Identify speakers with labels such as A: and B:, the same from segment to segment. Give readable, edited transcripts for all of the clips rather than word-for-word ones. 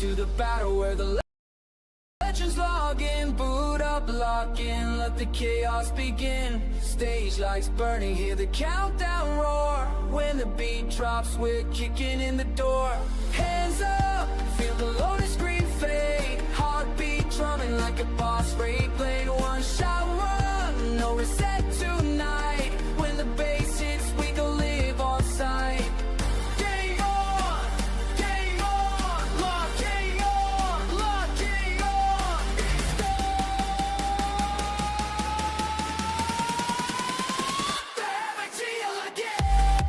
A: to the battle where the legends log in. Boot up, lock in, let the chaos begin. Stage lights burning, hear the countdown roar. When the beat drops, we're kicking in the door. Hands up, feel the loaded screen fade. Heartbeat drumming like a boss raid blade. One shot run, no reset tonight. When the bass hits, we go live on sight. Game on, locking on, locking on. It's the havoc deal again.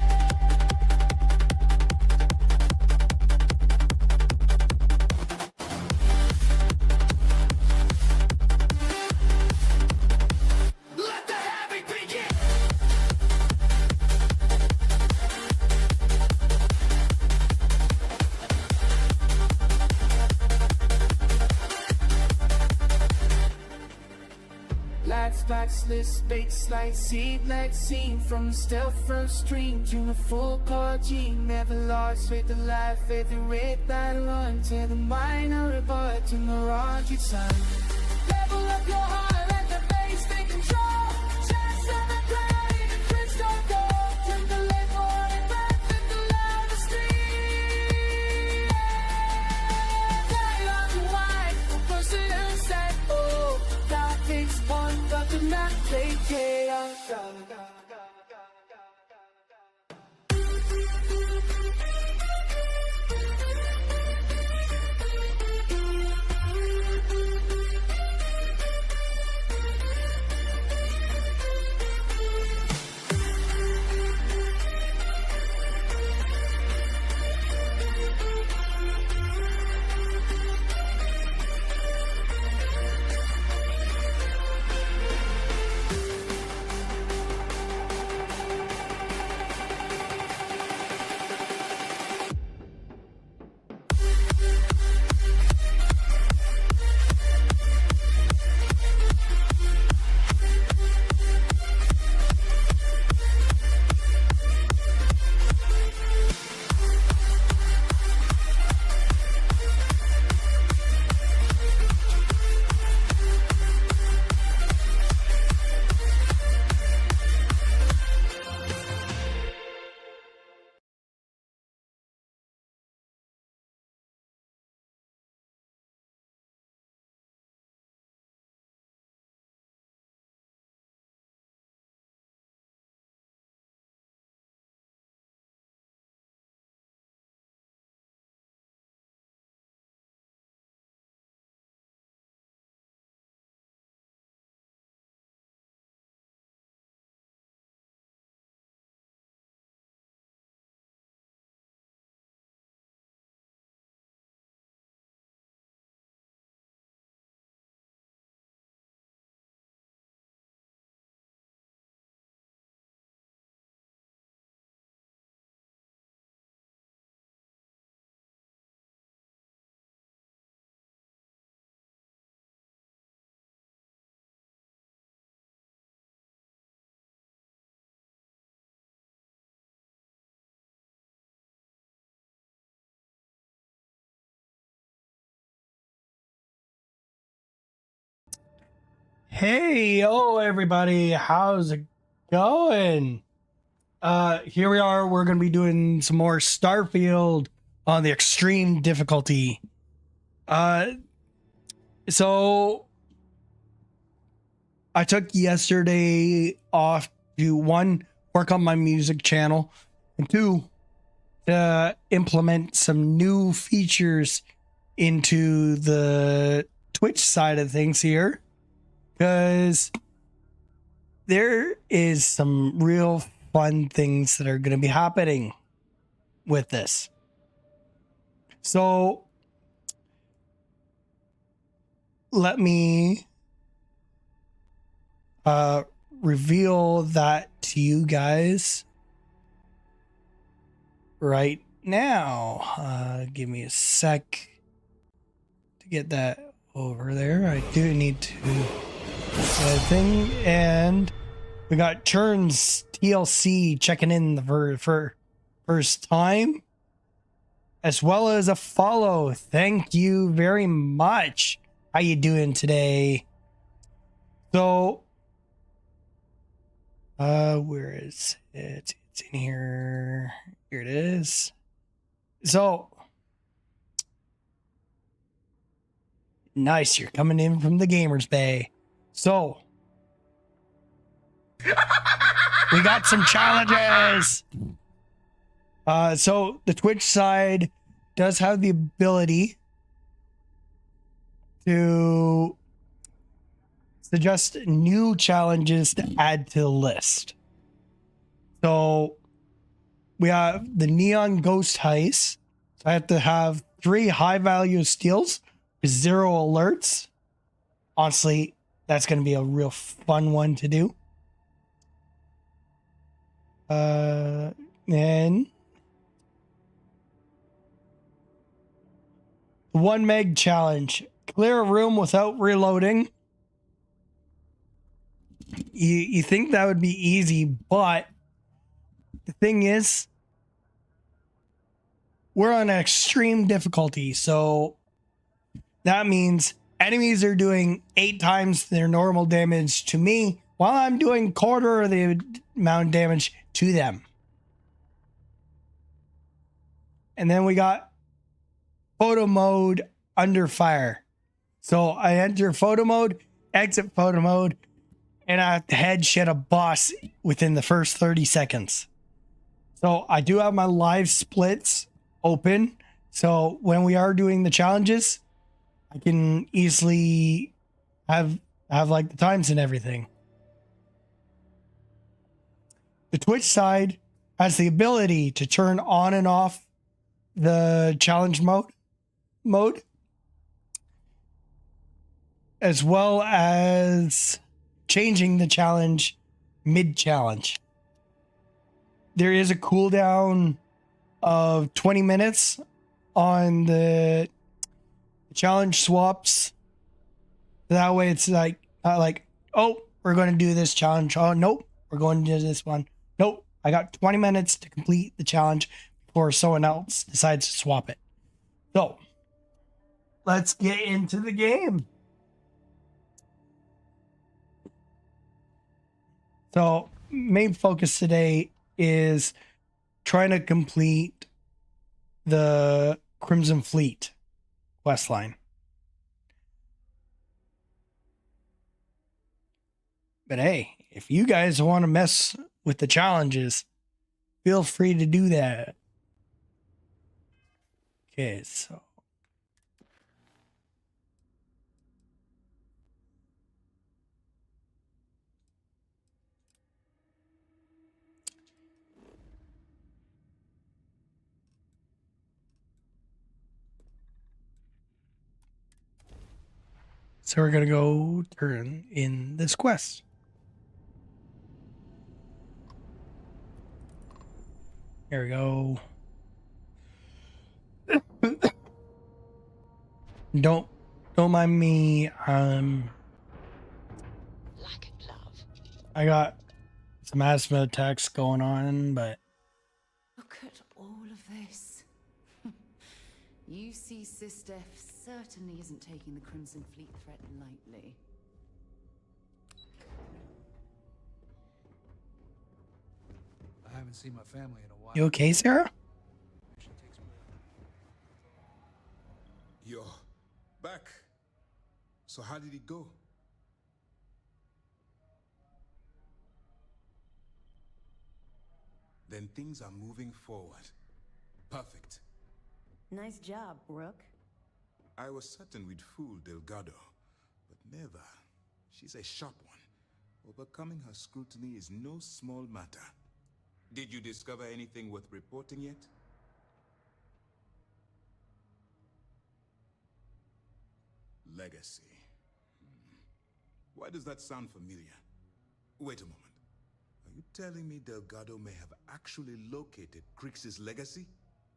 A: Let the havoc begin. Lights, backslist, space, light, seed, light, scene. From the stealth first stream to the full car gene. Never lost with the life, with the red light run. To the minor rebut, to the rocket sign. Level up your heart, let the bass take control. Chance of the cranny, the Kryx don't go. Turn the left for it back, with the loudest scream. Light on the white, person who said, oh, that takes one, but the map they chaos.
B: Hey, yo, everybody. How's it going? Here we are. We're going to be doing some more Starfield on the extreme difficulty. So I took yesterday off to one, work on my music channel, and two, to implement some new features into the Twitch side of things here. Because there is some real fun things that are going to be happening with this. So let me reveal that to you guys right now. Give me a sec to get that over there. I do need to thing, and we got Churn's TLC checking in the for first time. as well as a follow. Thank you very much. How you doing today? So, where is it? It's in here. Here it is. So, nice. You're coming in from the Gamers Bay. So, we got some challenges. So the Twitch side does have the ability to suggest new challenges to add to the list. So we have the Neon Ghost Heist. So I have to have 3 high value steals with 0 alerts. Honestly, that's going to be a real fun one to do. And 1 meg challenge. Clear a room without reloading. You think that would be easy, but the thing is, we're on an extreme difficulty. So that means enemies are doing 8 times their normal damage to me, while I'm doing quarter of the amount of damage to them. And then we got photo mode under fire. So I enter photo mode, exit photo mode, and I have to headshot a boss within the first 30 seconds. So I do have my live splits open. So when we are doing the challenges, I can easily have like the times and everything. The Twitch side has the ability to turn on and off the challenge mode, as well as changing the challenge mid-challenge. There is a cooldown of 20 minutes on the challenge swaps. That way it's like, oh, we're going to do this challenge. Oh, nope, we're going to do this one. Nope, I got 20 minutes to complete the challenge before someone else decides to swap it. So, let's get into the game. So, main focus today is trying to complete the Crimson Fleet questline. But hey, if you guys want to mess with the challenges, feel free to do that. Okay, so we're gonna go turn in this quest. Here we go. Don't mind me. I got some asthma attacks going on, but
C: Look at all of this. You see, Sister certainly isn't taking the Crimson Fleet threat lightly.
D: I haven't seen my family in a while.
B: you okay, Sarah?
E: You're back. So how did it go? Then things are moving forward. Perfect.
F: Nice job, Rook.
E: I was certain we'd fool Delgado, but never. She's a sharp one. Overcoming her scrutiny is no small matter. Did you discover anything worth reporting yet? Legacy. Why does that sound familiar? Wait a moment. Are you telling me Delgado may have actually located Kryx's legacy?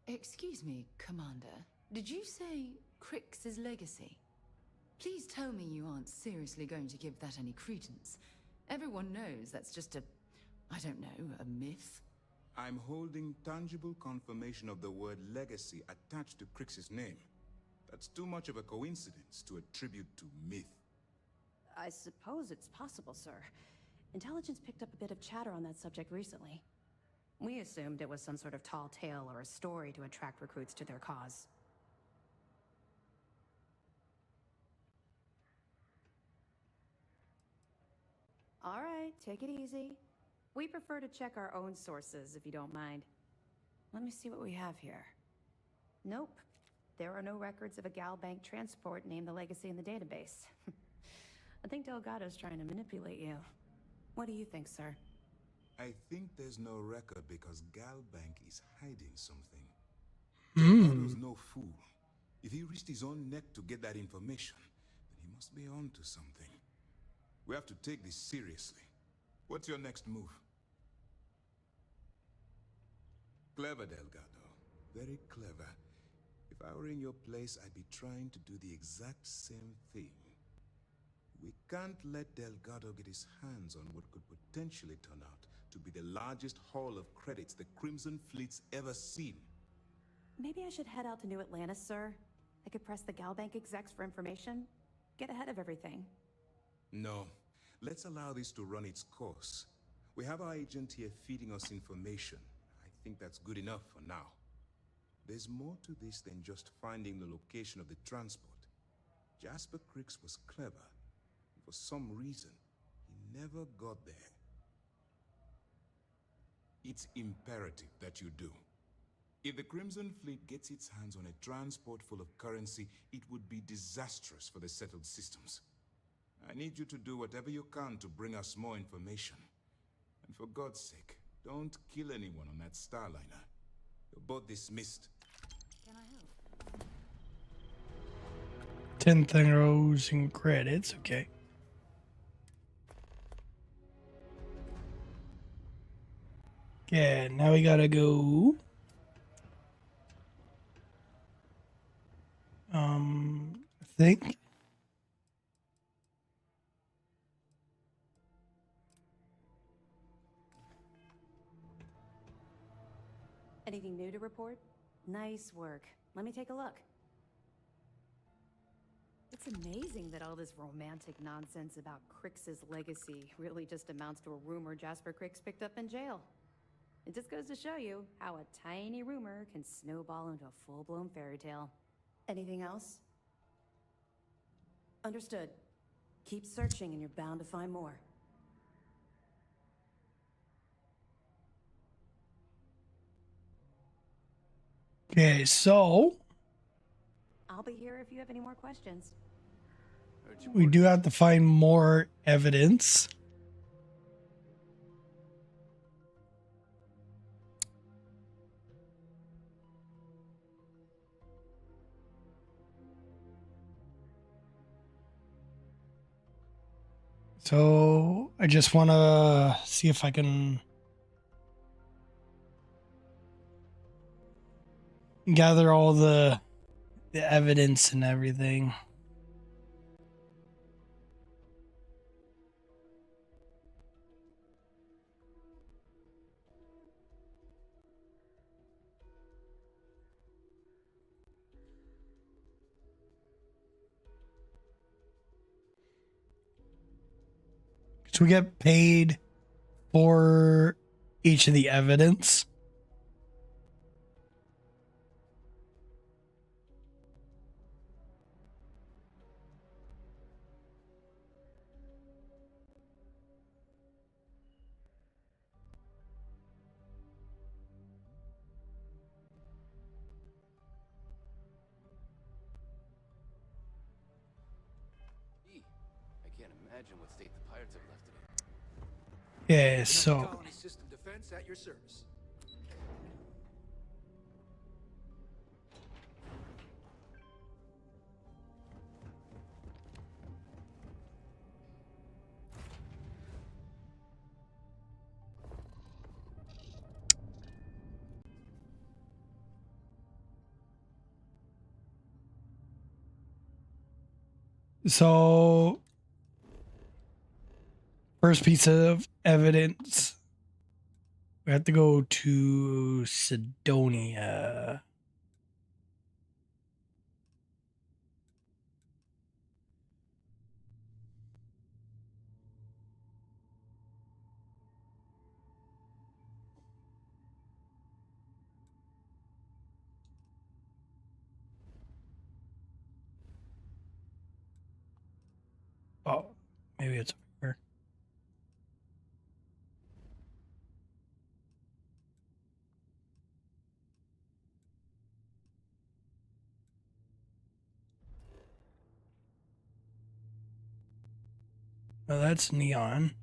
C: Excuse me, Commander. Did you say Kryx's legacy? Please tell me you aren't seriously going to give that any credence. Everyone knows that's just a, I don't know, a myth.
E: I'm holding tangible confirmation of the word legacy attached to Kryx's name. That's too much of a coincidence to attribute to myth.
F: I suppose it's possible, sir. Intelligence picked up a bit of chatter on that subject recently. We assumed it was some sort of tall tale or a story to attract recruits to their cause. All right, take it easy. We prefer to check our own sources, if you don't mind. Let me see what we have here. Nope. There are no records of a Gal Bank transport named the Legacy in the database. I think Delgado's trying to manipulate you. What do you think, sir?
E: I think there's no record because Gal Bank is hiding something. Delgado's no fool. If he risked his own neck to get that information, then he must be on to something. We have to take this seriously. What's your next move? Clever, Delgado. Very clever. If I were in your place, I'd be trying to do the exact same thing. We can't let Delgado get his hands on what could potentially turn out to be the largest haul of credits the Crimson Fleet's ever seen.
F: Maybe I should head out to New Atlantis, sir. I could press the Gal Bank execs for information. Get ahead of everything.
E: No. Let's allow this to run its course. We have our agent here feeding us information. I think that's good enough for now. There's more to this than just finding the location of the transport. Jasper Kryx was clever. For some reason, he never got there. It's imperative that you do. If the Crimson Fleet gets its hands on a transport full of currency, it would be disastrous for the settled systems. I need you to do whatever you can to bring us more information. And for God's sake, don't kill anyone on that Starliner. You're both dismissed.
F: Can I help?
B: 10,000 credits, okay. Okay, now we gotta go. I think.
F: Anything new to report? Nice work. Let me take a look. It's amazing that all this romantic nonsense about Kryx's legacy really just amounts to a rumor Jasper Kryx picked up in jail. It just goes to show you how a tiny rumor can snowball into a full-blown fairy tale. Anything else? Understood. Keep searching and you're bound to find more.
B: Okay, so
F: I'll be here if you have any more questions.
B: we do have to find more evidence. So I just want to see if I can gather all the evidence and everything. So we get paid for each of the evidence.
G: I can't imagine what state the pirates have left it in.
B: Yeah, so
D: Colony system defense at your service.
B: So first piece of evidence We have to go to Sidonia. Oh, maybe it's over here. Oh, that's neon.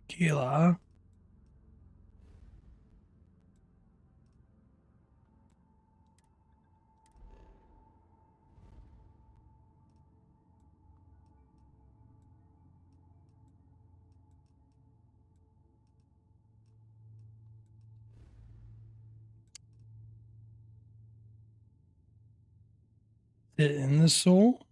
B: Tequila. Is it in the soul?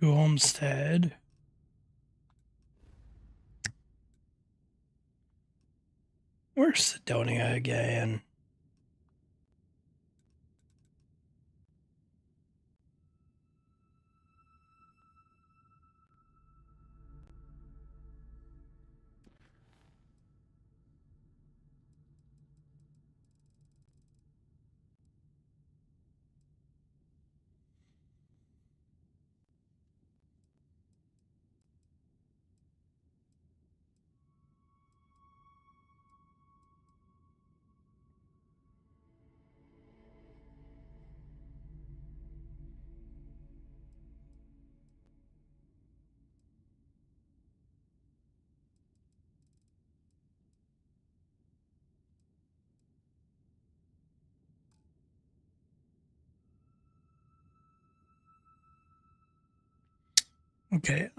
B: New homestead. Where's Sidonia again? Okay,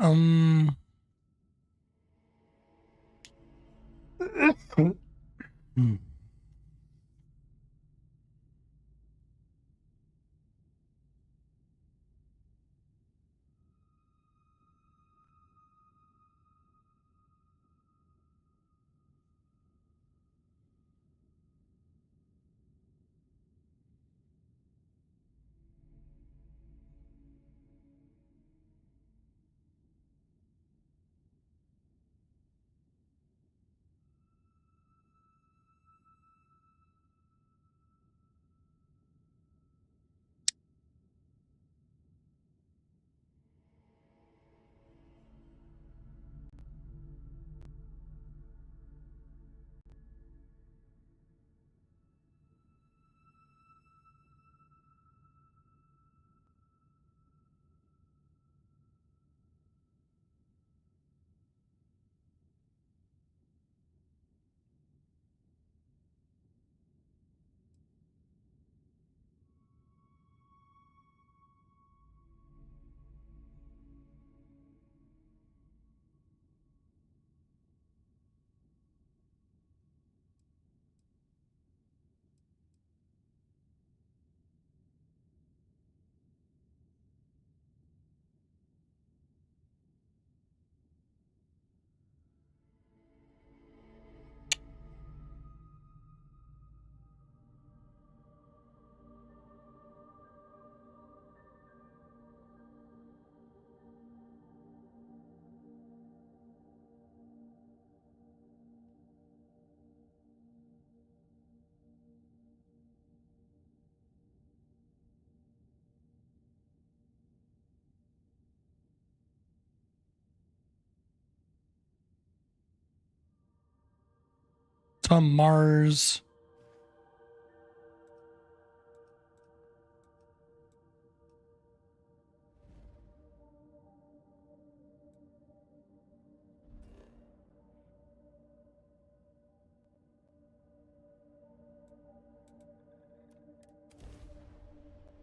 B: on Mars.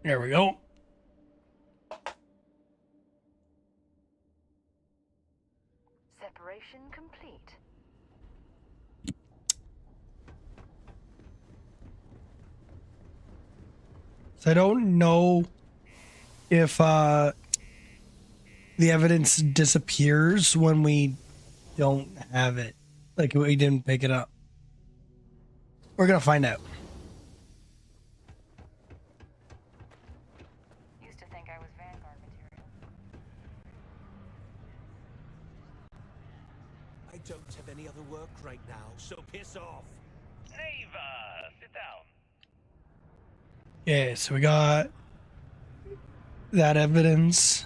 B: There we go.
H: Separation complete.
B: So I don't know if the evidence disappears when we don't have it. Like we didn't pick it up. We're gonna find out.
H: Used to think I was Vanguard material.
I: I don't have any other work right now, so piss off.
J: Neva, sit down.
B: Yeah, so we got that evidence.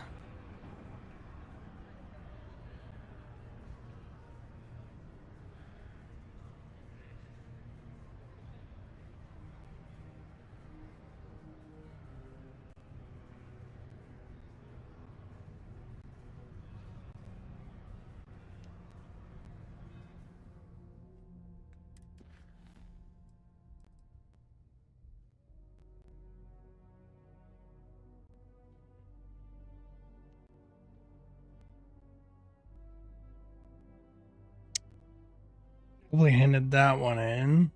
B: Probably handed that one in.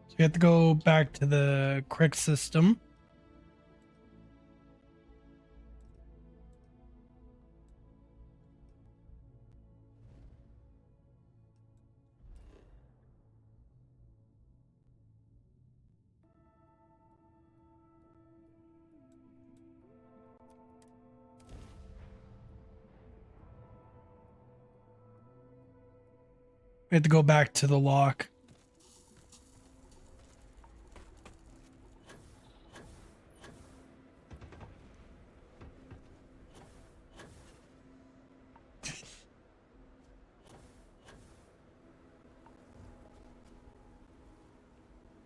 B: So you have to go back to the Kryx system. We have to go back to the lock.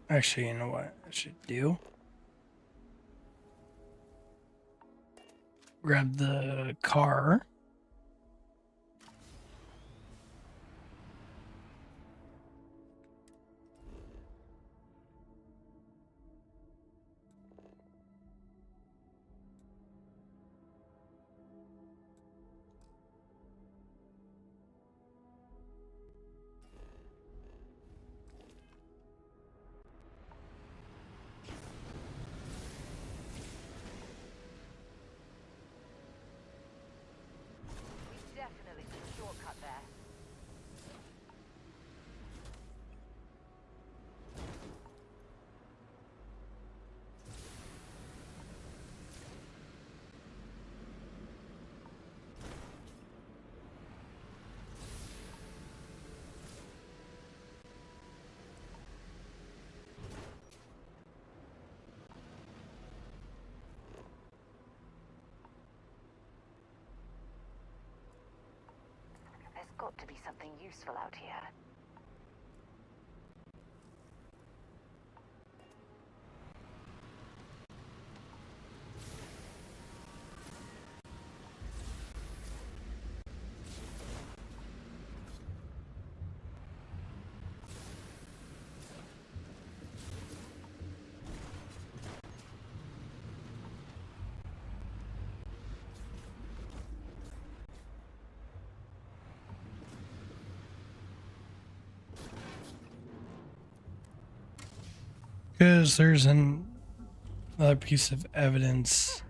B: Actually, you know what I should do? Grab the car.
H: We definitely took a shortcut there. There's got to be something useful out here.
B: Because there's another piece of evidence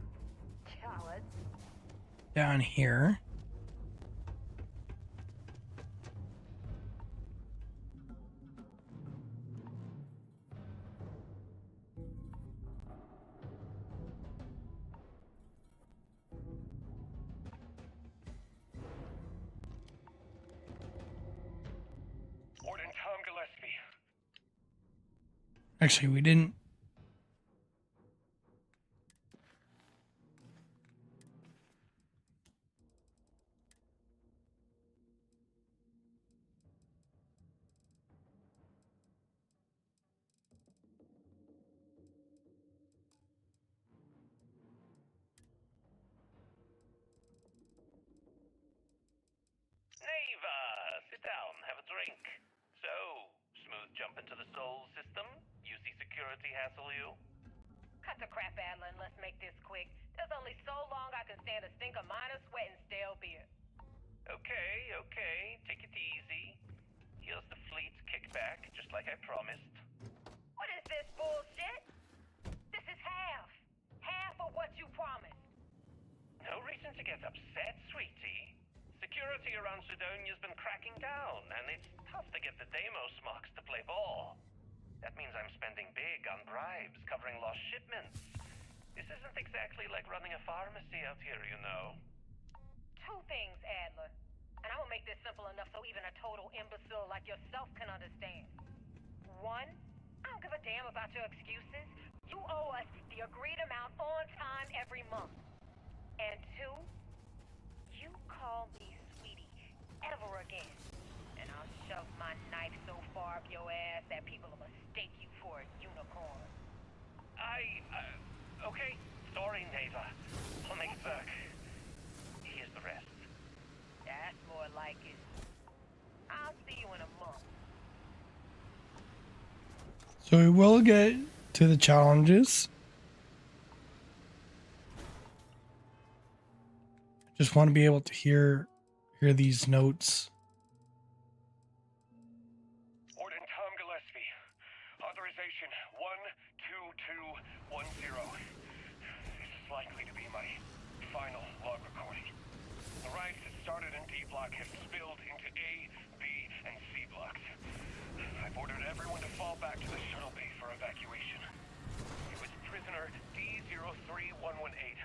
H: Cowards.
B: down here. Actually, we didn't.
J: Neva, sit down, have a drink. So, smooth jump into the soul system? UC security hassle you?
H: Cut the crap, Adler, and let's make this quick. There's only so long I can stand a stink of minor sweat and stale beer.
J: Okay, take it easy. Here's the fleet's kickback, just like I promised.
H: What is this bullshit? This is half. Half of what you promised.
J: No reason to get upset, sweetie. Security around Sidonia's been cracking down, and it's tough to get the Deimos marks to play ball. That means I'm spending big on bribes, covering lost shipments. This isn't exactly like running a pharmacy out here, you know.
H: Two things, Adler. And I will make this simple enough so even a total imbecile like yourself can understand. One, I don't give a damn about your excuses. You owe us the agreed amount on time every month. And two, you call me sweetie ever again, and I'll shove my knife so far up your ass that people will mistake you for a unicorn.
J: Okay, sorry, Neva. I'll make it work. Here's the rest.
H: That's more like it. I'll see you in a month.
B: So we will get to the challenges. Just want to be able to hear these notes.
K: Warden Tom Gillespie. Authorization 12210. This is likely to be my final log recording. The riots that started in D block have spilled into A, B, and C blocks. I've ordered everyone to fall back to the shuttle bay for evacuation. It was prisoner D03118,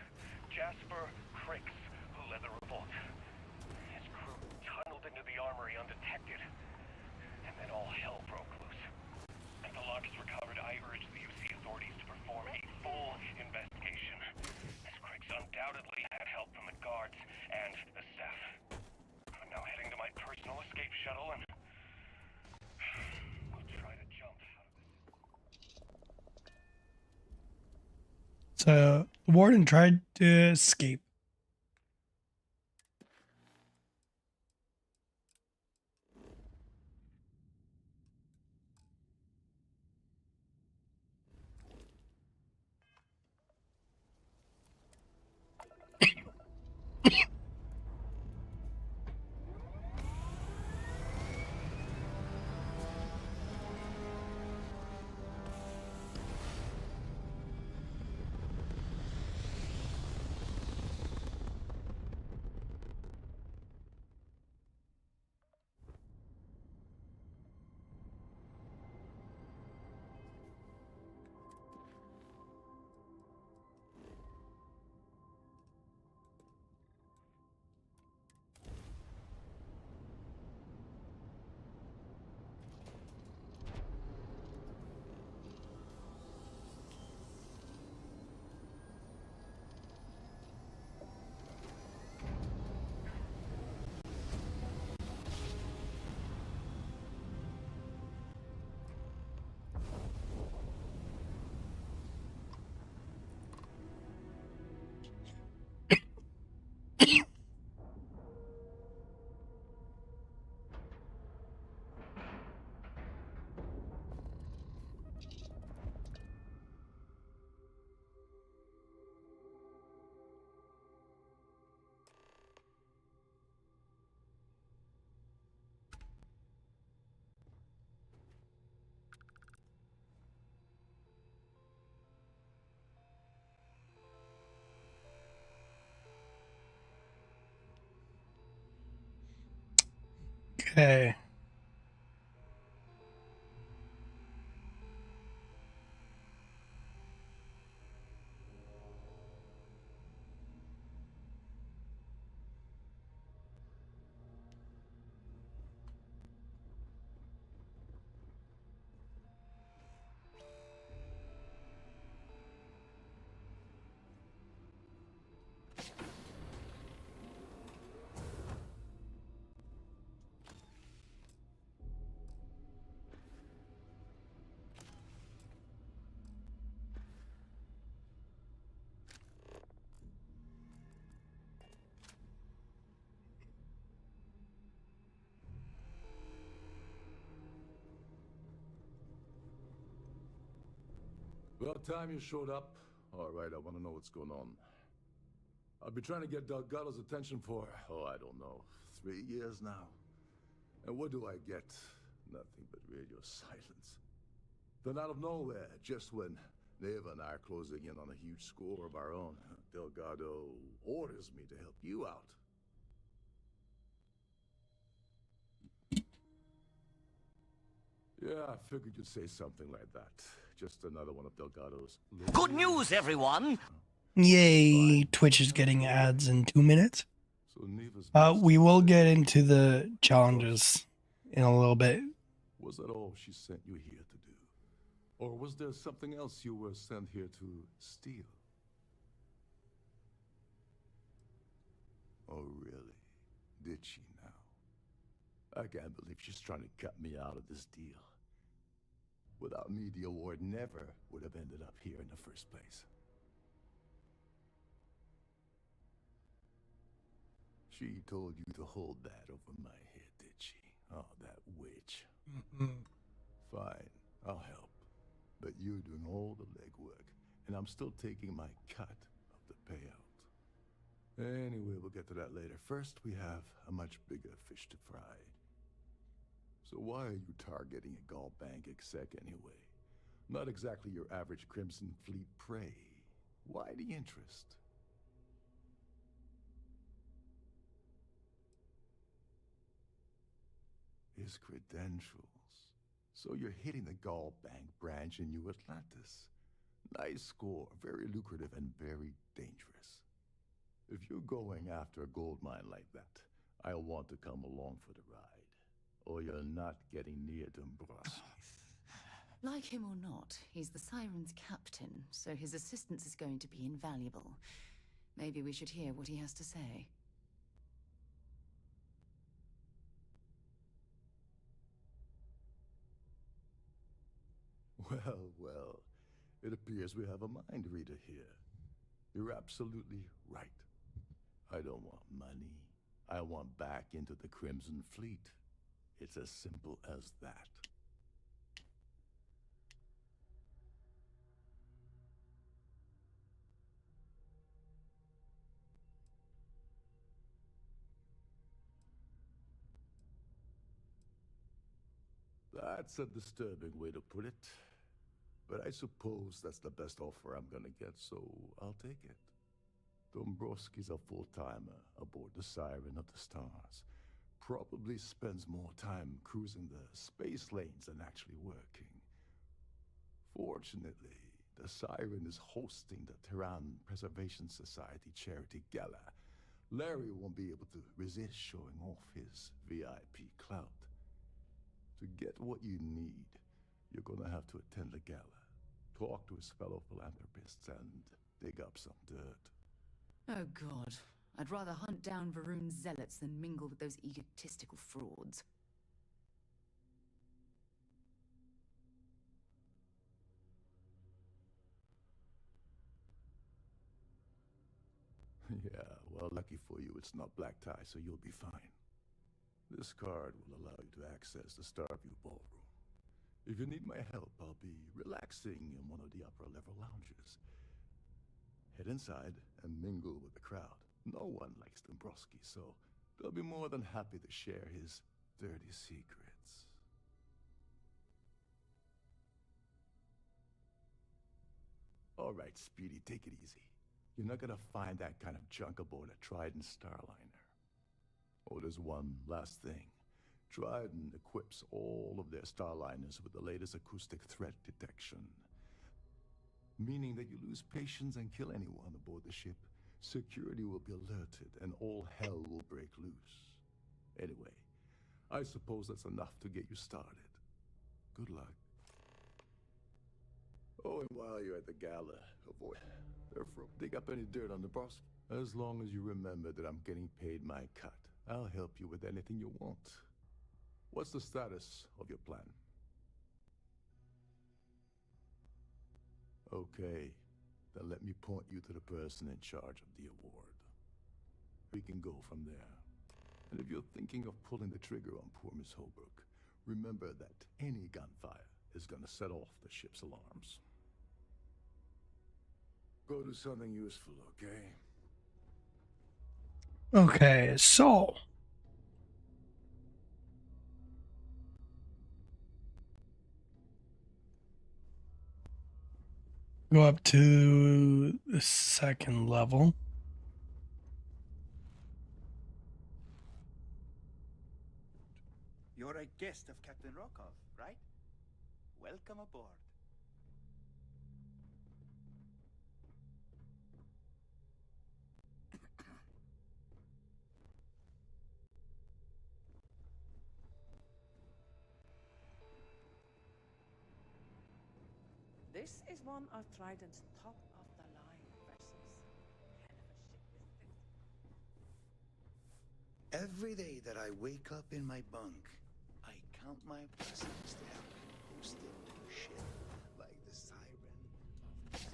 K: Jasper Kryx, who led the revolt. His crew tunneled into the armory undetected, and then all hell broke loose. As the log is recovered, I urge the UC authorities to perform a full investigation, as Kryx undoubtedly had help from the guards and the staff. I'm now heading to my personal escape shuttle and we'll try to jump out of this.
B: So the warden tried to escape. Okay.
L: About time you showed up. All right, I want to know what's going on. I've been trying to get Delgado's attention for, I don't know, 3 years now. And what do I get? Nothing but radio silence. Then out of nowhere, just when Neva and I are closing in on a huge score of our own, Delgado orders me to help you out. Yeah, I figured you'd say something like that. Just another one of Delgado's...
I: Good news, everyone!
B: Yay, Twitch is getting ads in 2 minutes.
L: So Neva's
B: We will get into the challenges in a little bit.
L: Was that all she sent you here to do? Or was there something else you were sent here to steal? Oh, really? Did she now? I can't believe she's trying to cut me out of this deal. Without me, the award never would have ended up here in the first place. She told you to hold that over my head, did she? Oh, that witch. Fine, I'll help. But you're doing all the legwork, and I'm still taking my cut of the payout. Anyway, we'll get to that later. First, we have a much bigger fish to fry. So why are you targeting a Gall Bank exec anyway? Not exactly your average Crimson Fleet prey. Why the interest? His credentials. So you're hitting the Gall Bank branch in New Atlantis. Nice score, very lucrative and very dangerous. If you're going after a gold mine like that, I'll want to come along for the ride. Or you're not getting near Dombrowski.
C: Like him or not, he's the Siren's captain, so his assistance is going to be invaluable. Maybe we should hear what he has to say.
L: Well, it appears we have a mind reader here. You're absolutely right. I don't want money. I want back into the Crimson Fleet. It's as simple as that. That's a disturbing way to put it. But I suppose that's the best offer I'm gonna get, so I'll take it. Dombrowski's a full-timer aboard the Siren of the Stars. Probably spends more time cruising the space lanes than actually working. Fortunately, the Siren is hosting the Tehran Preservation Society charity gala. Larry won't be able to resist showing off his VIP clout. To get what you need, you're gonna have to attend the gala, talk to his fellow philanthropists, and dig up some dirt.
C: Oh God, I'd rather hunt down Varun's zealots than mingle with those egotistical frauds.
L: Yeah, well, lucky for you, it's not black tie, so you'll be fine. This card will allow you to access the Starfield ballroom. If you need my help, I'll be relaxing in one of the upper-level lounges. Head inside and mingle with the crowd. No one likes Dombrowski, so they'll be more than happy to share his dirty secrets. All right, Speedy, take it easy. You're not gonna find that kind of junk aboard a Trident Starliner. Oh, there's one last thing. Trident equips all of their Starliners with the latest acoustic threat detection. Meaning that you lose patience and kill anyone aboard the ship, security will be alerted and all hell will break loose. Anyway, I suppose that's enough to get you started. Good luck. Oh, and while you're at the gala, avoid dig up any dirt on the boss. As long as you remember that I'm getting paid my cut, I'll help you with anything you want. What's the status of your plan? Okay, then let me point you to the person in charge of the award. We can go from there. And if you're thinking of pulling the trigger on poor Miss Holbrook, remember that any gunfire is gonna set off the ship's alarms. Go do something useful, okay?
B: Okay, so go up to the second level.
M: You're a guest of Captain Rokov, right? Welcome aboard.
N: This is one of Trident's top-of-the-line vessels. Hell of a ship, isn't it?
M: Every day that I wake up in my bunk, I count my blessings to have been posted to a ship like the Siren of the Seas.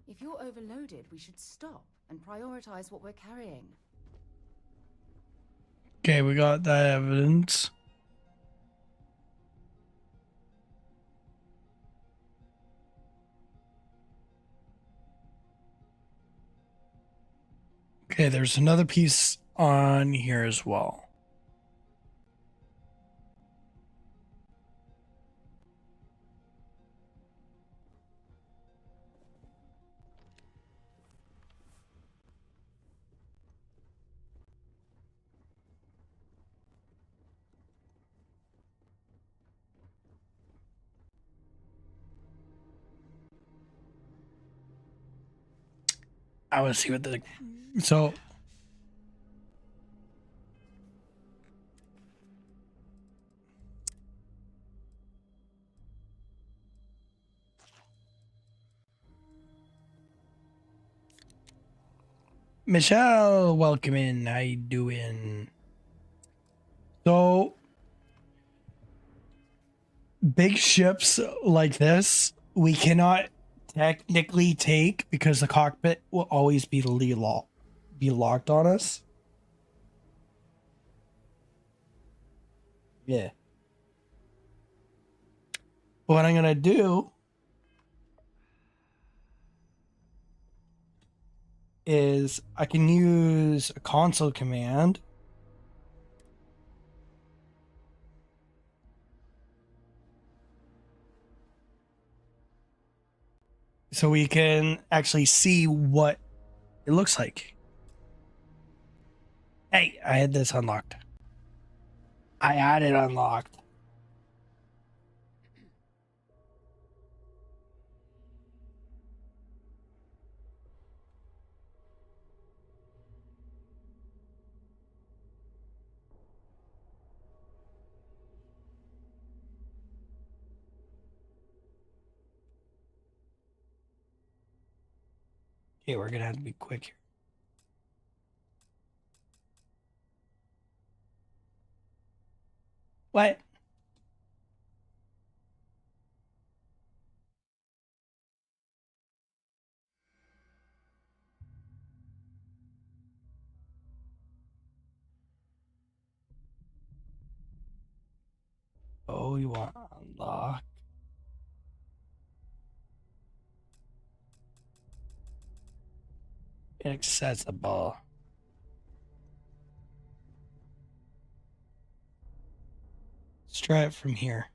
C: If you're overloaded, we should stop and prioritize what we're carrying.
B: Okay, we got that evidence. Okay, there's another piece on here as well. I want to see what the so Michelle, welcome in. How you doing? So big ships like this, we cannot technically take because the cockpit will always be locked on us. Yeah. What I'm gonna do is I can use a console command. So we can actually see what it looks like. Hey, I had this unlocked. I had it unlocked. Okay, we're gonna have to be quick here. What? Oh, you want to unlock? Inaccessible. Let's try it from here.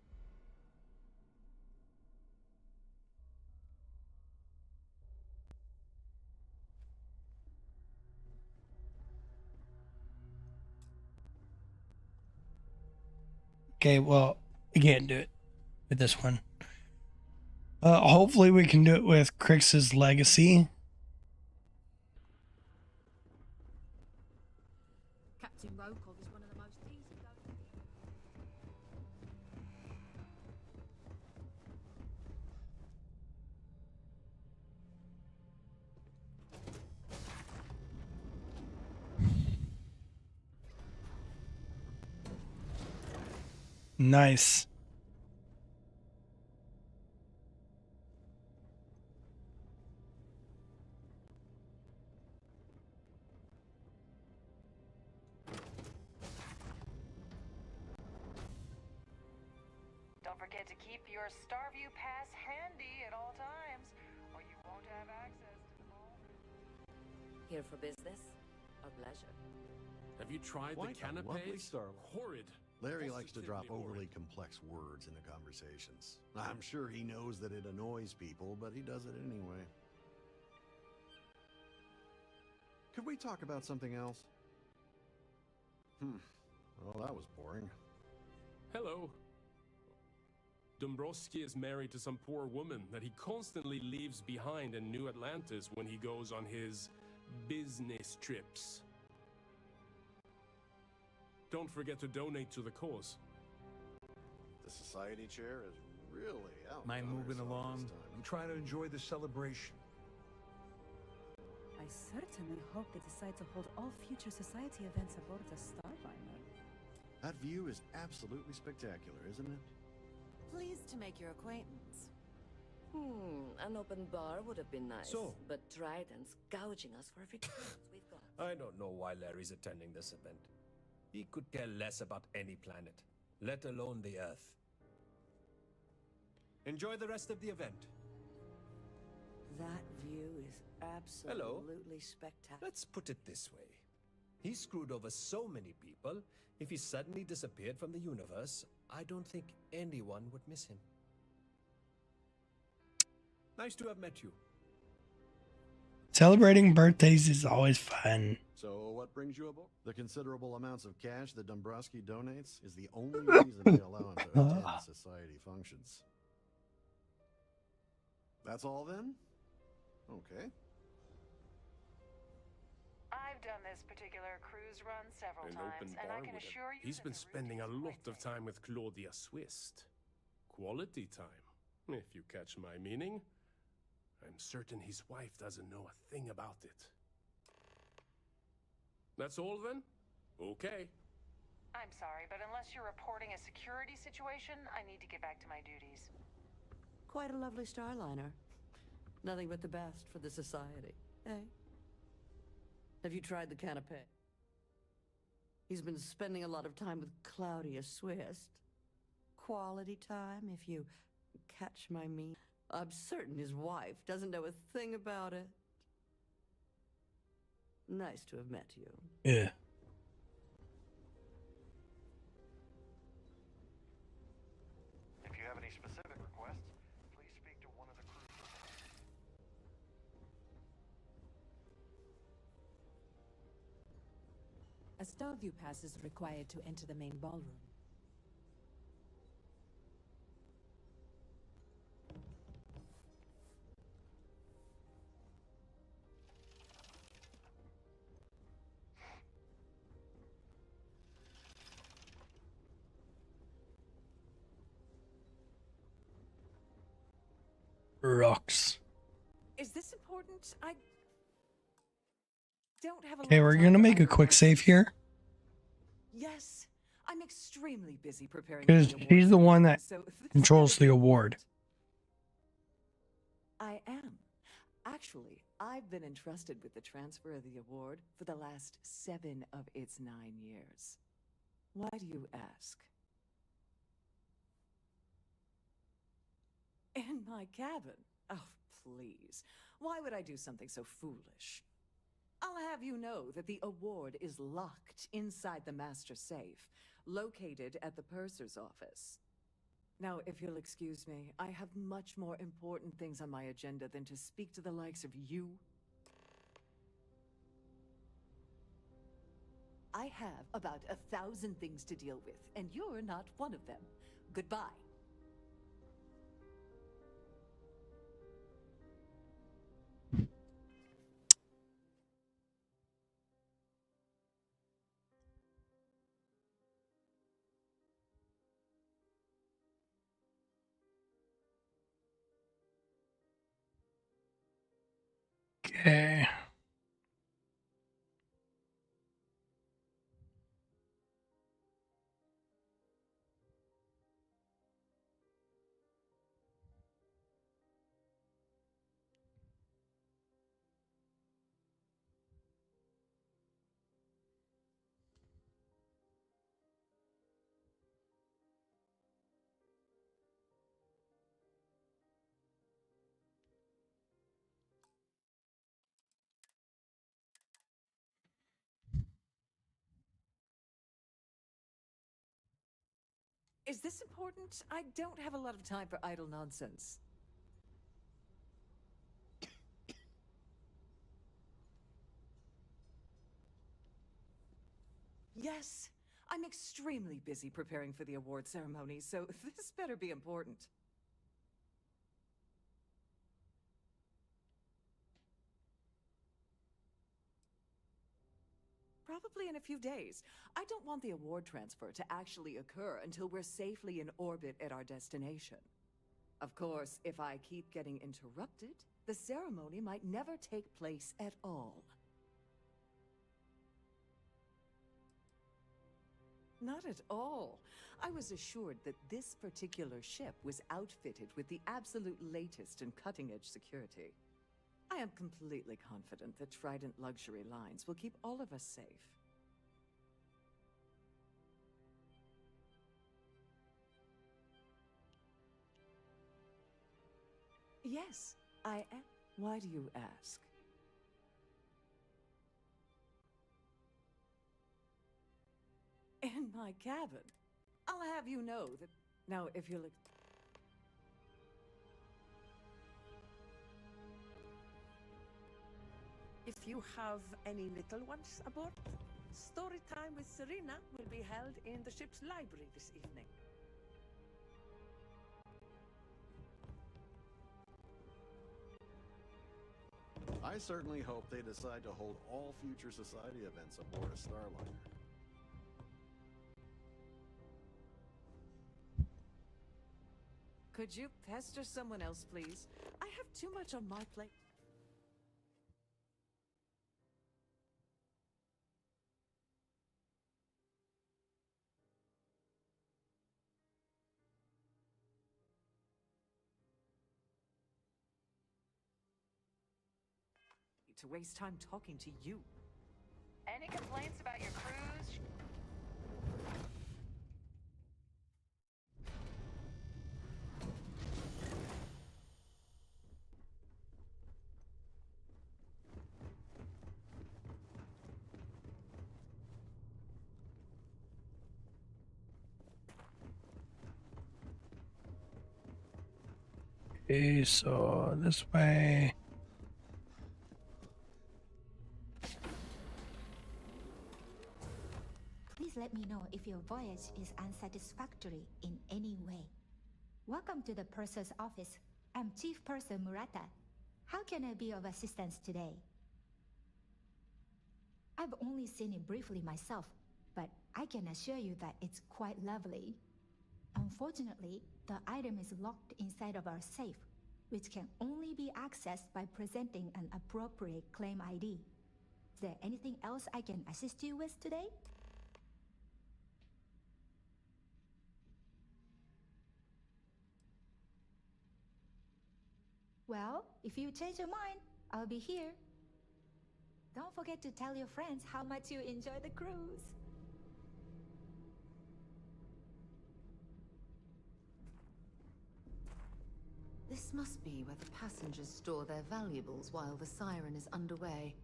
B: Okay, well, we can't do it with this one. Hopefully we can do it with Kryx's Legacy.
N: Captain Rokov is one of the most easygoing.
B: Nice.
H: forget to keep your Starview Pass handy at all times, or you won't have access to the mall.
O: Here for business or pleasure?
P: Have you tried
Q: Quite
P: the
Q: a lovely
P: canapes?
Q: Starlight.
P: Horrid.
Q: Larry likes to drop
P: Positively
Q: overly
P: horrid.
Q: complex words into conversations. I'm sure he knows that it annoys people, but he does it anyway. Could we talk about something else? Well, that was boring.
P: Hello. Dombrowski is married to some poor woman that he constantly leaves behind in New Atlantis when he goes on his business trips. Don't forget to donate to the cause.
Q: The society chair is really out.
D: Mind moving along? I'm trying to enjoy the celebration.
N: I certainly hope they decide to hold all future society events aboard the Starliner.
Q: That view is absolutely spectacular, isn't it?
O: Pleased to make your acquaintance. An open bar would have been nice.
I: So?
O: But Trident's gouging us for every chance we've got.
I: I don't know why Larry's attending this event. He could care less about any planet, let alone the Earth. Enjoy the rest of the event.
R: That view is absolutely spectacular.
I: Let's put it this way. He screwed over so many people, if he suddenly disappeared from the universe, I don't think anyone would miss him. Nice to have met you.
B: Celebrating birthdays is always fun.
Q: So, what brings you aboard? The considerable amounts of cash that Dombrowski donates is the only reason they allow him to attend society functions. That's all then? Okay.
H: I've done this particular cruise run several
P: An
H: times,
P: open
H: and
P: bar
H: I can
P: would have.
H: assure you
P: He's
H: that
P: been
H: the
P: spending a lot of time with Claudia Swist. Quality time, if you catch my meaning. I'm certain his wife doesn't know a thing about it. That's all then? Okay.
H: I'm sorry, but unless you're reporting a security situation, I need to get back to my duties.
R: Quite a lovely Starliner. Nothing but the best for the society, eh? Have you tried the canapé? He's been spending a lot of time with Claudia Swist. Quality time, if you catch my meaning. I'm certain his wife doesn't know a thing about it. Nice to have met you.
B: Yeah.
Q: If you have any specific requests, please speak to one of the crew.
N: A Starview Pass is required to enter the main ballroom.
B: Rocks.
N: Is this important? I don't have a
B: Okay,
N: lot
B: we're
N: of
B: gonna
N: time
B: make a quick save here
N: Yes, I'm extremely busy preparing.
B: because
N: for the
B: she's the
N: award,
B: one that
N: so this
B: controls the award.
N: I am. Actually, I've been entrusted with the transfer of the award for the last 7 of its 9 years. Why do you ask? In my cabin? Oh, please. Why would I do something so foolish? I'll have you know that the award is locked inside the master safe, located at the purser's office. Now, if you'll excuse me, I have much more important things on my agenda than to speak to the likes of you. I have about 1,000 things to deal with, and you're not one of them. Goodbye.
B: Okay.
N: Is this important? I don't have a lot of time for idle nonsense. Yes, I'm extremely busy preparing for the award ceremony, so this better be important. Probably in a few days. I don't want the award transfer to actually occur until we're safely in orbit at our destination. Of course, if I keep getting interrupted, the ceremony might never take place at all. Not at all. I was assured that this particular ship was outfitted with the absolute latest and cutting-edge security. I am completely confident that Trident Luxury Lines will keep all of us safe. Yes, I am. Why do you ask? In my cabin. I'll have you know that... Now, if you'll...
S: If you have any little ones aboard, story time with Serena will be held in the ship's library this evening.
Q: I certainly hope they decide to hold all future society events aboard a Starliner.
N: Could you pester someone else, please? I have too much on my plate. To waste time talking to you.
C: Any complaints about your cruise?
B: Okay, so this way.
T: Please let me know if your voyage is unsatisfactory in any way. Welcome to the Purser's office. I'm Chief Purser Murata. How can I be of assistance today? I've only seen it briefly myself, but I can assure you that it's quite lovely. Unfortunately, the item is locked inside of our safe, which can only be accessed by presenting an appropriate claim ID. Is there anything else I can assist you with today? Well, if you change your mind, I'll be here. Don't forget to tell your friends how much you enjoy the cruise.
C: This must be where the passengers store their valuables while the siren is underway.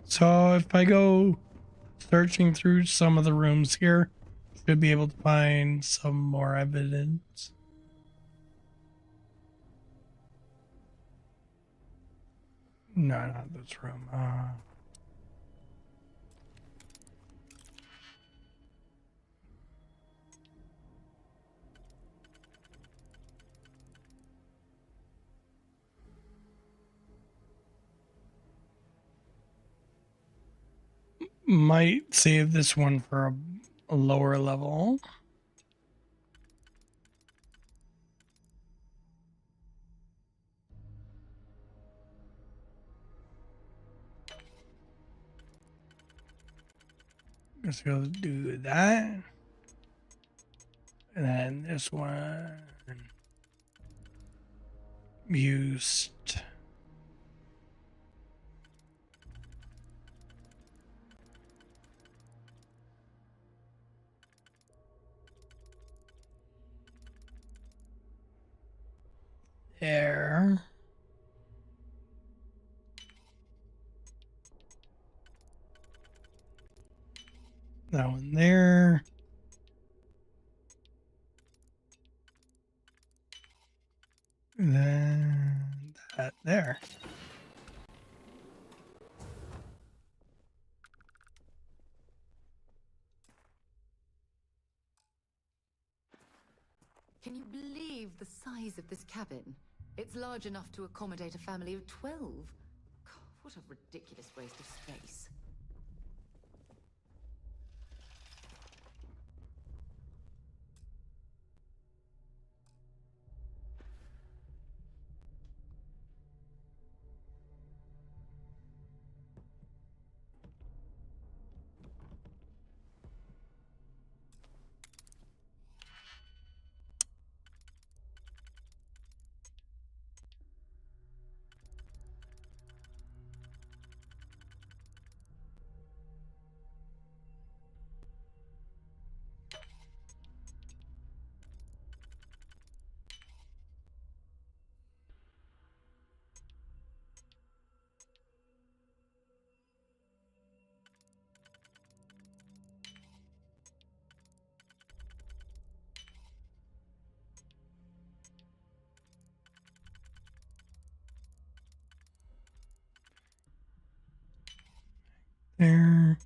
B: So if I go searching through some of the rooms here, should be able to find some more evidence. No, not this room. Might save this one for a lower level. Let's go do that. And then this one used. There. That one there. And then that there.
C: Can you believe the size of this cabin? It's large enough to accommodate a family of 12. God, what a ridiculous waste of space.
B: There.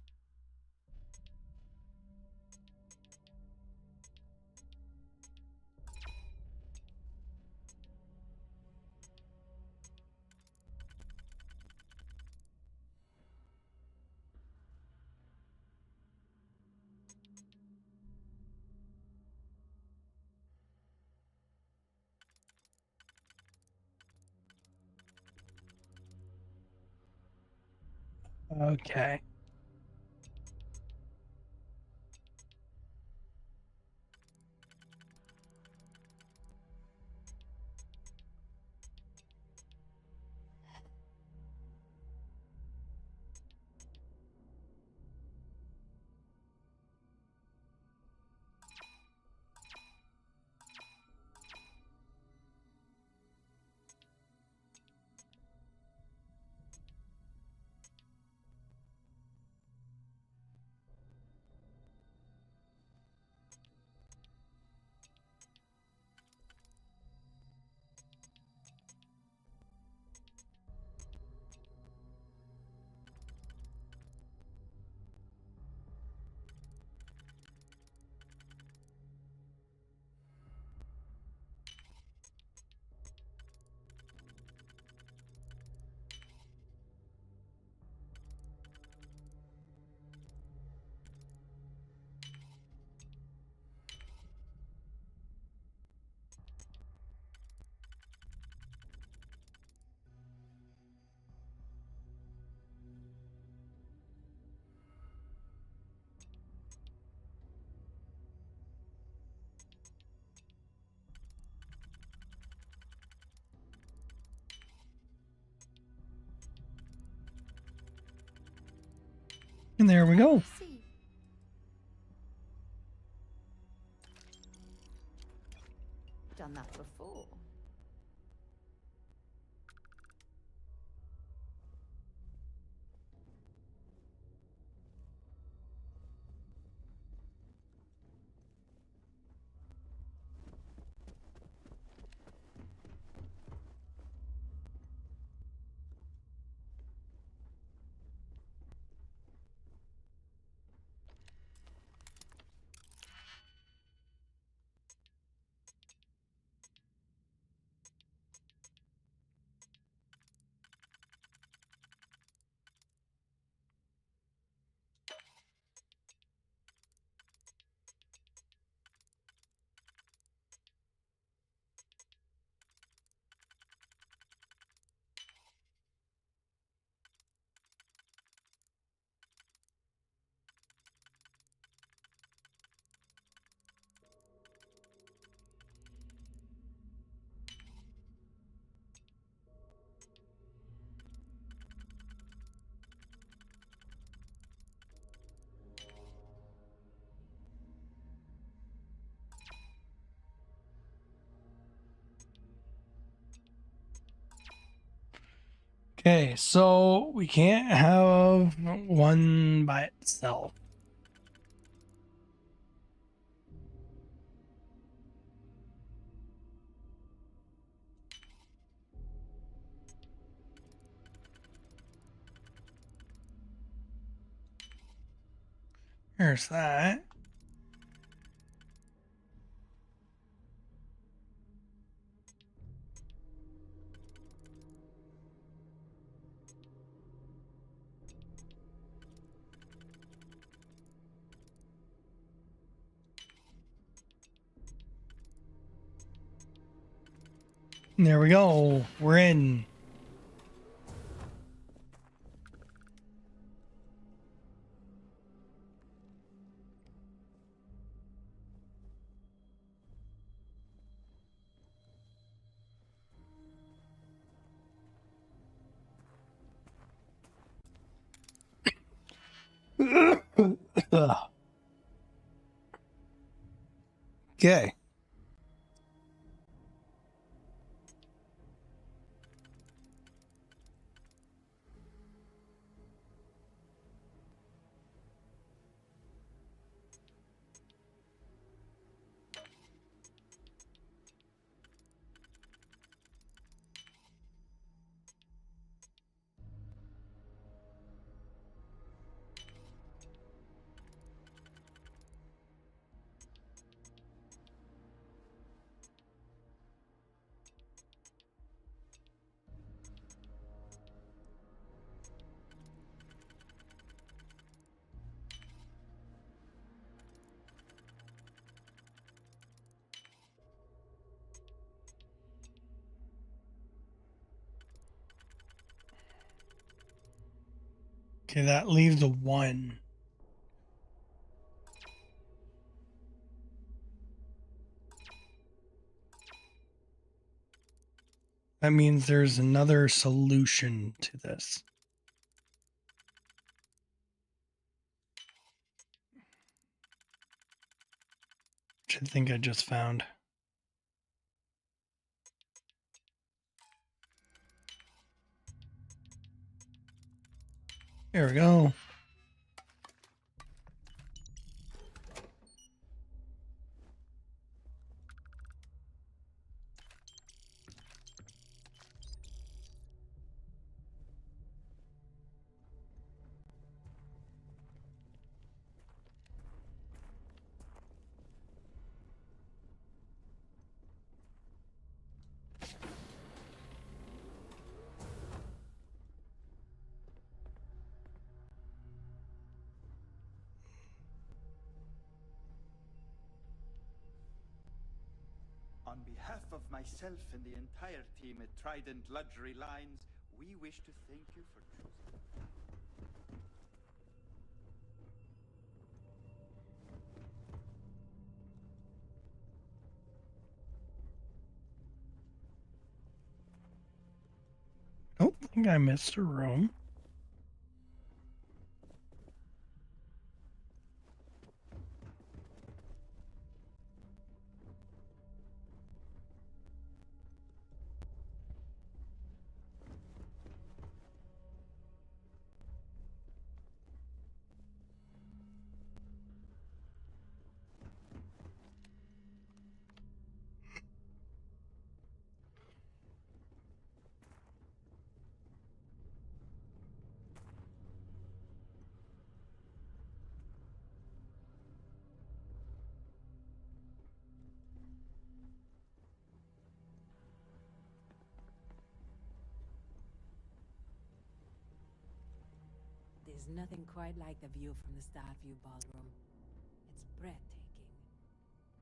B: Okay. And there we go.
C: Done that before.
B: Okay, so we can't have one by itself. There's that. There we go. We're in. Okay. Okay, that leaves a 1. That means there's another solution to this. Which I think I just found. There we go.
M: On behalf of myself and the entire team at Trident Luxury Lines, we wish to thank you for choosing.
B: I don't think I missed a room.
U: There's nothing quite like the view from the Starfield ballroom. It's breathtaking.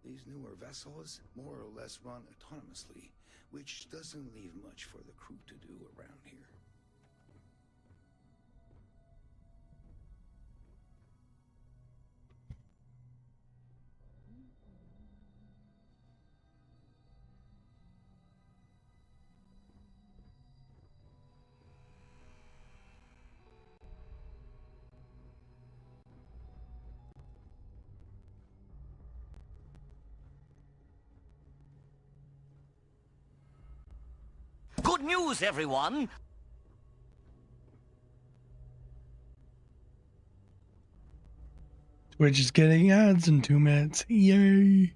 M: These newer vessels more or less run autonomously, which doesn't leave much for the crew to do around here.
V: Good news, everyone!
B: Twitch is getting ads in 2 minutes. Yay!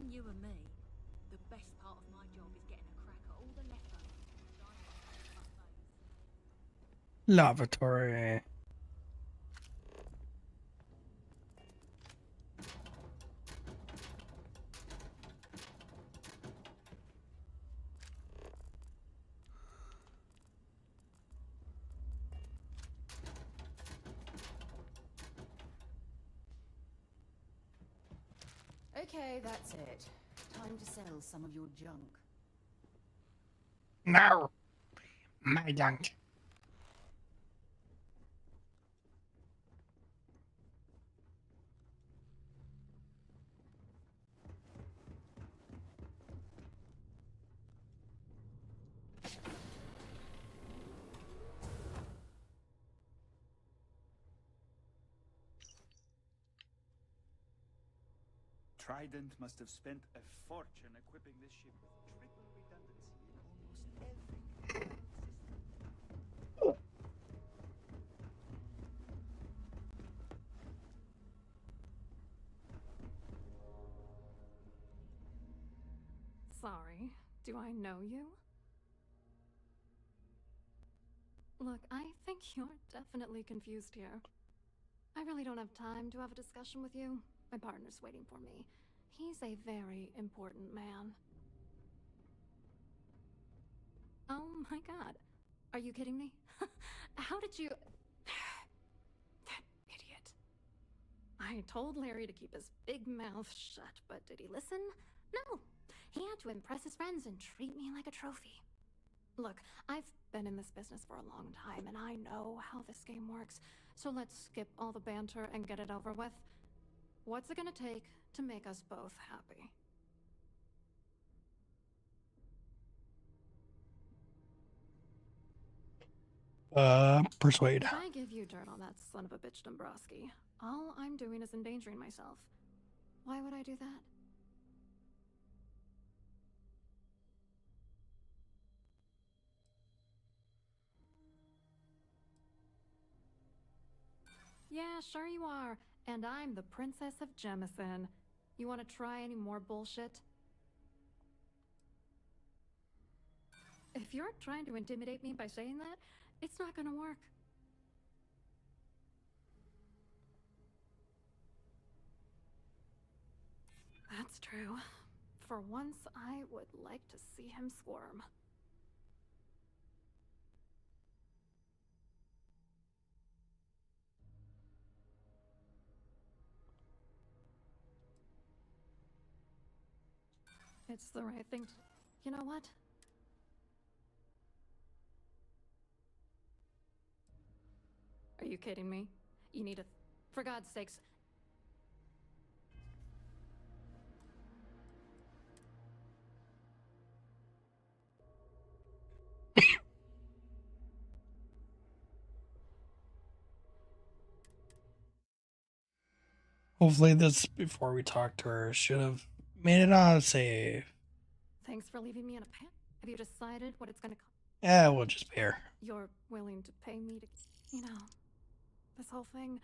A: Between you and me, the best part of my job is getting a crack at all the leftovers.
B: Lavatory.
C: Okay, that's it. Time to sell some of your junk.
B: No, my junk.
M: Trident must have spent a fortune equipping this ship with triple redundancy in almost every system.
E: Sorry, do I know you? Look, I think you're definitely confused here. I really don't have time to have a discussion with you. My partner's waiting for me. He's a very important man. Oh my god. Are you kidding me? How did you... That idiot. I told Larry to keep his big mouth shut, but did he listen? No. He had to impress his friends and treat me like a trophy. Look, I've been in this business for a long time, and I know how this game works. So let's skip all the banter and get it over with. What's it gonna take to make us both happy?
B: Persuade.
E: If I give you dirt on that son of a bitch Dombrowski, all I'm doing is endangering myself. Why would I do that? Yeah, sure you are. And I'm the Princess of Jemison. You want to try any more bullshit? If you're trying to intimidate me by saying that, it's not gonna work. That's true. For once, I would like to see him squirm. It's the right thing to... You know what? Are you kidding me? You need a... For God's sakes...
B: Hopefully this, before we talk to her, should have made it on save.
E: Thanks for leaving me in a pan. Have you decided what it's gonna cost?
B: Yeah, we'll just pay her.
E: You're willing to pay me to... You know, this whole thing...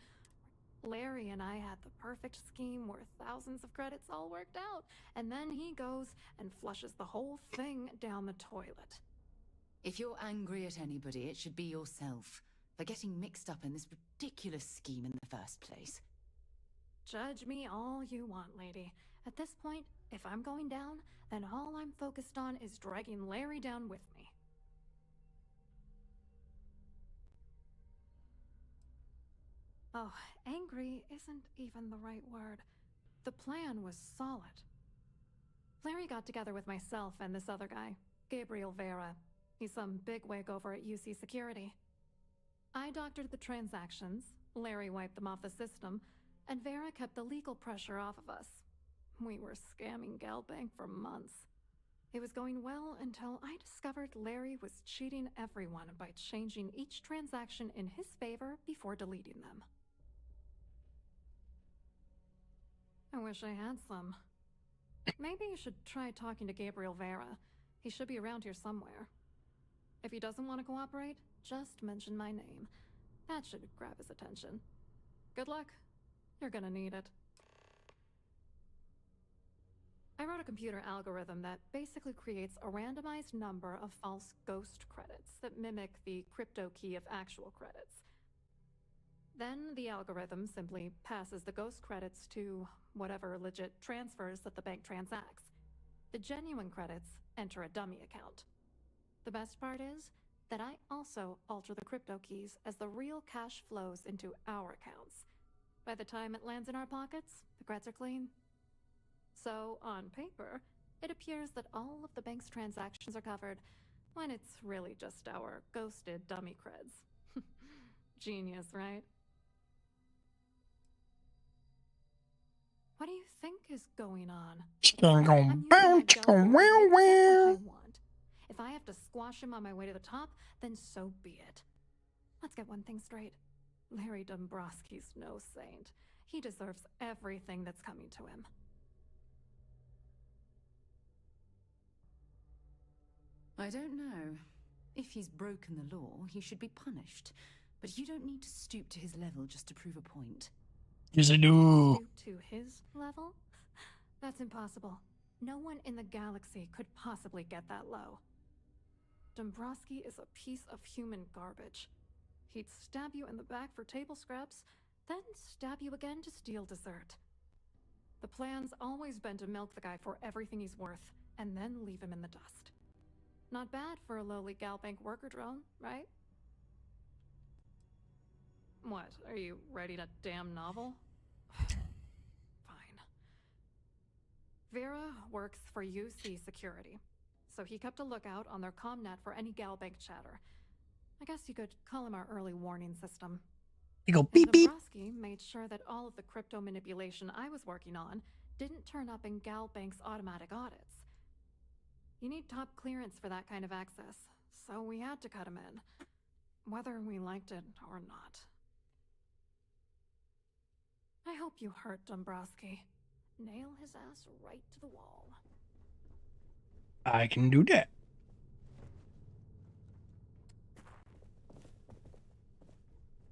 E: Larry and I had the perfect scheme where thousands of credits all worked out, and then he goes and flushes the whole thing down the toilet.
C: If you're angry at anybody, it should be yourself for getting mixed up in this ridiculous scheme in the first place.
E: Judge me all you want, lady. At this point, if I'm going down, then all I'm focused on is dragging Larry down with me. Oh, angry isn't even the right word. The plan was solid. Larry got together with myself and this other guy, Gabriel Vera. He's some bigwig over at UC Security. I doctored the transactions, Larry wiped them off the system, and Vera kept the legal pressure off of us. We were scamming Galbank for months. It was going well until I discovered Larry was cheating everyone by changing each transaction in his favor before deleting them. I wish I had some. Maybe you should try talking to Gabriel Vera. He should be around here somewhere. If he doesn't want to cooperate, just mention my name. That should grab his attention. Good luck. You're gonna need it. I wrote a computer algorithm that basically creates a randomized number of false ghost credits that mimic the crypto key of actual credits. Then the algorithm simply passes the ghost credits to whatever legit transfers that the bank transacts. The genuine credits enter a dummy account. The best part is that I also alter the crypto keys as the real cash flows into our accounts. By the time it lands in our pockets, the creds are clean. So, on paper, it appears that all of the bank's transactions are covered, when it's really just our ghosted dummy creds. Genius, right? What do you think is going on? I'm using my Delta to get what I want. If I have to squash him on my way to the top, then so be it. Let's get one thing straight. Larry Dombrowski's no saint. He deserves everything that's coming to him.
C: I don't know. If he's broken the law, he should be punished. But you don't need to stoop to his level just to prove a point.
B: Yes, I do.
E: Stoop to his level? That's impossible. No one in the galaxy could possibly get that low. Dombrowski is a piece of human garbage. He'd stab you in the back for table scraps, then stab you again to steal dessert. The plan's always been to milk the guy for everything he's worth, and then leave him in the dust. Not bad for a lowly Galbank worker drone, right? What, are you ready to damn novel? Fine. Vera works for UC Security, so he kept a lookout on their comnet for any Galbank chatter. I guess you could call him our early warning system.
B: You go beep beep.
E: Dombrowski made sure that all of the crypto manipulation I was working on didn't turn up in Galbank's automatic audits. You need top clearance for that kind of access, so we had to cut him in, whether we liked it or not. I hope you hurt Dombrowski. Nail his ass right to the wall.
B: I can do that.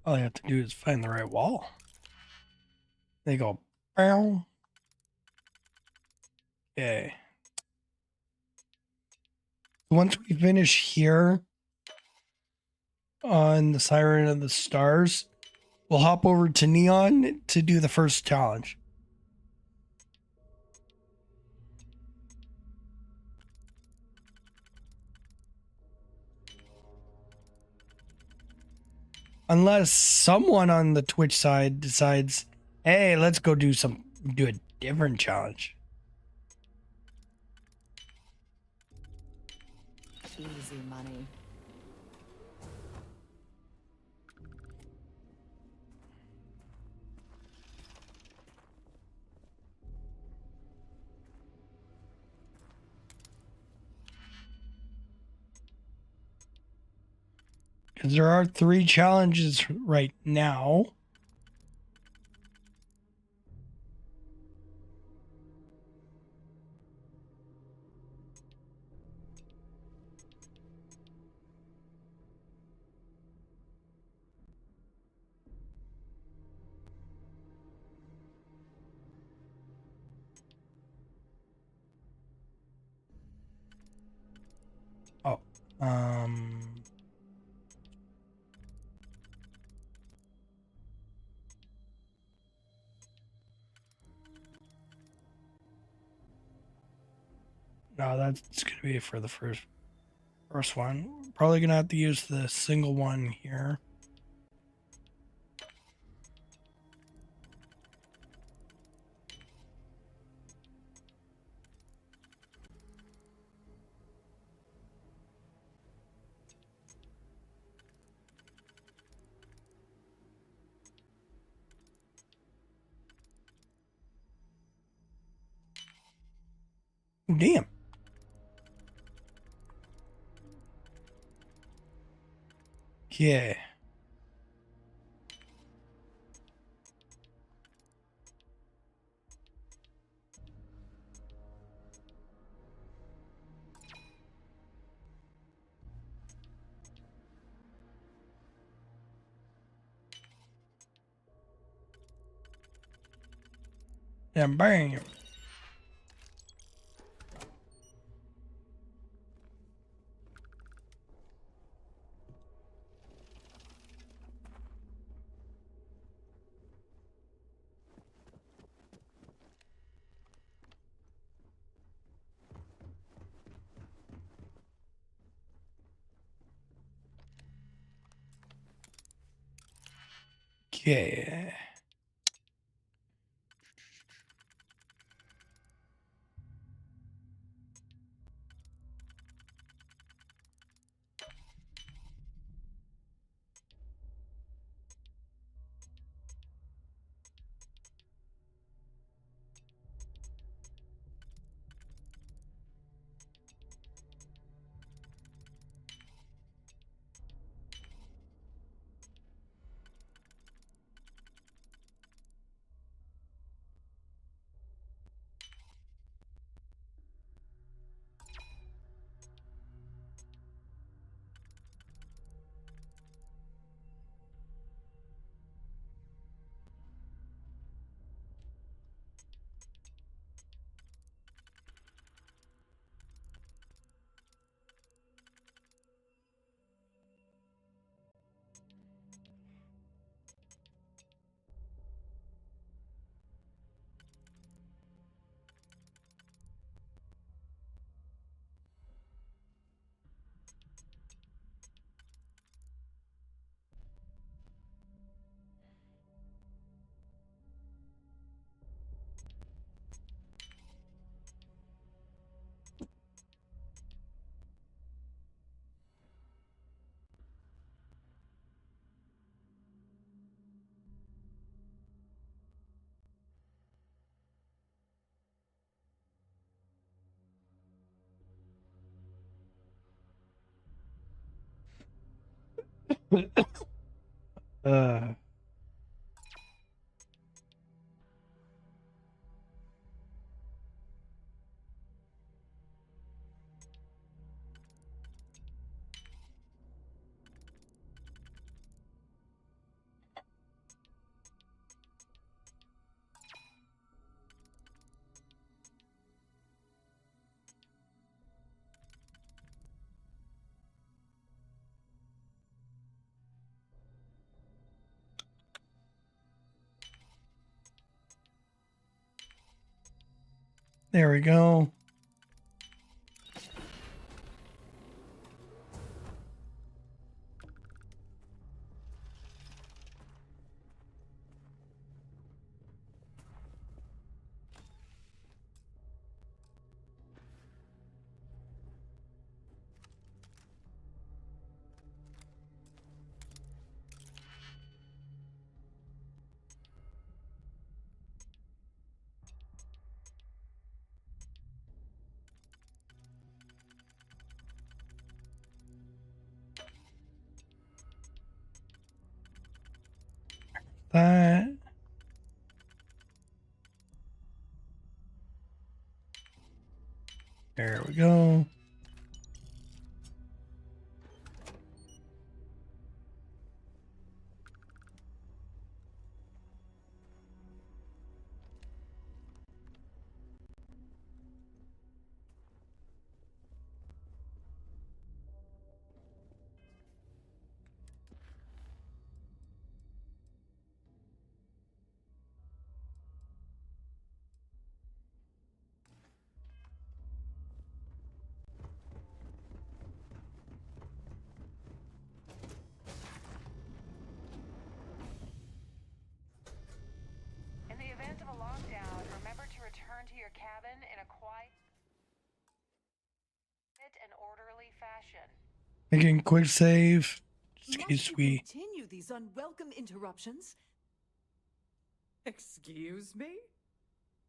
B: All I have to do is find the right wall. They go, bow. Okay. Once we finish here on the Siren of the Stars, we'll hop over to Neon to do the first challenge. Unless someone on the Twitch side decides, hey, let's go do a different challenge.
C: Easy money.
B: Because there are 3 challenges right now. Oh, no, that's gonna be for the first one. Probably gonna have to use the single one here. Damn. Yeah. And bang. Okay. uh There we go. That. There we go.
H: In the event of a lockdown, remember to return to your cabin in a quiet and orderly fashion.
B: Making quick save. Just in
N: Must
B: case
N: you
B: we.
N: continue these unwelcome interruptions? Excuse me?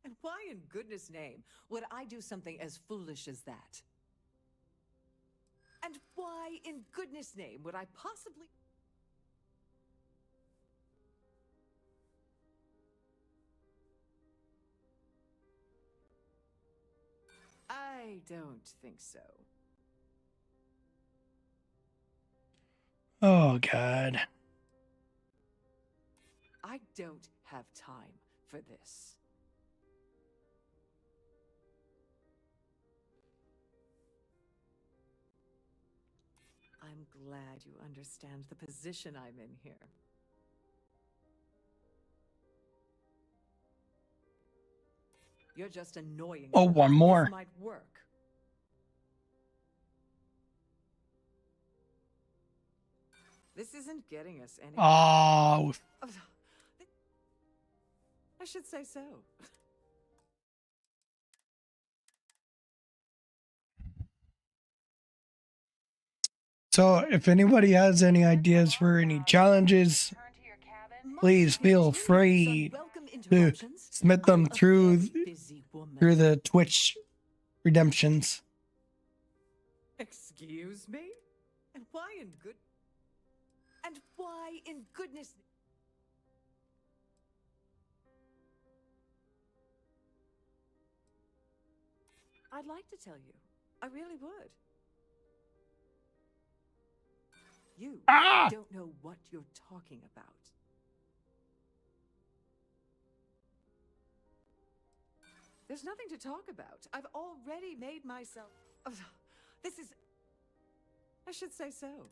N: And why in goodness name would I do something as foolish as that? And why in goodness name would I possibly... I don't think so.
B: Oh God.
N: I don't have time for this. I'm glad you understand the position I'm in here. You're just annoying.
B: Oh, one more.
N: This might work. This isn't getting us anywhere.
B: Oh.
N: should say so.
B: So if anybody has any ideas for any challenges, please feel free to submit them through the Twitch redemptions.
N: Excuse me? And why in goodness? I'd like to tell you. I really would. You don't know what you're talking about. There's nothing to talk about. I've already made myself... This is... I should say so.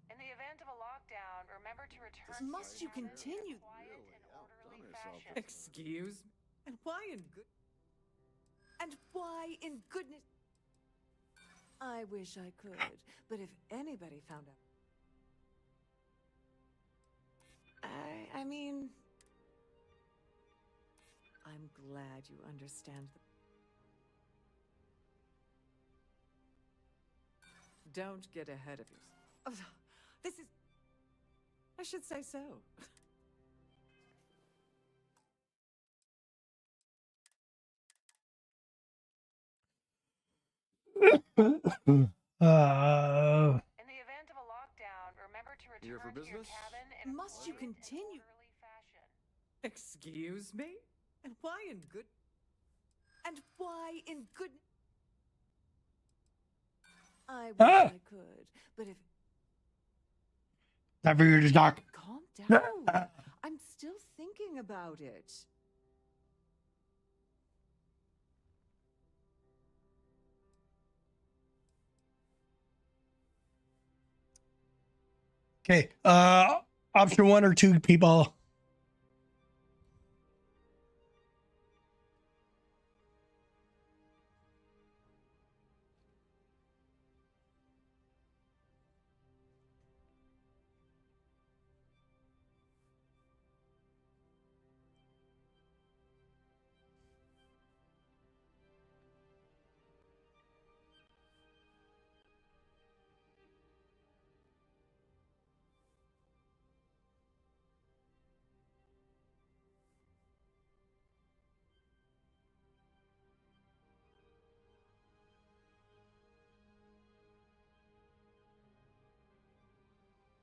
H: In the event of a lockdown, remember to return.
N: Must you continue? Excuse me? And why in goodness? I wish I could, but if anybody found out... I mean... I'm glad you understand. Don't get ahead of yourself. This is... I should say so.
H: In the event of a lockdown, remember to return
Q: for
H: to your
Q: business?
H: cabin in
N: Must you continue? Excuse me? And why in good... I wish I could, but if...
B: Time for you to talk.
N: Calm down. I'm still thinking about it.
B: Okay, option 1 or 2, people.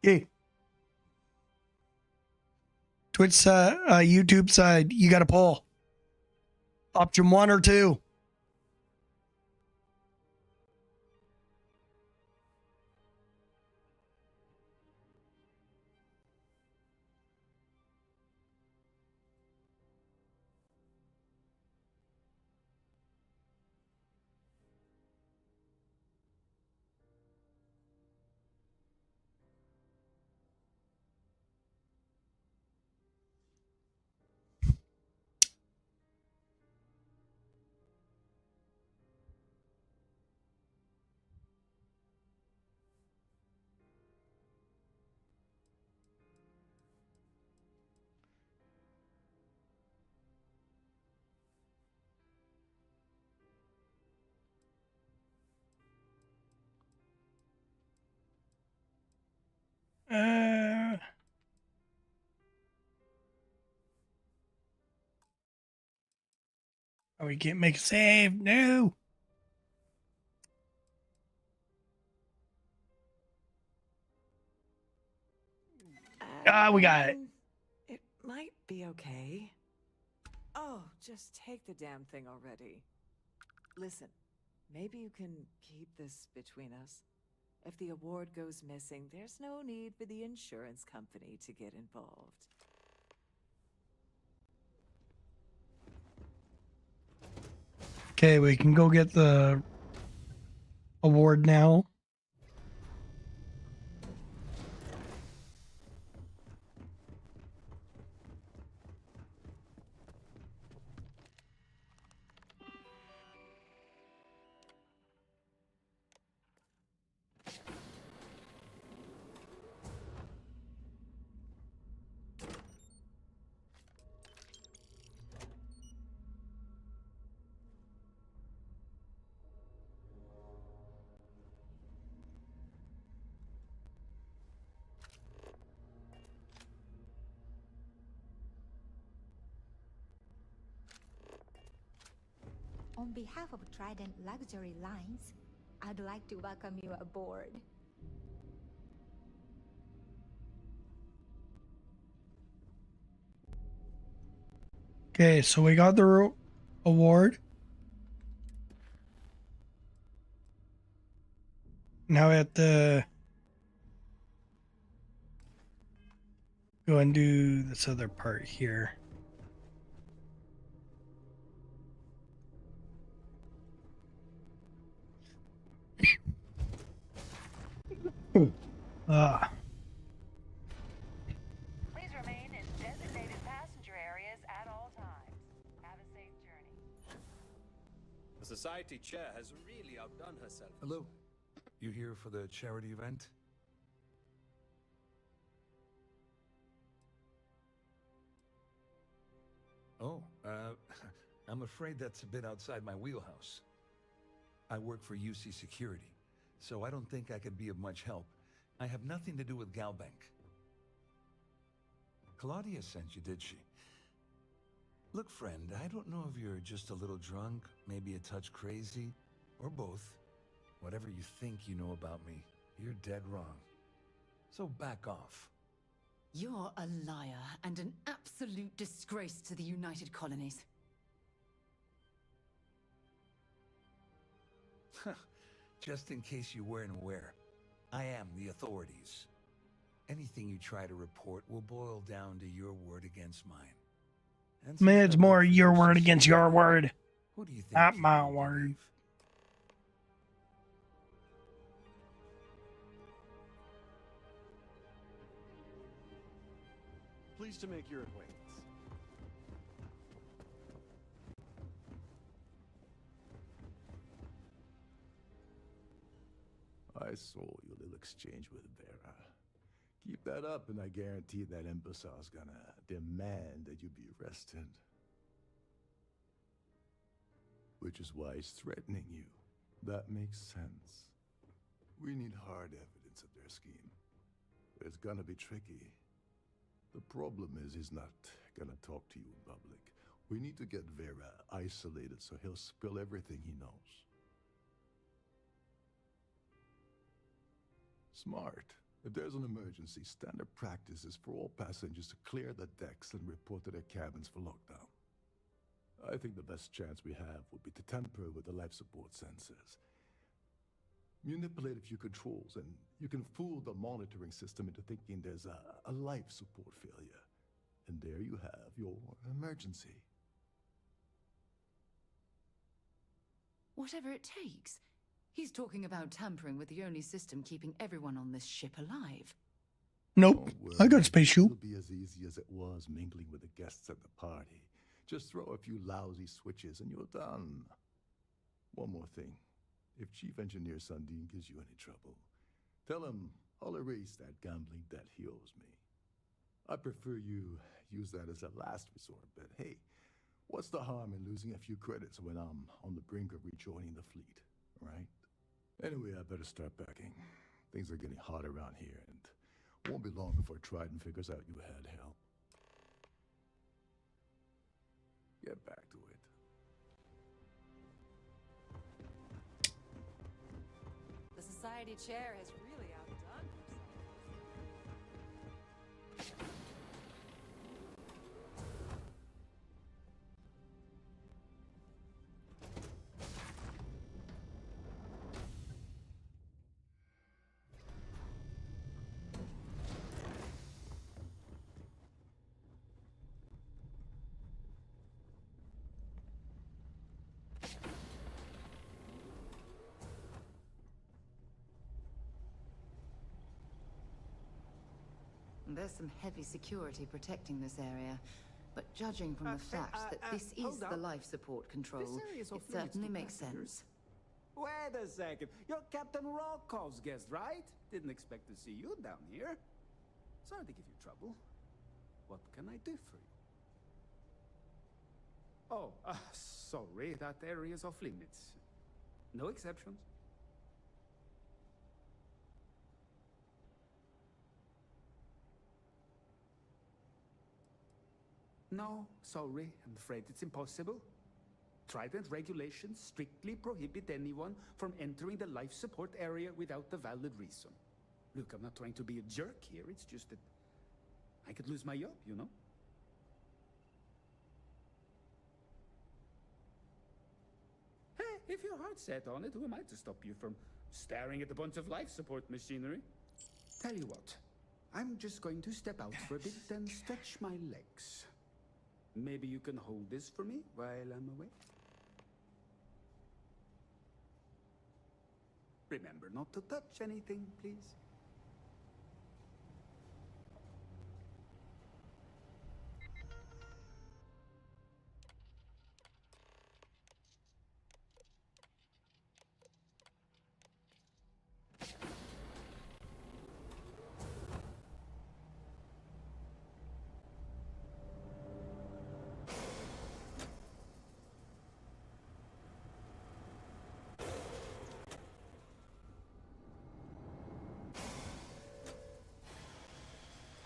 B: Okay. Twitch, YouTube side, you got a poll. Option 1 or 2. Oh, we can't make a save. No. We got it.
N: It might be okay. Oh, just take the damn thing already. Listen, maybe you can keep this between us. If the award goes missing, there's no need for the insurance company to get involved.
B: Okay, we can go get the award now.
T: On behalf of Trident Luxury Lines, I'd like to welcome you aboard.
B: Okay, so we got the award. Now we have to go and do this other part here. Ah.
H: Please remain in designated passenger areas at all times. Have a safe journey.
I: The society chair has really outdone herself.
D: Hello. You here for the charity event? Oh, I'm afraid that's a bit outside my wheelhouse. I work for UC Security, so I don't think I could be of much help. I have nothing to do with Galbank. Claudia sent you, did she? Look, friend, I don't know if you're just a little drunk, maybe a touch crazy, or both. Whatever you think you know about me, you're dead wrong. So back off.
C: You're a liar and an absolute disgrace to the United Colonies.
D: Just in case you weren't aware, I am the authorities. Anything you try to report will boil down to your word against mine. And since
B: Man, it's
D: I
B: more
D: work for
B: your
D: UC
B: word against your
D: Security,
B: word.
D: who do you think
B: Not
D: you
B: my
D: will
B: word.
D: believe?
Q: Pleased to make your acquaintance.
L: I saw your little exchange with Vera. Keep that up and I guarantee that imbecile's gonna demand that you be arrested. Which is why he's threatening you. That makes sense. We need hard evidence of their scheme. But it's gonna be tricky. The problem is he's not gonna talk to you in public. We need to get Vera isolated so he'll spill everything he knows. Smart. If there's an emergency, standard practice is for all passengers to clear the decks and report to their cabins for lockdown. I think the best chance we have would be to tamper with the life support sensors. Manipulate a few controls, and you can fool the monitoring system into thinking there's a life support failure. And there you have your emergency.
C: Whatever it takes. He's talking about tampering with the only system keeping everyone on this ship alive.
B: Nope. I got space shoe.
L: It'll be as easy as it was mingling with the guests at the party. Just throw a few lousy switches and you're done. One more thing. If Chief Engineer Sundin gives you any trouble, tell him I'll erase that gambling debt he owes me. I prefer you use that as a last resort, but hey, what's the harm in losing a few credits when I'm on the brink of rejoining the fleet, right? Anyway, I better start packing. Things are getting hot around here, and won't be long before Trident figures out you had help. Get back to it.
C: The society chair has really outdone herself. There's some heavy security protecting this area, but judging from the fact that this is the life support control, it certainly makes sense.
F: Wait a second. You're Captain Rocko's guest, right? Didn't expect to see you down here. Sorry to give you trouble. What can I do for you? Oh, sorry. That area's off limits. No exceptions. No, sorry. I'm afraid it's impossible. Trident regulations strictly prohibit anyone from entering the life support area without a valid reason. Look, I'm not trying to be a jerk here. It's just that I could lose my job, you know? Hey, if your heart's set on it, who am I to stop you from staring at a bunch of life support machinery? Tell you what, I'm just going to step out for a bit and stretch my legs. Maybe you can hold this for me while I'm away? Remember not to touch anything, please.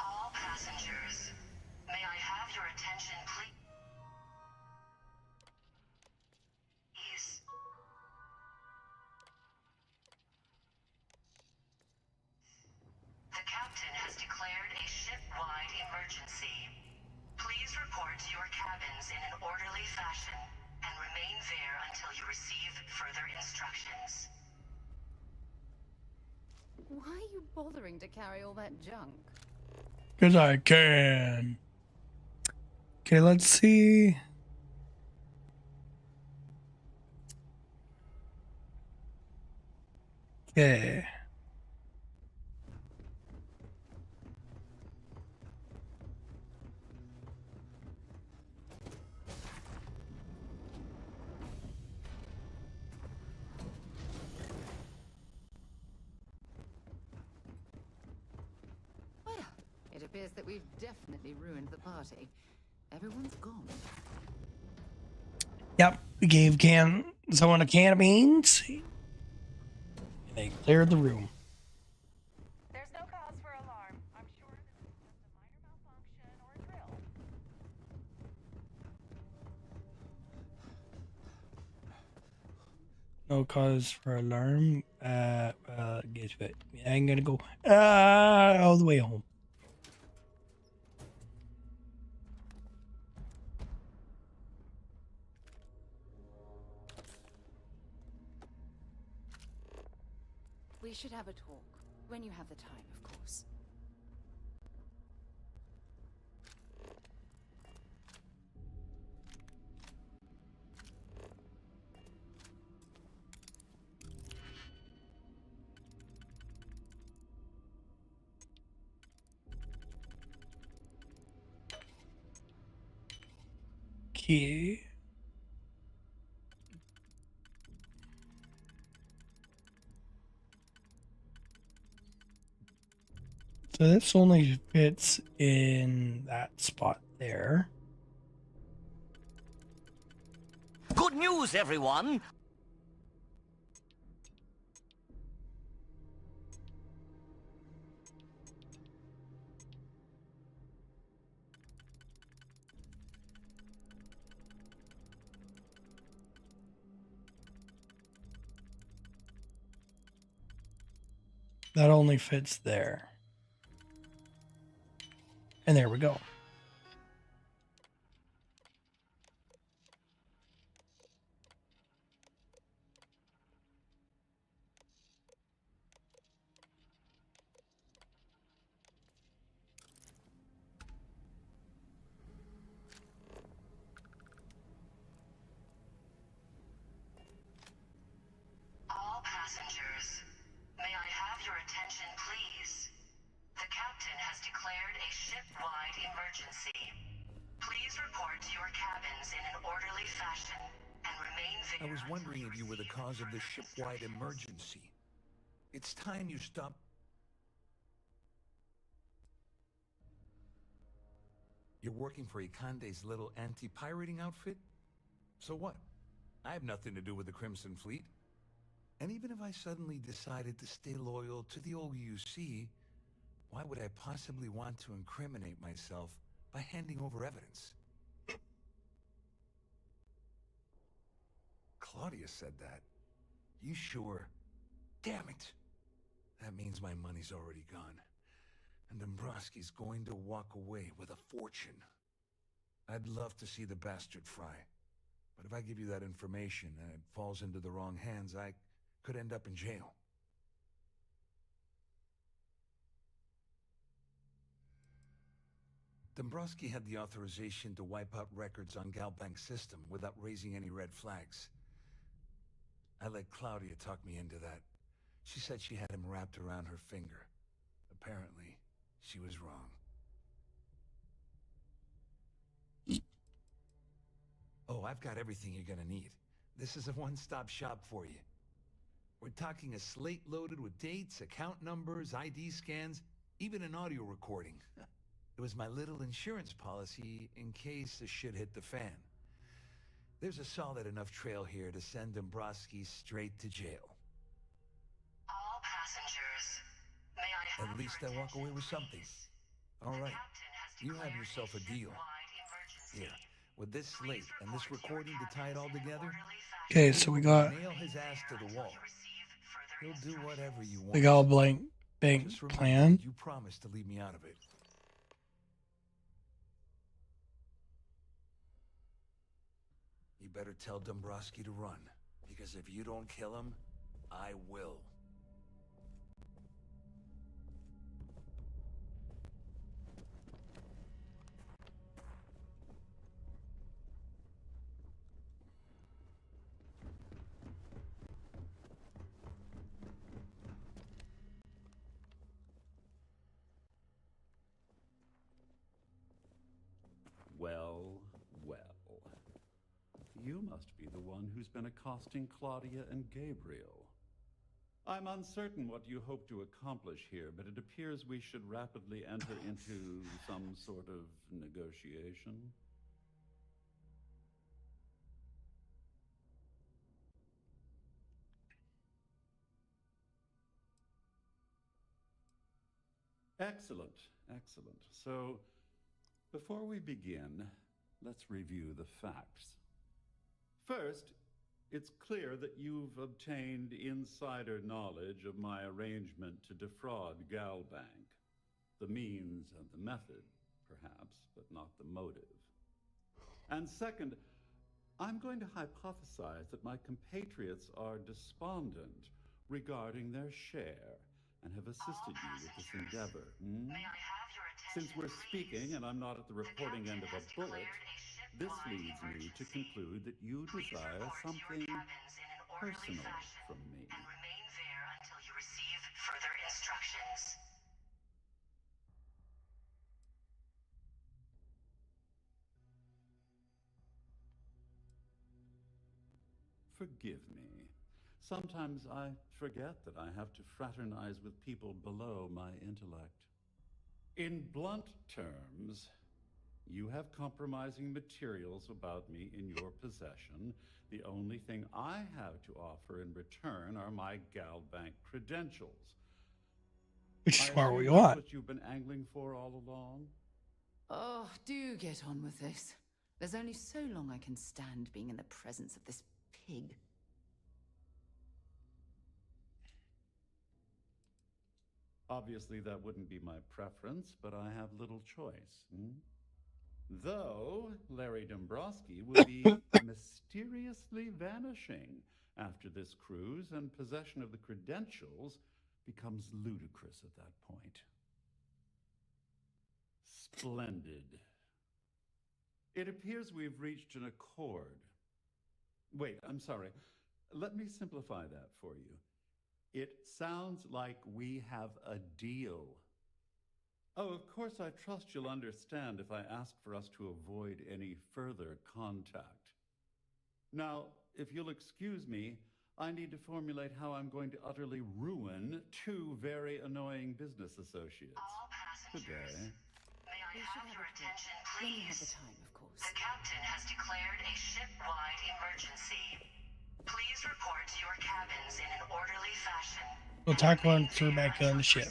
G: All passengers, may I have your attention, please? The captain has declared a ship-wide emergency. Please report to your cabins in an orderly fashion and remain there until you receive further instructions.
C: Why are you bothering to carry all that junk?
B: Because I can. Okay, let's see. Okay.
C: Well, it appears that we've definitely ruined the party. Everyone's gone.
B: Yep, we gave someone a can of beans. And they cleared the room.
H: There's no cause for alarm. I'm sure this is just a minor malfunction or a drill.
B: No cause for alarm. Guess what? I'm gonna go all the way home.
C: We should have a talk. When you have the time, of course.
B: Okay. So this only fits in that spot there.
V: Good news, everyone!
B: That only fits there. And there we go.
G: All passengers, may I have your attention, please? The captain has declared a ship-wide emergency. Please report to your cabins in an orderly fashion and remain there.
D: I was wondering if you were the cause of the ship-wide emergency. It's time you stop. You're working for Ikande's little anti-pirating outfit? So what? I have nothing to do with the Crimson Fleet. And even if I suddenly decided to stay loyal to the old UC, why would I possibly want to incriminate myself by handing over evidence? Claudia said that. You sure? Damn it! That means my money's already gone. And Dombrowski's going to walk away with a fortune. I'd love to see the bastard fry. But if I give you that information and it falls into the wrong hands, I could end up in jail. Dombrowski had the authorization to wipe out records on Galbank's system without raising any red flags. I let Claudia talk me into that. She said she had him wrapped around her finger. Apparently, she was wrong. Oh, I've got everything you're gonna need. This is a one-stop shop for you. We're talking a slate loaded with dates, account numbers, ID scans, even an audio recording. It was my little insurance policy in case the shit hit the fan. There's a solid enough trail here to send Dombrowski straight to jail.
G: All passengers, may I have
D: At least I walk away with something. All right, you have yourself a deal. Here, with this slate and this recording to tie it all together.
B: Okay, so we got
D: Nail his ass to the wall. He'll do whatever you want.
B: the Galbank bank
D: Just remember,
B: plan.
D: you promised to leave me out of it. You better tell Dombrowski to run, because if you don't kill him, I will.
J: Well, well. You must be the one who's been accosting Claudia and Gabriel. I'm uncertain what you hope to accomplish here, but it appears we should rapidly enter into some sort of negotiation. Excellent, excellent. So, before we begin, let's review the facts. First, it's clear that you've obtained insider knowledge of my arrangement to defraud Galbank. The means and the method, perhaps, but not the motive. And second, I'm going to hypothesize that my compatriots are despondent regarding their share and have assisted you with this endeavor. Since we're speaking and I'm not at the reporting end of a bullet, this leads me to conclude that you desire something personal from me.
G: and remain there until you receive further instructions.
J: Forgive me. Sometimes I forget that I have to fraternize with people below my intellect. In blunt terms, you have compromising materials about me in your possession. The only thing I have to offer in return are my Galbank credentials.
B: Which is
J: I
B: what
J: assume
B: we
J: that's
B: want.
J: what you've been angling for all along?
C: Oh, do get on with this. There's only so long I can stand being in the presence of this pig.
J: Obviously, that wouldn't be my preference, but I have little choice. Though Larry Dombrowski will be mysteriously vanishing after this cruise, and possession of the credentials becomes ludicrous at that point. Splendid. It appears we've reached an accord. Wait, I'm sorry. Let me simplify that for you. It sounds like we have a deal. Oh, of course, I trust you'll understand if I ask for us to avoid any further contact. Now, if you'll excuse me, I need to formulate how I'm going to utterly ruin two very annoying business associates.
G: All passengers,
J: Good day.
G: may I have your attention,
C: When you have
G: please?
C: the time, of course.
G: The captain has declared a ship-wide emergency. Please report to your cabins in an orderly fashion.
B: We'll talk one through back on the ship.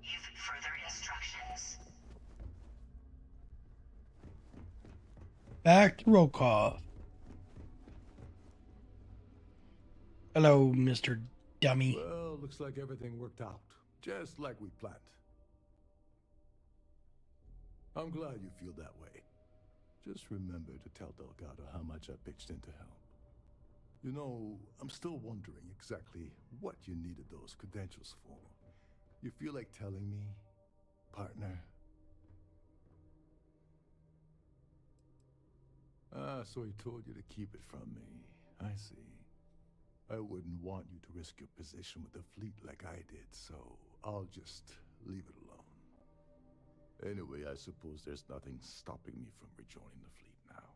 G: Give further instructions.
B: Back to roll call. Hello, Mr. Dummy.
L: Well, looks like everything worked out, just like we planned. I'm glad you feel that way. Just remember to tell Delgado how much I pitched in to help. You know, I'm still wondering exactly what you needed those credentials for. You feel like telling me, partner? Ah, so he told you to keep it from me. I see. I wouldn't want you to risk your position with the fleet like I did, so I'll just leave it alone. Anyway, I suppose there's nothing stopping me from rejoining the fleet now.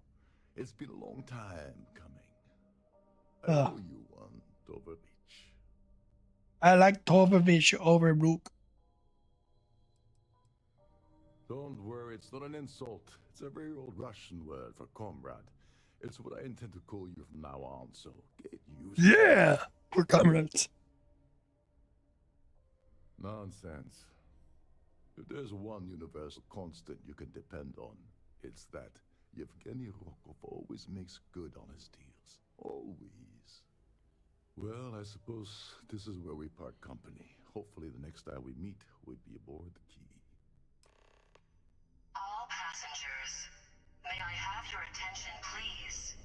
L: It's been a long time coming. I owe you one, Tovovich.
B: I like Tovovich over Rook.
L: Don't worry, it's not an insult. It's a very old Russian word for comrade. It's what I intend to call you from now on, so get used to it.
B: Yeah, we're comrades.
L: Nonsense. If there's one universal constant you can depend on, it's that Yevgeny Rokov always makes good on his deals. Always. Well, I suppose this is where we part company. Hopefully the next time we meet, we'll be aboard the Key.
G: All passengers, may I have your attention, please?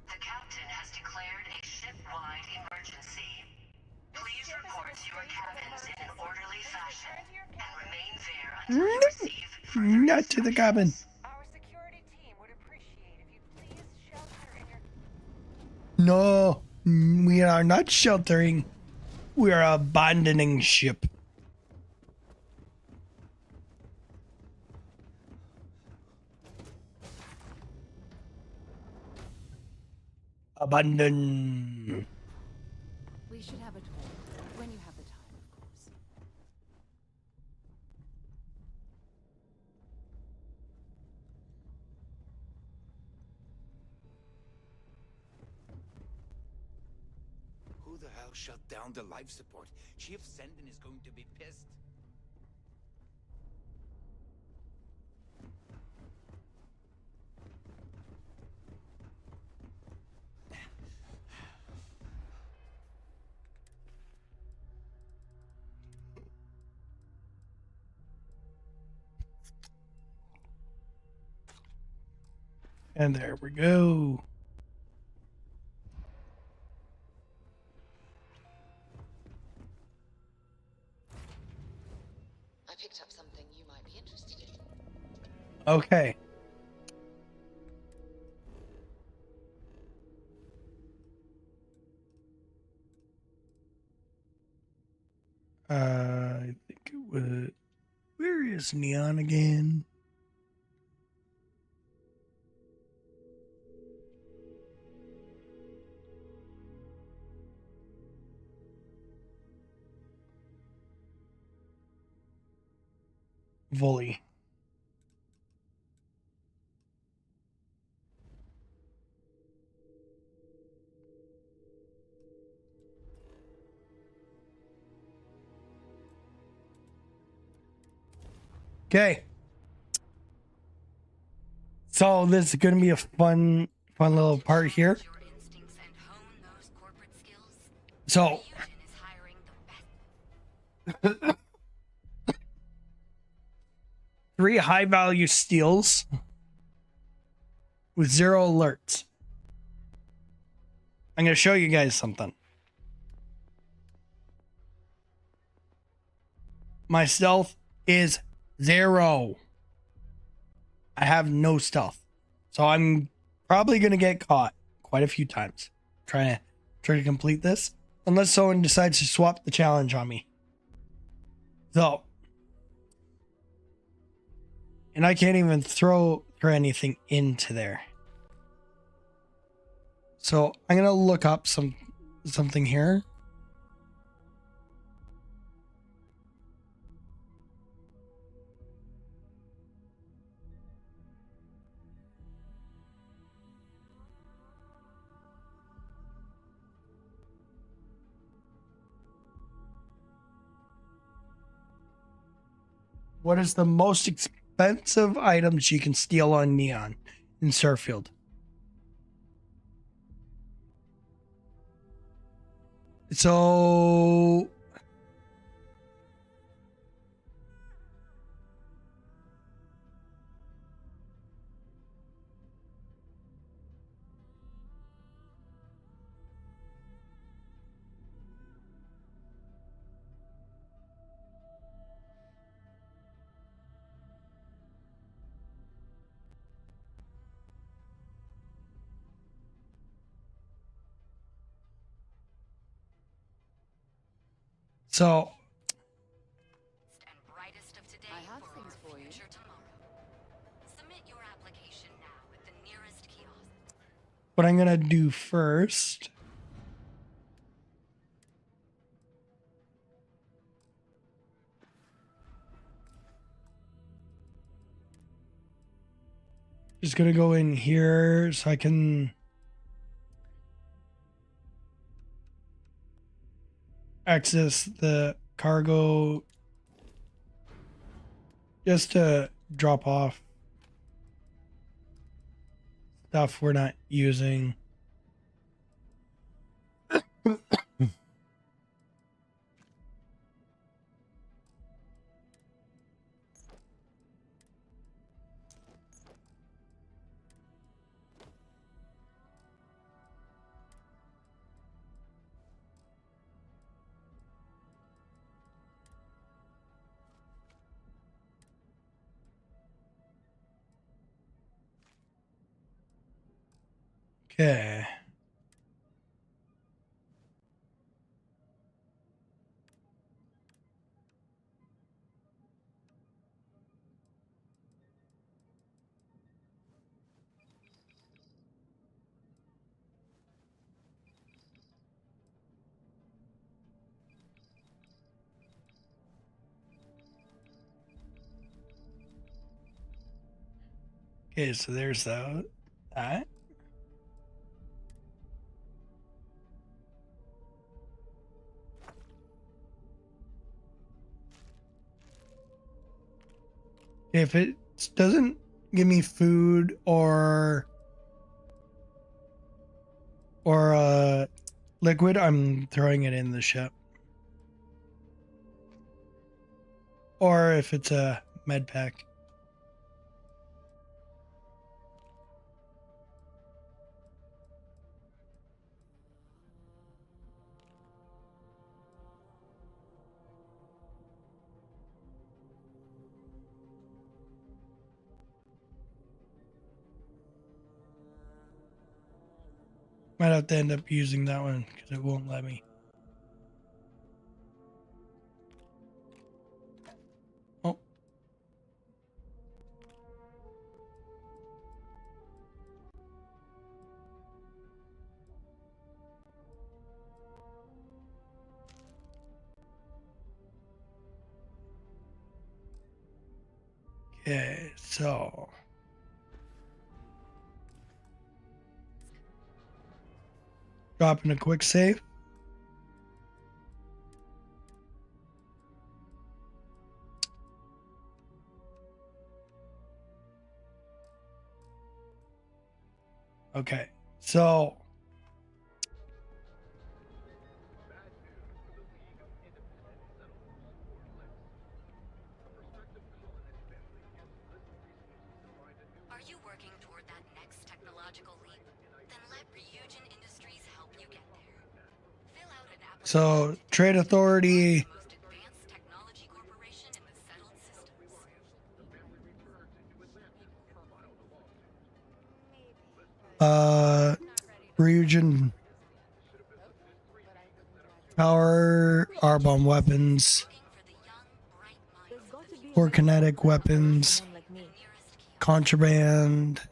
G: The captain has declared a ship-wide emergency. Please report to your cabins in an orderly fashion and remain there until you receive
B: Not to the cabin.
H: Our security team would appreciate if you please shelter in your...
B: No, we are not sheltering. We are abandoning ship. Abandon.
C: We should have a talk when you have the time, of course.
M: Who the hell shut down the life support? Chief Senden is going to be pissed.
B: And there we go.
R: I picked up something you might be interested in.
B: Okay. I think it was... Where is Neon again? Volley. Okay. So this is going to be a fun little part here. So 3 high-value steals with 0 alerts. I'm going to show you guys something. My stealth is 0. I have no stealth. So I'm probably going to get caught quite a few times trying to complete this. Unless someone decides to swap the challenge on me. So. And I can't even throw anything into there. So I'm going to look up something here. What is the most expensive items you can steal on Neon in Starfield? So So
G: Brightest of today
C: I have
G: for
C: things
G: our
C: for you.
G: future tomorrow. Submit your application now at the nearest kiosk.
B: what I'm gonna do first is gonna go in here so I can access the cargo just to drop off stuff we're not using. Okay. Okay, so there's that. If it doesn't give me food or liquid, I'm throwing it in the ship. Or if it's a med pack. Might have to end up using that one because it won't let me. Oh. Okay, so dropping a quick save. Okay, so
G: Are you working toward that next technological leap? Then let Ryujin Industries help you get there. Fill out an application
B: trade authority.
G: most advanced technology corporation in the settled systems.
B: Ryujin power, R-bomb weapons, or kinetic weapons, contraband.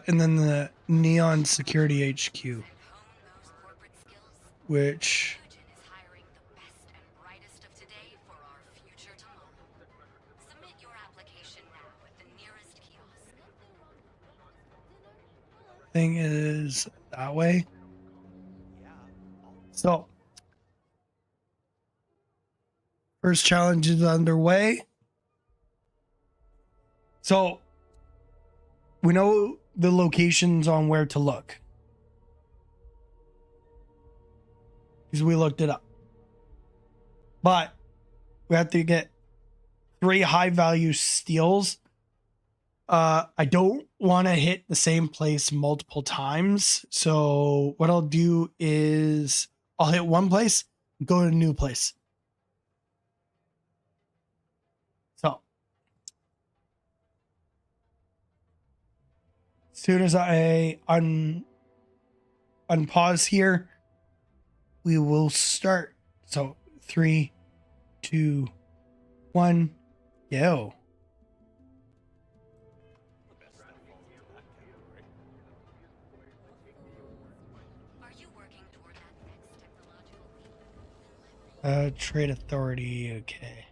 B: And then the Neon Security HQ, which
G: Brightest of today for our future tomorrow. Submit your application now at the nearest kiosk.
B: thing is that way. So, first challenge is underway. So we know the locations on where to look because we looked it up. But we have to get 3 high value steals. I don't want to hit the same place multiple times. So what I'll do is I'll hit one place, go to a new place. So as soon as I unpause here, we will start. So 3, 2, 1, go. Trade authority, okay.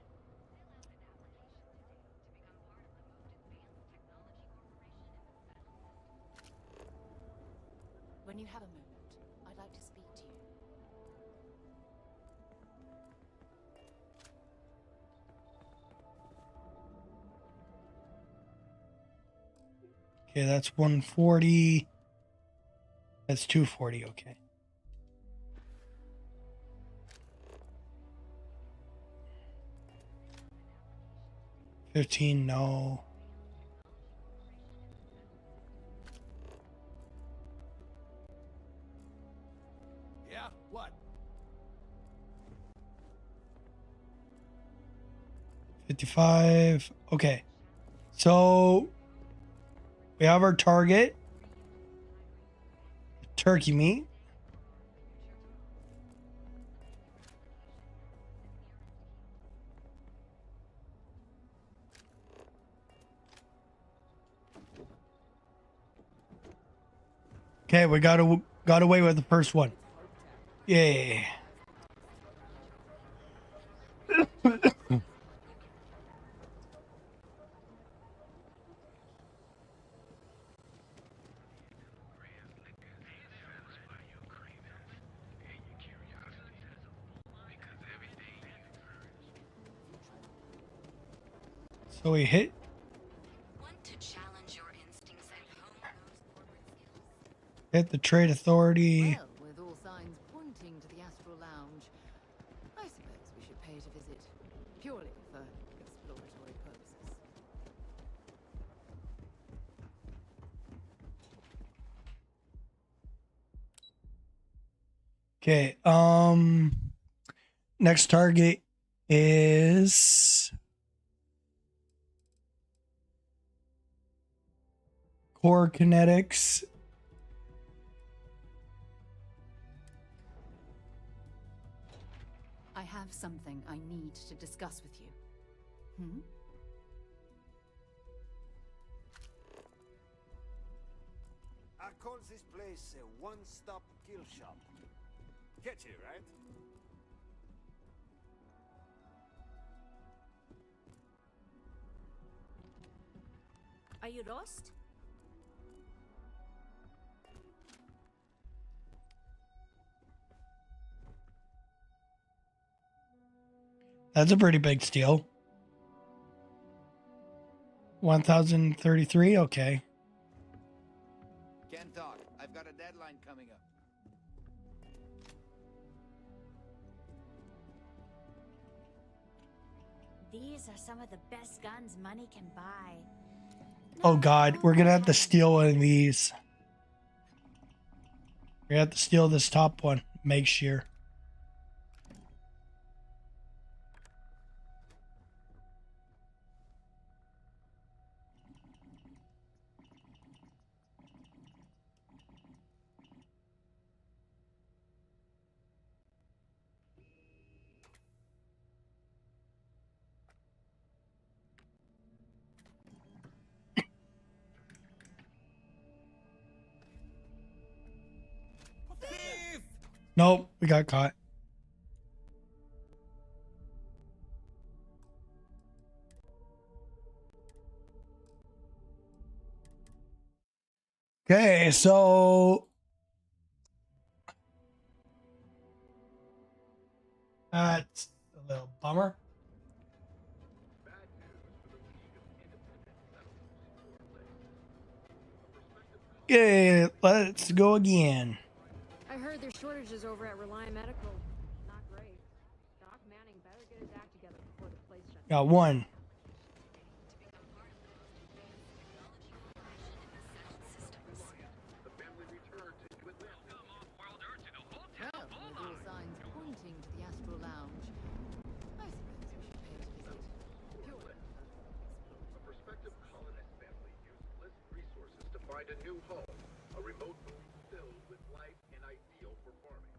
C: When you have a moment, I'd like to speak to you.
B: Okay, that's 140. That's 240, okay. $15, no.
I: Yeah, what?
B: 55. Okay. So we have our target. Turkey meat. Okay, we got away with the first one. Yay. So we hit. Hit the trade authority.
C: Well, with all signs pointing to the Astral Lounge, I suppose we should pay it a visit, purely for exploratory purposes.
B: Okay, next target is core kinetics.
C: I have something I need to discuss with you. Hmm?
K: I call this place a one-stop kill shop. Catchy, right?
A: Are you lost?
B: That's a pretty big steal. 1,033, okay.
K: Can't talk. I've got a deadline coming up.
O: These are some of the best guns money can buy.
B: Oh god, we're gonna have to steal one of these. We're gonna have to steal this top one. Make sure. Nope, we got caught. Okay, so that's a little bummer. Okay, let's go again.
E: I heard there's shortages over at Rely Medical. Not great. Doc Manning better get his act together before the place shuts
B: Got one.
C: Little signs pointing to the Astral Lounge. I suppose we should pay it a visit.
P: A prospective colonist family used list resources to find a new home, a remote moon filled with life and ideal for farming.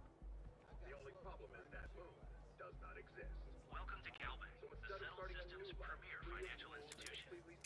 P: The only problem is that moon does not exist.
V: Welcome to Calvin,
P: So
V: the
P: instead of
V: Settled
P: starting a
V: Systems
P: new life,
V: premier
P: we will
V: financial
P: build a
V: institution.
P: completely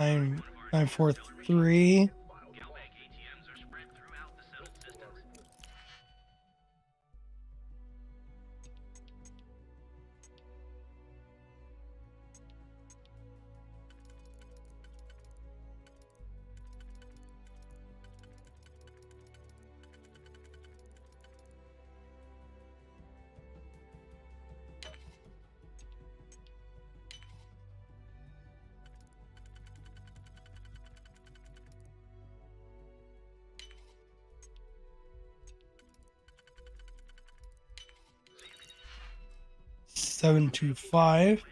B: Nine 943.
V: ATMs are spread throughout the Settled Systems.
B: Seven two five.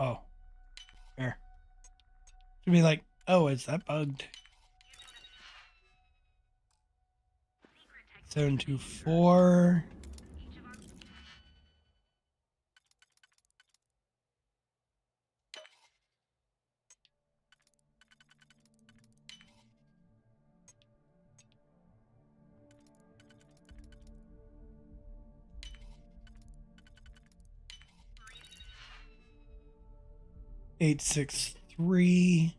B: Oh. Here. Should be like, oh, is that bugged? 724. Eight six three.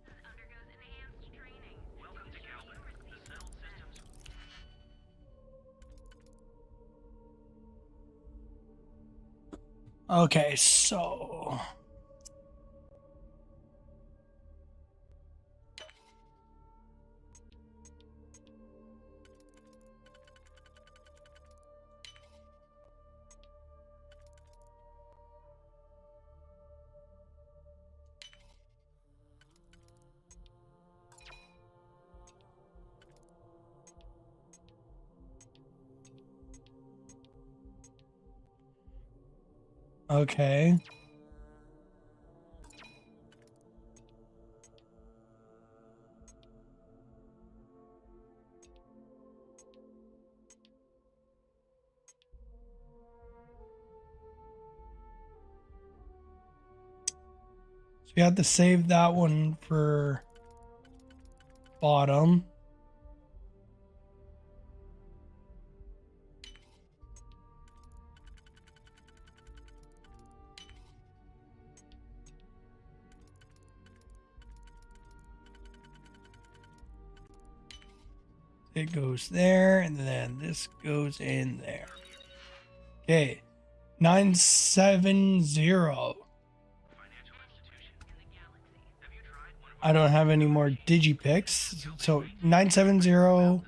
B: Okay, so okay. So we have to save that one for bottom. It goes there, and then this goes in there. Okay, 970. I don't have any more digipicks, so 970.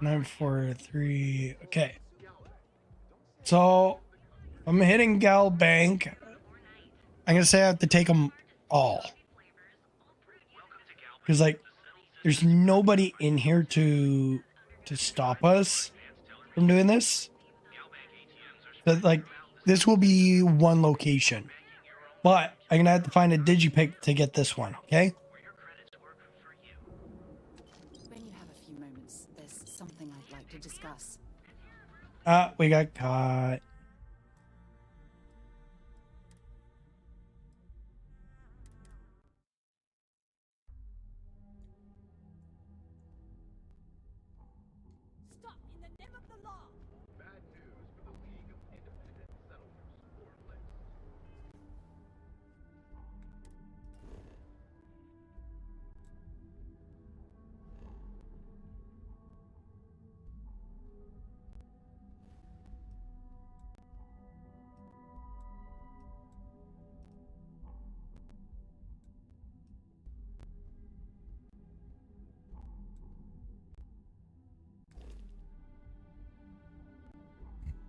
B: 943. Okay. So I'm hitting Gal Bank. I'm gonna say I have to take them all. Because like there's nobody in here to stop us from doing this. But like this will be one location. But I'm gonna have to find a digipick to get this one, okay?
C: When you have a few moments, there's something I'd like to discuss.
B: We got caught.
A: Stop in the name of the law.
P: Bad news for the League of Independent Settlers, or LIS.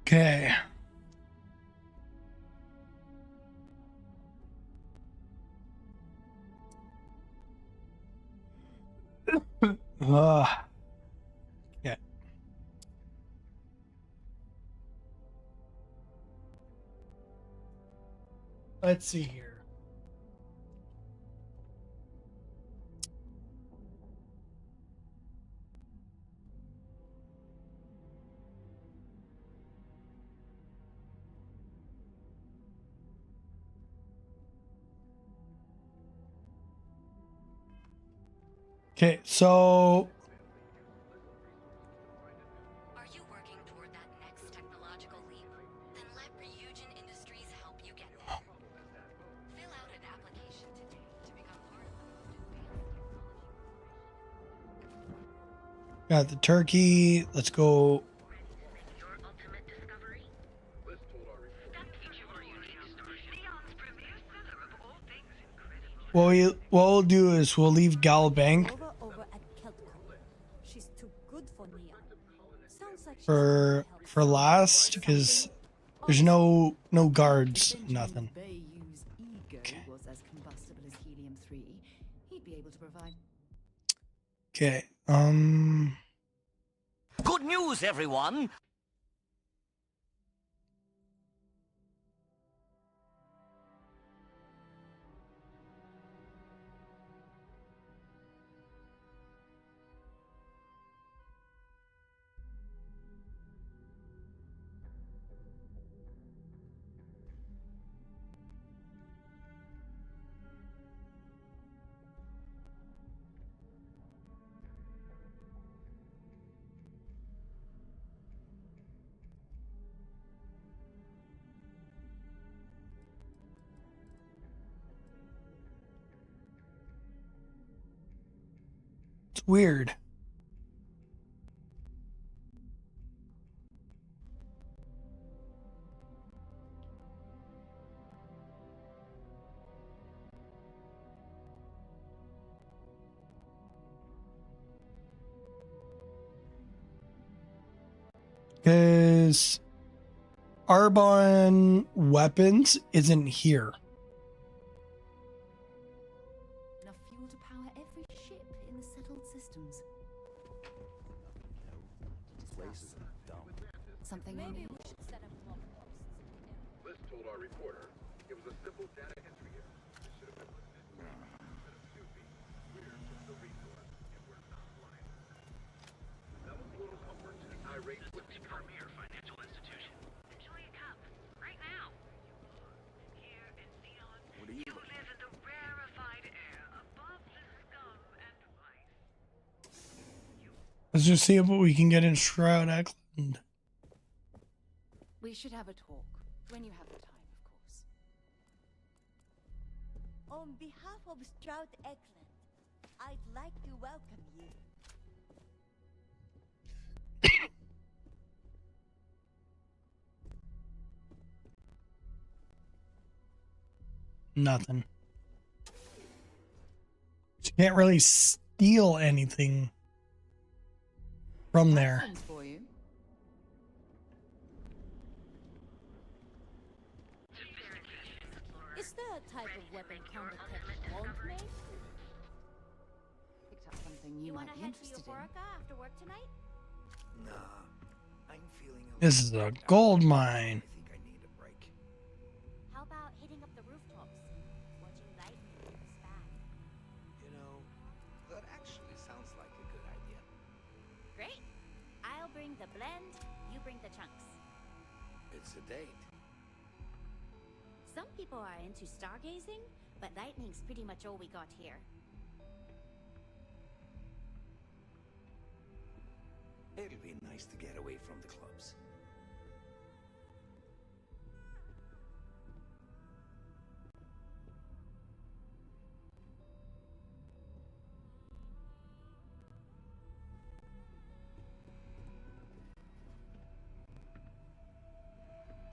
B: Okay. Yeah. Let's see here. Okay, so
G: Are you working toward that next technological leap? Then let Ryujin Industries help you get there. Fill out an application today to become part of the most advanced technology.
B: got the turkey. Let's go. What we'll do is we'll leave Gal Bank
A: Over at Keltco. She's too good for Neon. Sounds like she's
B: for last because there's no guards, nothing.
C: Bayou's ego was as combustible as helium-3. He'd be able to provide.
B: Okay.
S: Good news, everyone!
B: It's weird. Because Arbonne weapons isn't here.
C: Enough fuel to power every ship in the settled systems.
L: This place is dumb.
C: Something
A: Maybe
C: new.
A: we should set up more posts.
P: Liz told our reporter it was a simple data entry error. It should have been listed. Instead of snooping, we're just a resource, and we're not blind. That was a little comfort to the irate would-be
V: Premier financial institution. Enjoy a cup right now.
B: Let's just see what we can get in Shroud Eklund.
C: We should have a talk when you have the time, of course.
N: On behalf of Stroud Eklund, I'd like to welcome you.
B: Nothing. You can't really steal anything from there.
C: Questions for you.
N: Is there a type of weapon countertech won't make?
C: Picked up something you might
N: wanna
C: be
N: head to
C: interested in.
N: Euphorica after work tonight?
M: Nah, I'm feeling a
B: This is a gold mine.
M: I think I need a break.
N: How about hitting up the rooftops? Watching lightning in the sky.
M: You know, that actually sounds like a good idea.
N: Great. I'll bring the blend, you bring the chunks.
M: It's a date.
N: Some people are into stargazing, but lightning's pretty much all we got here.
M: It'll be nice to get away from the clubs.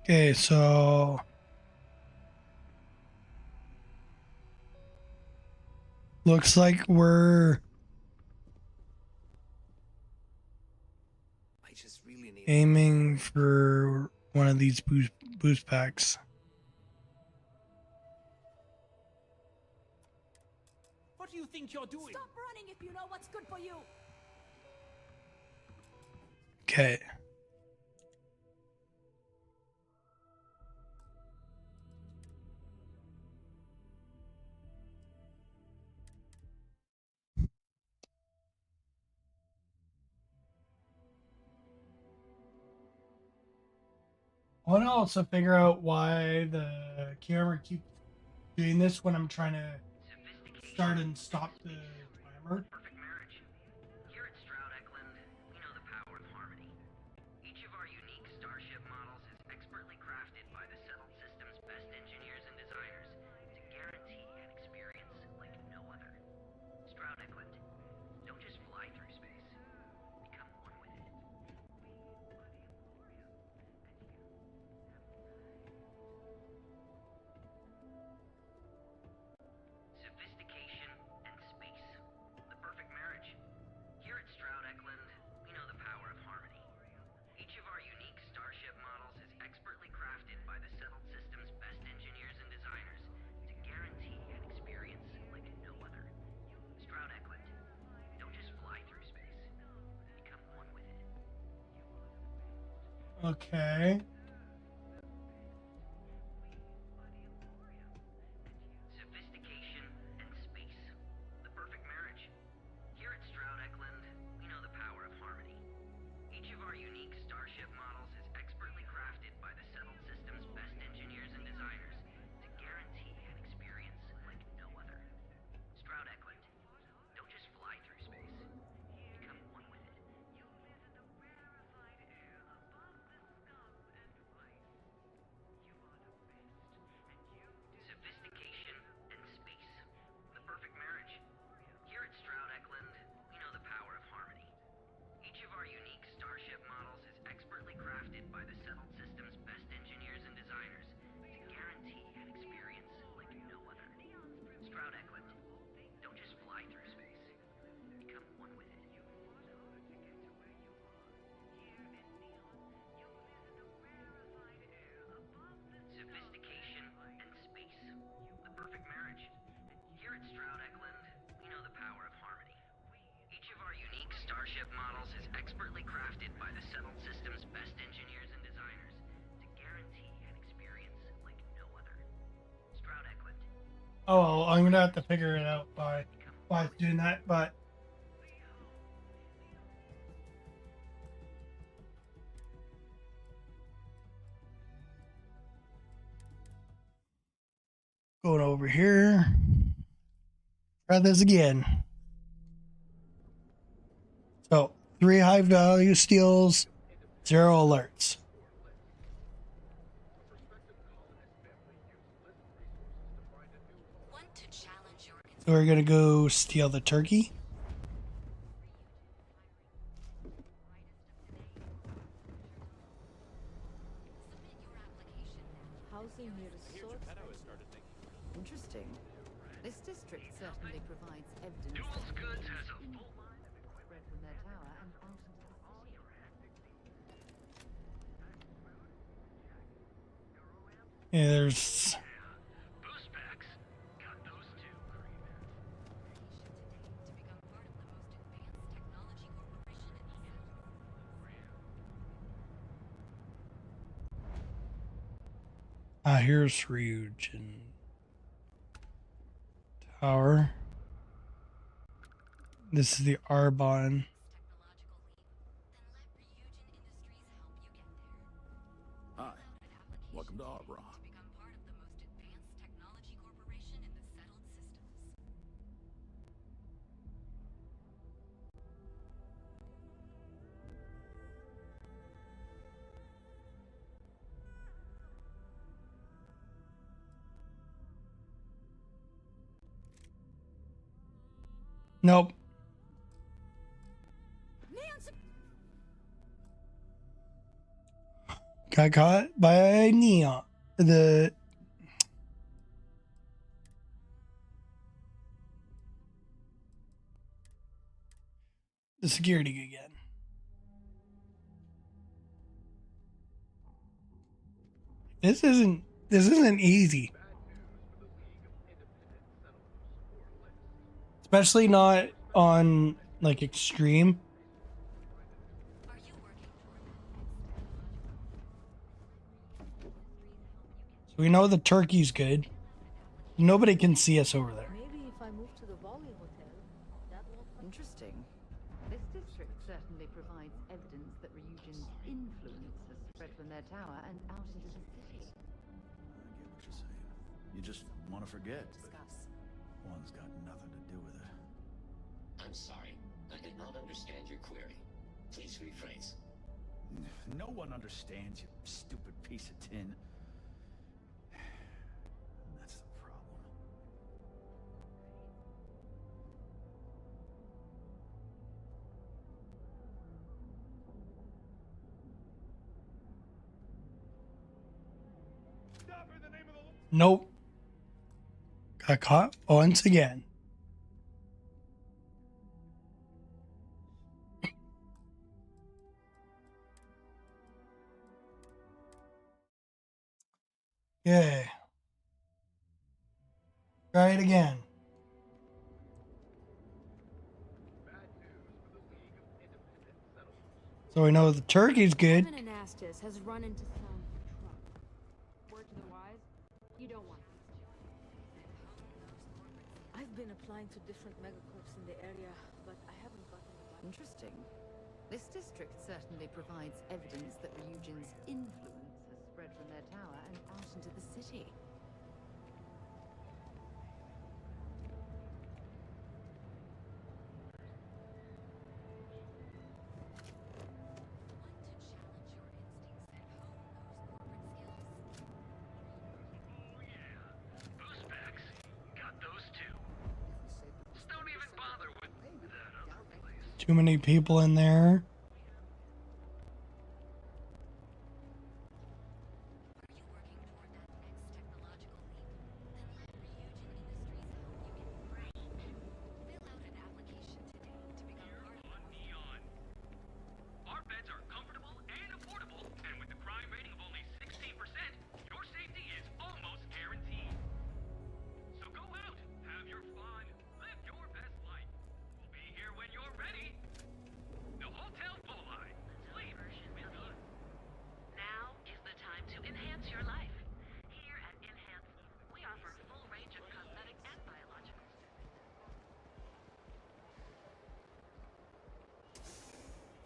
B: Okay, so looks like we're
M: I just really need
B: aiming for one of these boost packs.
U: What do you think you're doing?
N: Stop running if you know what's good for you.
B: Okay. I want to also figure out why the camera keeps doing this when I'm trying to start and stop the timer.
V: Perfect marriage. Here at Stroud Eklund, we know the power of harmony. Each of our unique starship models is expertly crafted by the settled system's best engineers and designers to guarantee an experience like no other. Stroud Eklund, don't just fly through space. Become one with it. Sophistication and space. The perfect marriage. Here at Stroud Eklund, we know the power of harmony. Each of our unique starship models is expertly crafted by the settled system's best engineers and designers to guarantee an experience like no other. Stroud Eklund, don't just fly through space. Become one with it.
B: Okay.
V: Sophistication and space. The perfect marriage. Here at Stroud Eklund, we know the power of harmony. Each of our unique starship models is expertly crafted by the settled system's best engineers and designers to guarantee an experience like no other. Stroud Eklund, don't just fly through space. Become one with it. Sophistication and space. The perfect marriage. Here at Stroud Eklund, we know the power of harmony. Each of our unique starship models is expertly crafted by the settled system's best engineers and designers to guarantee an experience like no other. Stroud Eklund, don't just fly through space. Become one with it. Sophistication and space. The perfect marriage. Here at Stroud Eklund, we know the power of harmony. Each of our unique starship models is expertly crafted by the settled system's best engineers and designers to guarantee an experience like no other. Stroud Eklund.
B: Oh, well, I'm gonna have to figure it out by doing that, but going over here. Try this again. So 3 high value steals, 0 alerts. So we're gonna go steal the turkey.
C: Housing here is so interesting. This district certainly provides evidence that goods has a full line spread from their tower and out into the city.
B: Yeah, there's here's Ryujin Tower. This is the Arbonne.
L: Hi, welcome to Arbonne.
B: Nope. Got caught by Neon. The security again. This isn't easy. Especially not on like extreme. So we know the turkey's good. Nobody can see us over there.
C: Maybe if I move to the Volley Hotel, that won't. Interesting. This district certainly provides evidence that Ryujin's influence has spread from their tower and out into the city.
M: I get what you're saying. You just want to forget, but one's got nothing to do with it.
Q: I'm sorry. I did not understand your query. Please rephrase.
M: No one understands, you stupid piece of tin. That's the problem.
B: Nope. Got caught once again. Okay. Try it again. So we know the turkey's good.
A: Kevin Anastas has run into some trouble. Word to the wise, you don't want this job.
C: I've been applying to different megacorps in the area, but I haven't gotten the right. Interesting. This district certainly provides evidence that Ryujin's influence has spread from their tower and out into the city.
B: Too many people in there.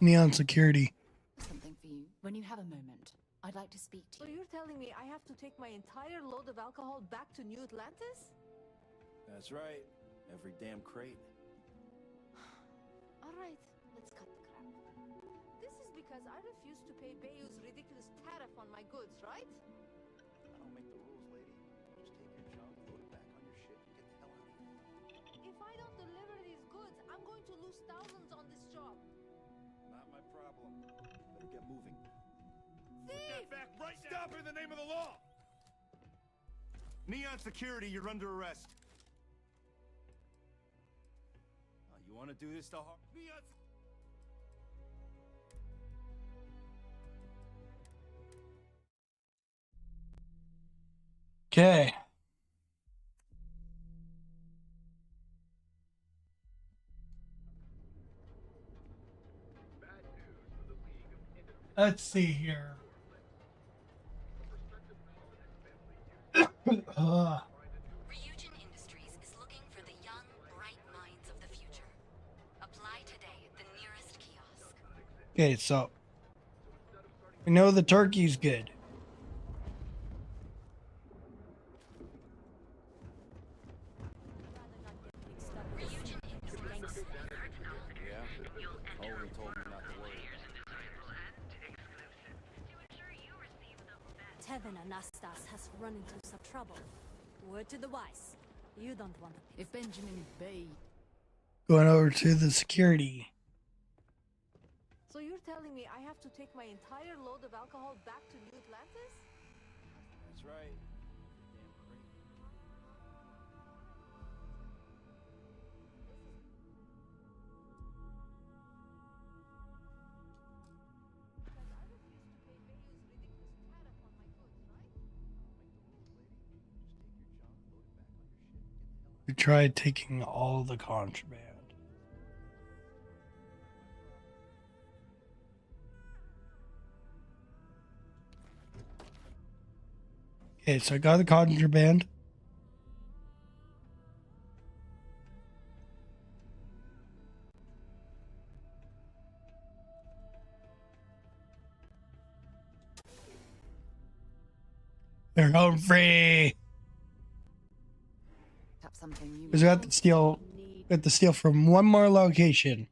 B: Neon security.
C: Something for you when you have a moment. I'd like to speak to you.
E: So you're telling me I have to take my entire load of alcohol back to New Atlantis?
M: That's right. Every damn crate.
E: All right, let's cut the crap.
F: Because I refuse to pay Bayou's ridiculous tariff on my goods, right?
M: I don't make the rules, lady. Just take your junk, load it back on your ship, and get the hell out of here.
F: If I don't deliver these goods, I'm going to lose thousands on this job.
K: Not my problem. Better get moving.
F: Thief!
K: Back right now! Stop in the name of the law! Neon Security, you're under arrest. You want to do this to hard? Neon.
B: Okay. Let's see here.
O: Ryujin Industries is looking for the young, bright minds of the future. Apply today at the nearest kiosk.
B: Okay, so we know the turkey's good.
O: Ryujin Industries.
K: Yeah? Owen told me not to worry.
T: Tevin Anastas has run into some trouble. Word to the wise. You don't want to.
C: If Benjamin Bay...
B: Going over to the security.
F: So you're telling me I have to take my entire load of alcohol back to New Atlantis?
K: That's right.
B: We tried taking all the contraband. Okay, so I got the contraband. They're home free. Because we have to steal from one more location.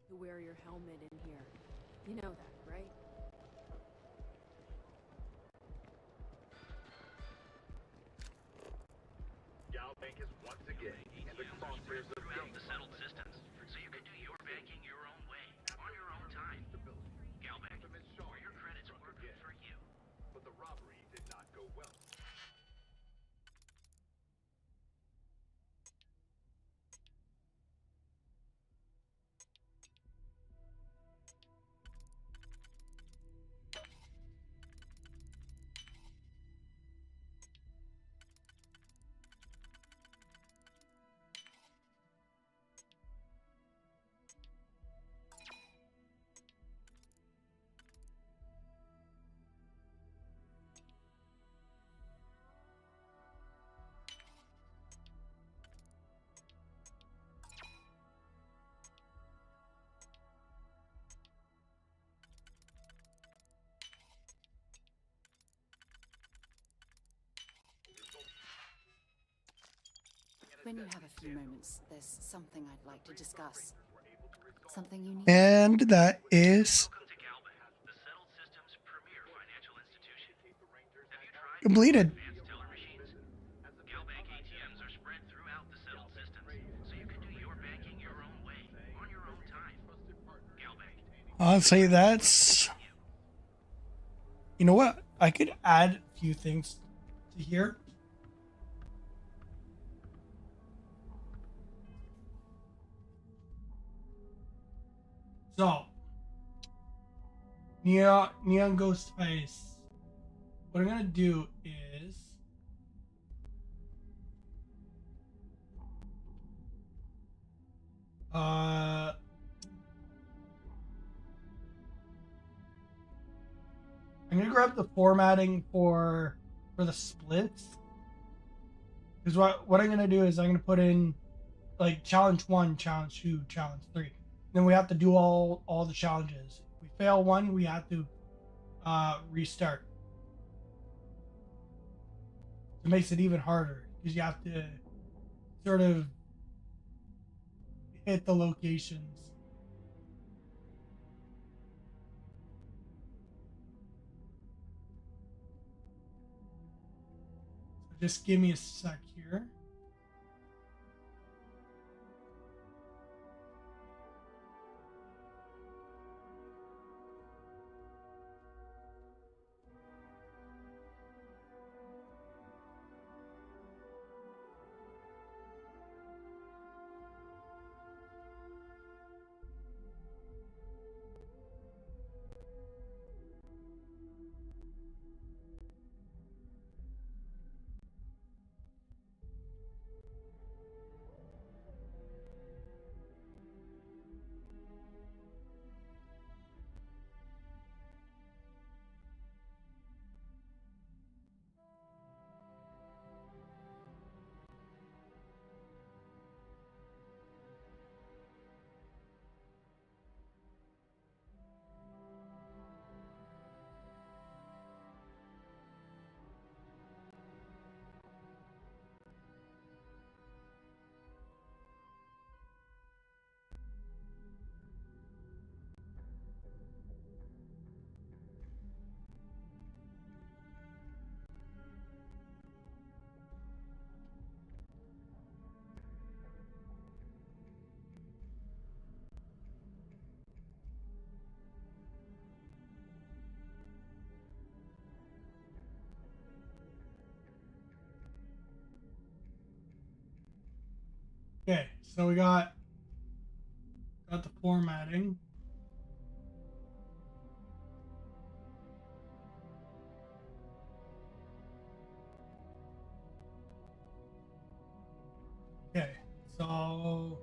A: You wear your helmet in here. You know that, right?
P: Galbank is once again in the crosshairs of throughout the settled systems, so you can do your banking your own way, on your own time. Galbank, or your credits work for you. But the robbery did not go well.
C: When you have a few moments, there's something I'd like to discuss. Something you need.
B: And that is completed. I'll say that's... You know what? I could add a few things to here. So, Neon Ghost Ice. What I'm gonna do is I'm gonna grab the formatting for the splits. Because what I'm gonna do is I'm gonna put in like challenge 1, challenge 2, challenge 3. Then we have to do all the challenges. If we fail one, we have to restart. It makes it even harder because you have to sort of hit the locations. Just give me a sec here. Okay, so we got the formatting. Okay, so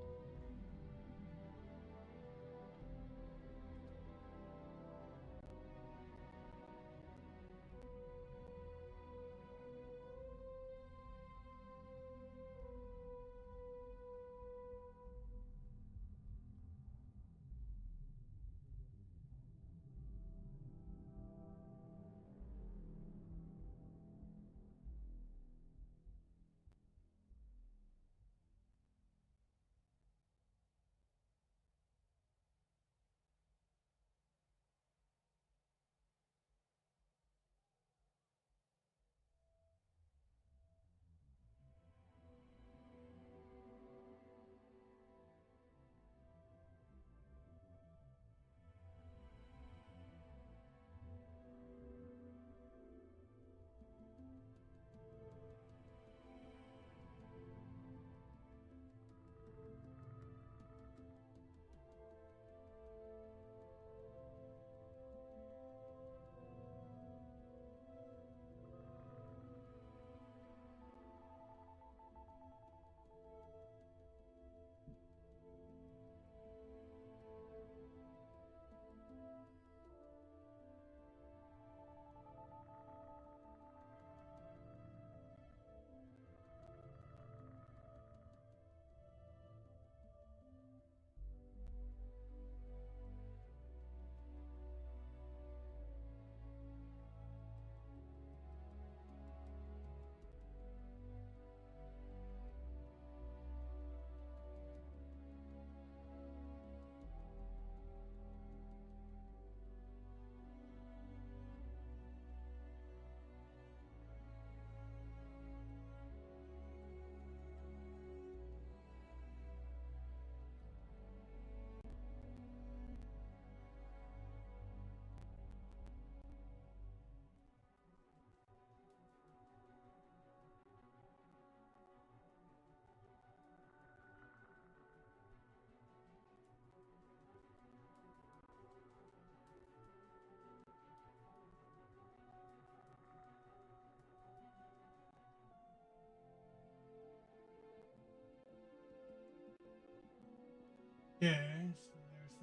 B: okay,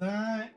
B: so there's that.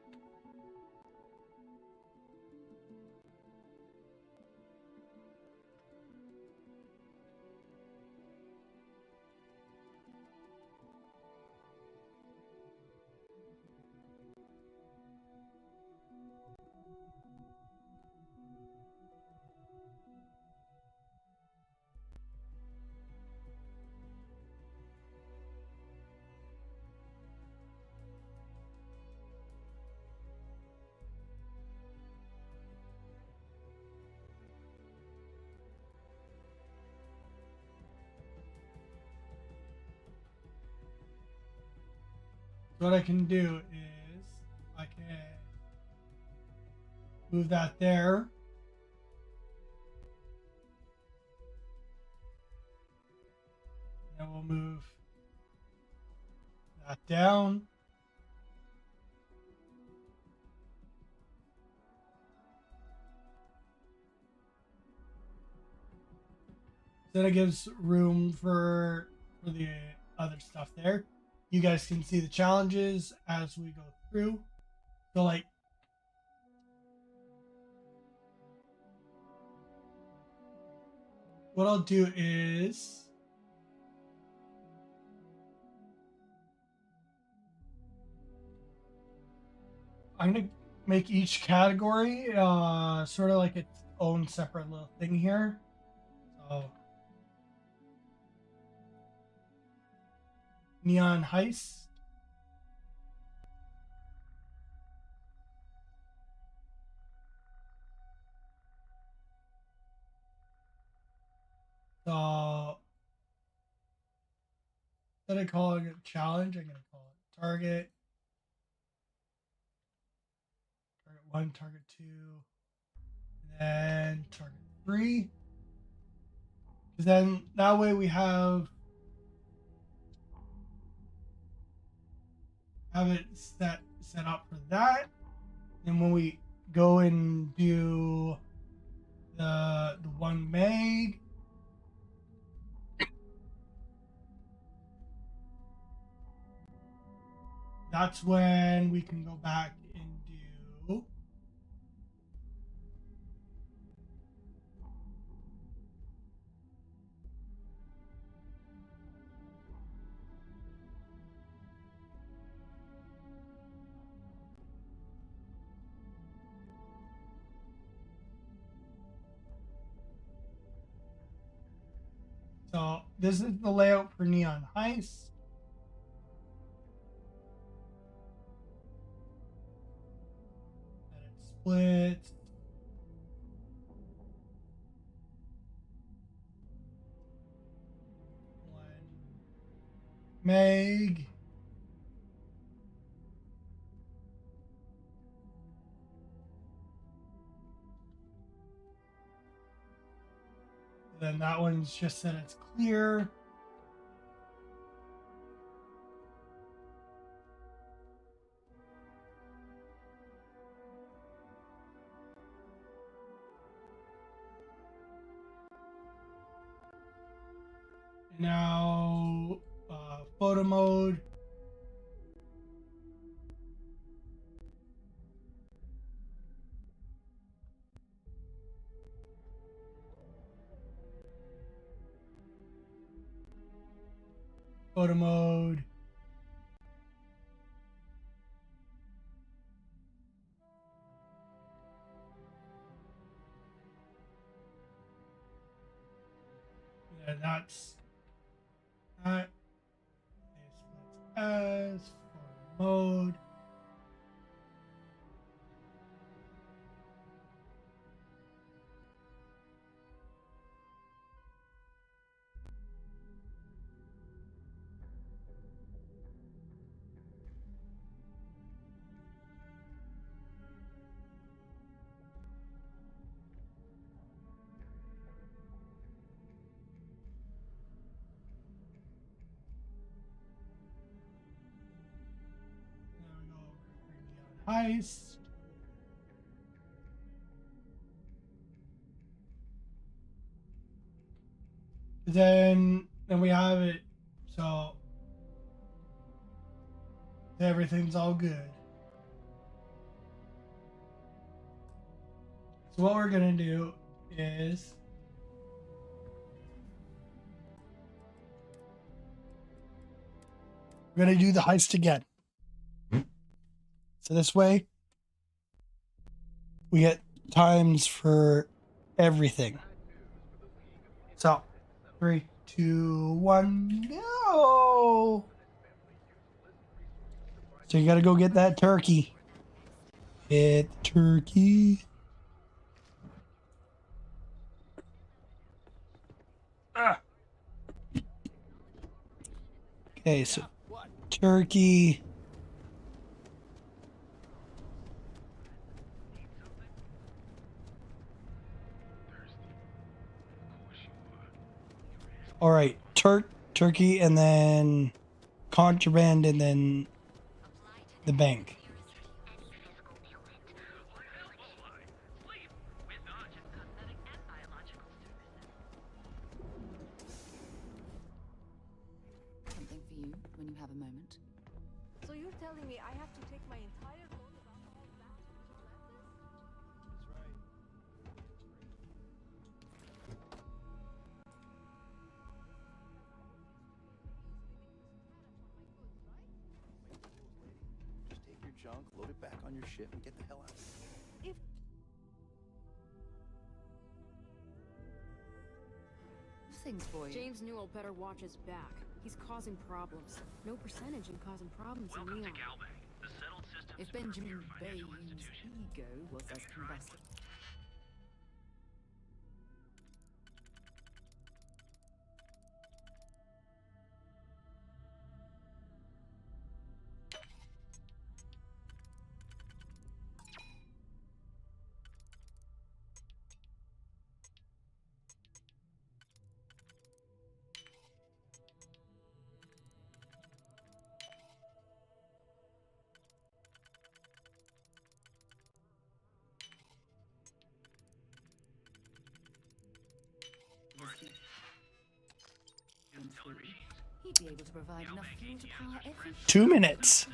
B: So what I can do is I can move that there. Then we'll move that down. Then it gives room for the other stuff there. You guys can see the challenges as we go through. So like what I'll do is I'm gonna make each category sort of like its own separate little thing here. So Neon Heist. So instead of calling it challenge, I'm gonna call it target. Target 1, target 2, and then target 3. Because then that way we have it set up for that. And when we go and do the 1 meg, that's when we can go back and do so this is the layout for Neon Heist. And it splits. Meg. Then that one's just said it's clear. Now, photo mode. Photo mode. And that's that. As photo mode. Heist. Then we have it so everything's all good. So what we're gonna do is we're gonna do the heist again. So this way we get times for everything. So 3, 2, 1, go! So you gotta go get that turkey. Get the turkey. Okay, so turkey. All right, turkey, and then contraband, and then the bank.
C: Something for you when you have a moment.
F: So you're telling me I have to take my entire load of alcohol back to Atlantis?
M: Just take your junk, load it back on your ship, and get the hell out of here.
F: If
C: Things for you.
A: James Newell better watch his back. He's causing problems. No percentage in causing problems in Neon.
C: If Benjamin Bay's ego was as combustible. He'd be able to provide enough fuel to power every
B: 2 minutes.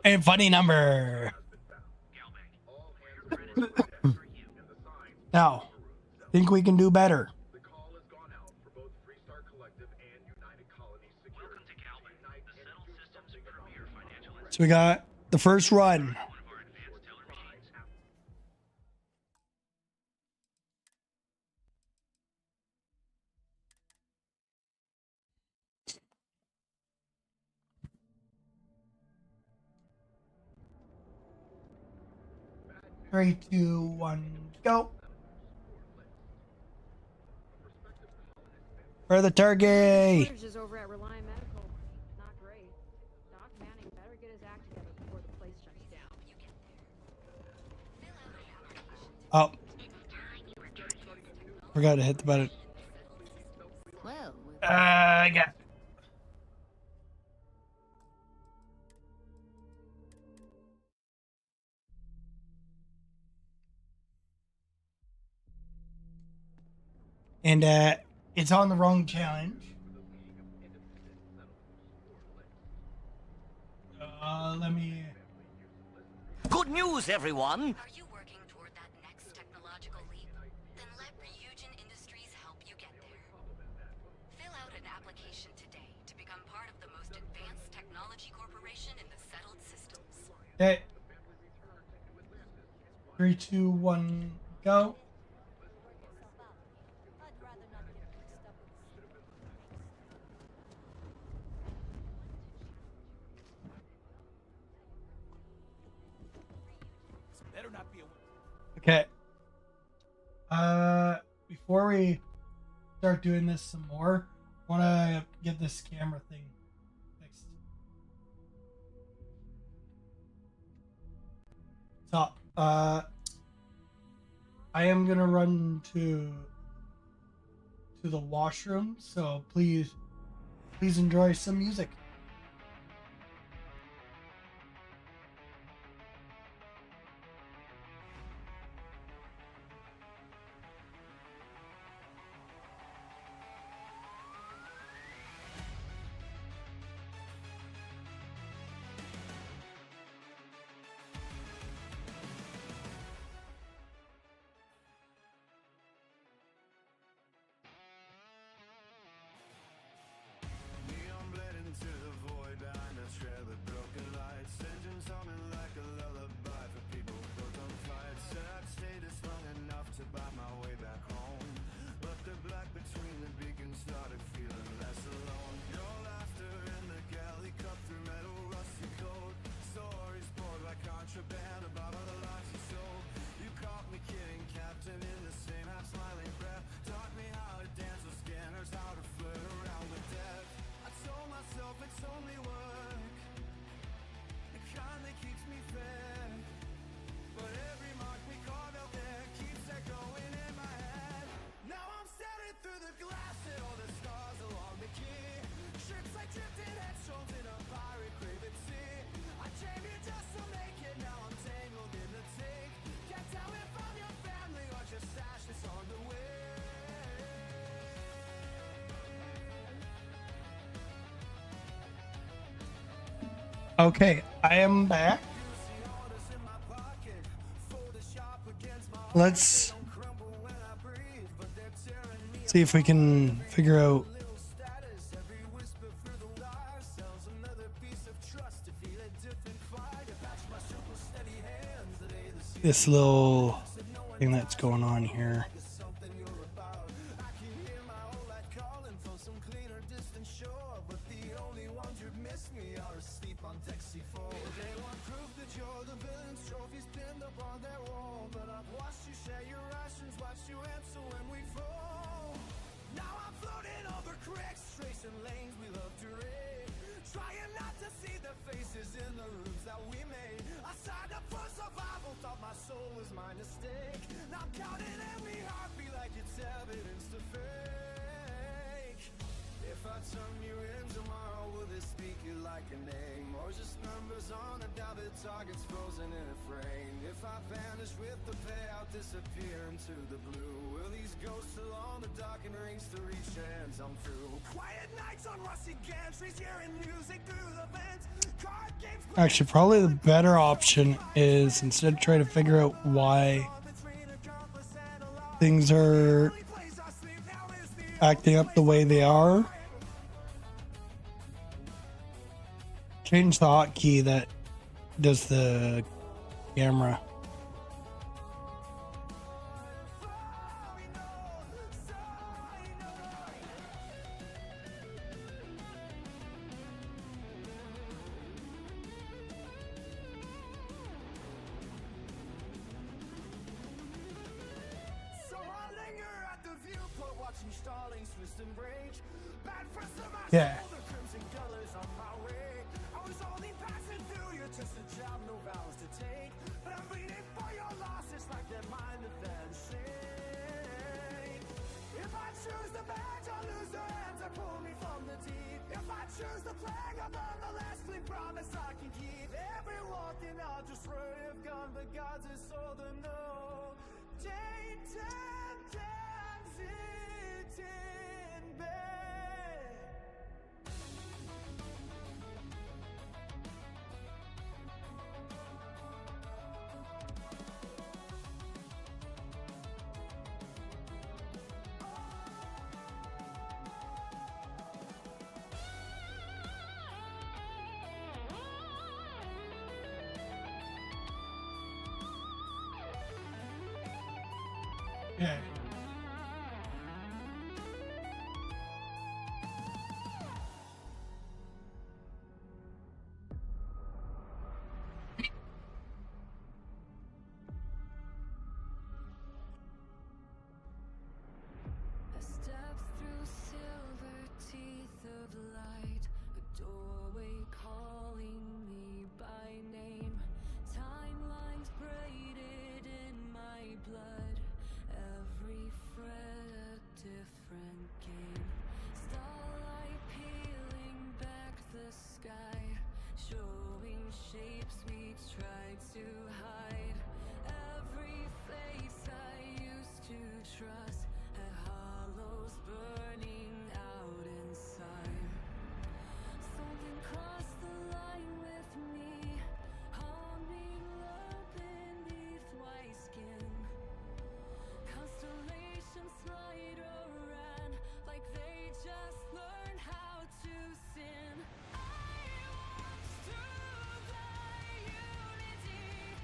B: And funny number. Now, think we can do better. So we got the first run. Three, two, one, go. For the turkey.
A: Shortages over at Reliant Medical. Not great. Doc Manning better get his act together before the place shuts down.
B: Oh. Forgot to hit the button.
C: Well,
B: I got. And it's on the wrong challenge. Let me.
S: Good news, everyone!
O: Are you working toward that next technological leap? Then let Ryujin Industries help you get there. Fill out an application today to become part of the most advanced technology corporation in the settled systems.
B: Okay. 3, 2, 1, go.
U: Better not be a...
B: Okay. Before we start doing this some more, I want to get this camera thing fixed. So, I am gonna run to the washroom, so please enjoy some music.
K: Neon bled into
B: Okay, I am back. Let's see if we can figure out this little thing that's going on here.
D: Targets frozen in a frame. If I vanish with the payout, disappear into the blue. Will these ghosts along the darkened rings to reach hands I'm through? Quiet nights on rusty gantries, hearing music through the vents. Card games.
B: Actually, probably the better option is instead of trying to figure out why things are acting up the way they are, change the hotkey that does the camera. Yeah.
D: Choose the flag, I'm on the last clean promise I can keep. Every walking out just word have gone, but God's is all the no. Daytime times it in bed.
B: Yeah.
D: A step through silver teeth of light, a doorway calling me by name. Timelines braided in my blood, every thread a different game. Starlight peeling back the sky, showing shapes we tried to hide. Every face I used to trust had hollows burning out inside. Something crossed the line with me, haunting love beneath white skin. Constellations slide around like they just learned how to sin. I walked through the unity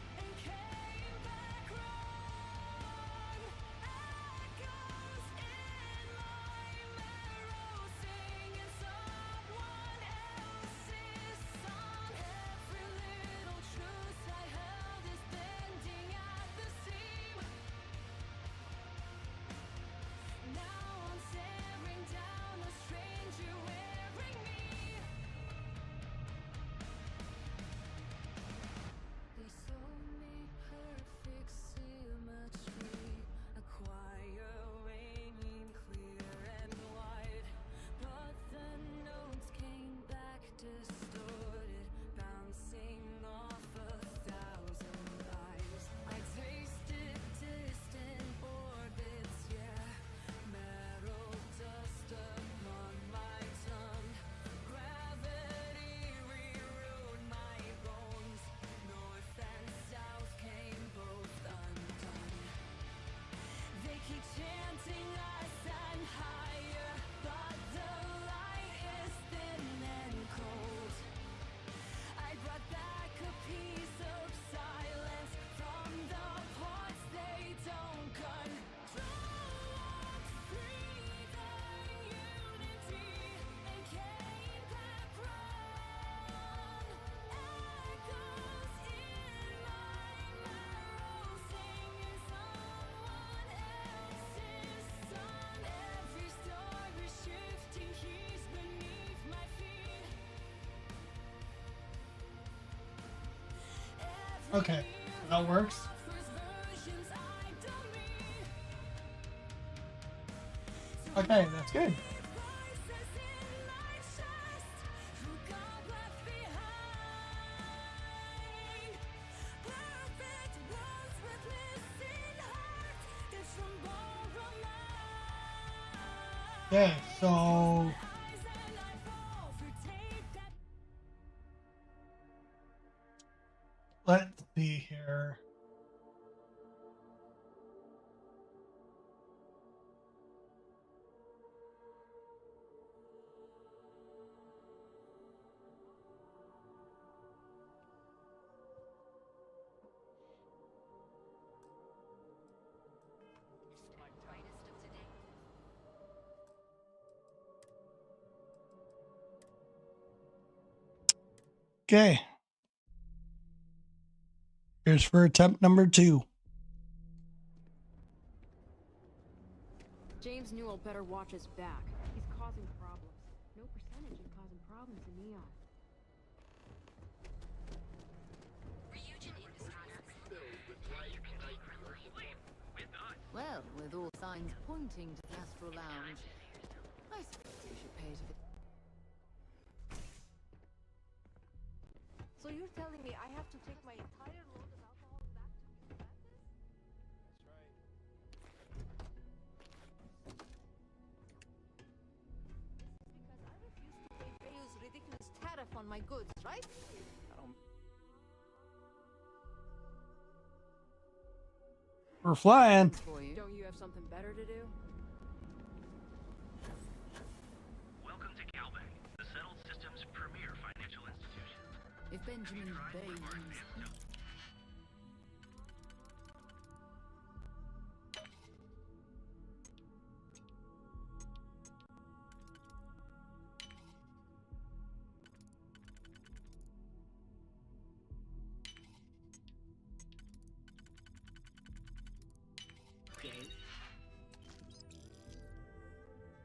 B: Okay, that works. Okay, that's good. Okay, so let's see here. Okay. Here's for attempt number 2.
A: James Newell better watch his back. He's causing problems. No percentage in causing problems in Neon.
C: Well, with all signs pointing to the Astral Lounge, I suppose we should pay to the...
F: So you're telling me I have to take my entire load of alcohol back to Atlantis? Because I refuse to pay Bayou's ridiculous tariff on my goods, right?
B: We're flying.
A: Don't you have something better to do?
H: Welcome to Calbank, the settled system's premier financial institution.
C: If Benjamin Bay used...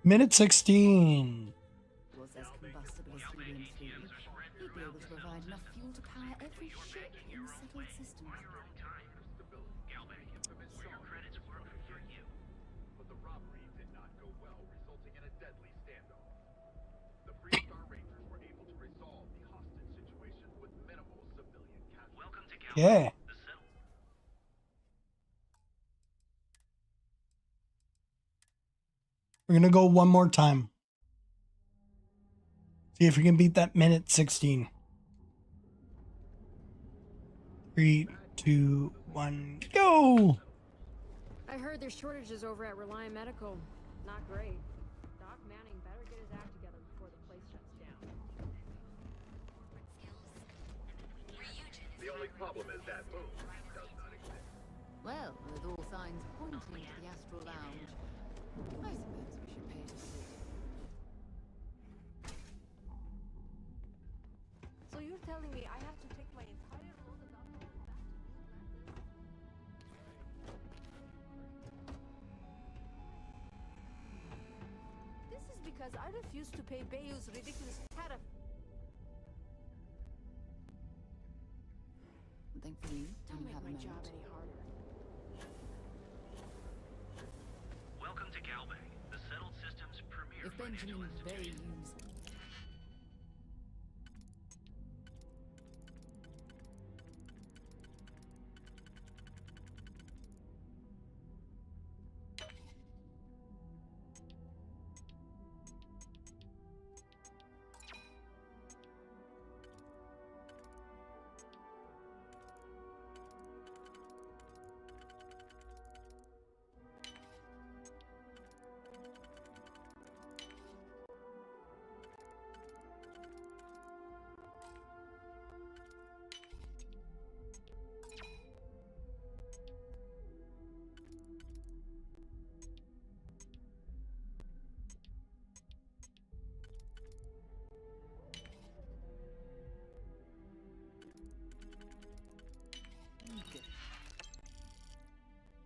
B: Minute 16.
C: was as combustible as helium-3, he'd be able to provide enough fuel to power every ship in the settled system.
P: But the robbery did not go well, resulting in a deadly standoff. The Free Star Rangers were able to resolve the hostage situation with minimal civilian casualties. Welcome to
B: Yeah. We're going to go one more time. See if we can beat that minute 16. 3, 2, 1, go!
A: I heard there's shortages over at Reliant Medical. Not great. Doc Manning better get his act together before the place shuts down.
P: The only problem is that moon does not exist.
C: Well, with all signs pointing to the Astral Lounge, I suppose we should pay to see.
F: So you're telling me I have to take my entire load of alcohol back to Atlantis? This is because I refuse to pay Bayou's ridiculous tariff.
C: Thankfully,
A: Don't
C: you
A: make
C: have
A: my
C: a
A: job
C: moment.
A: any harder.
H: Welcome to Calbank, the settled system's premier
C: If
H: financial
C: Benjamin Bay
H: institution.
C: used...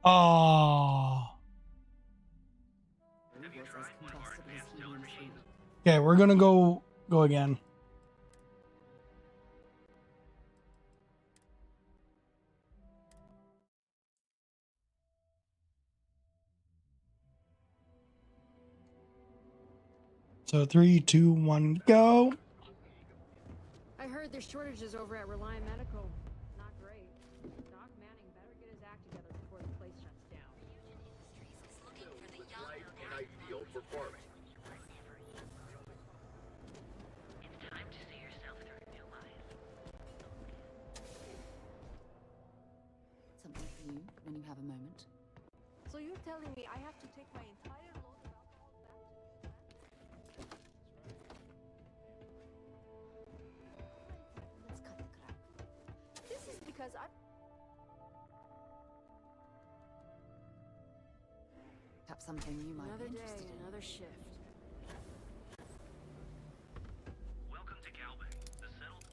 B: Oh.
C: was as combustible as helium-3.
B: Okay, we're gonna go again. So 3, 2, 1, go.
A: I heard there's shortages over at Reliant Medical. Not great. Doc Manning better get his act together before the place shuts down.
P: Life and ideal for farming.
O: It's time to see yourself through new eyes.
C: Something for you when you have a moment.
F: So you're telling me I have to take my entire load of alcohol back to the plant? Let's cut the crap. This is because
C: Perhaps something you might
A: Another
C: be
A: day,
C: interested in.
A: another shift.
H: Welcome to Calbang, the settled...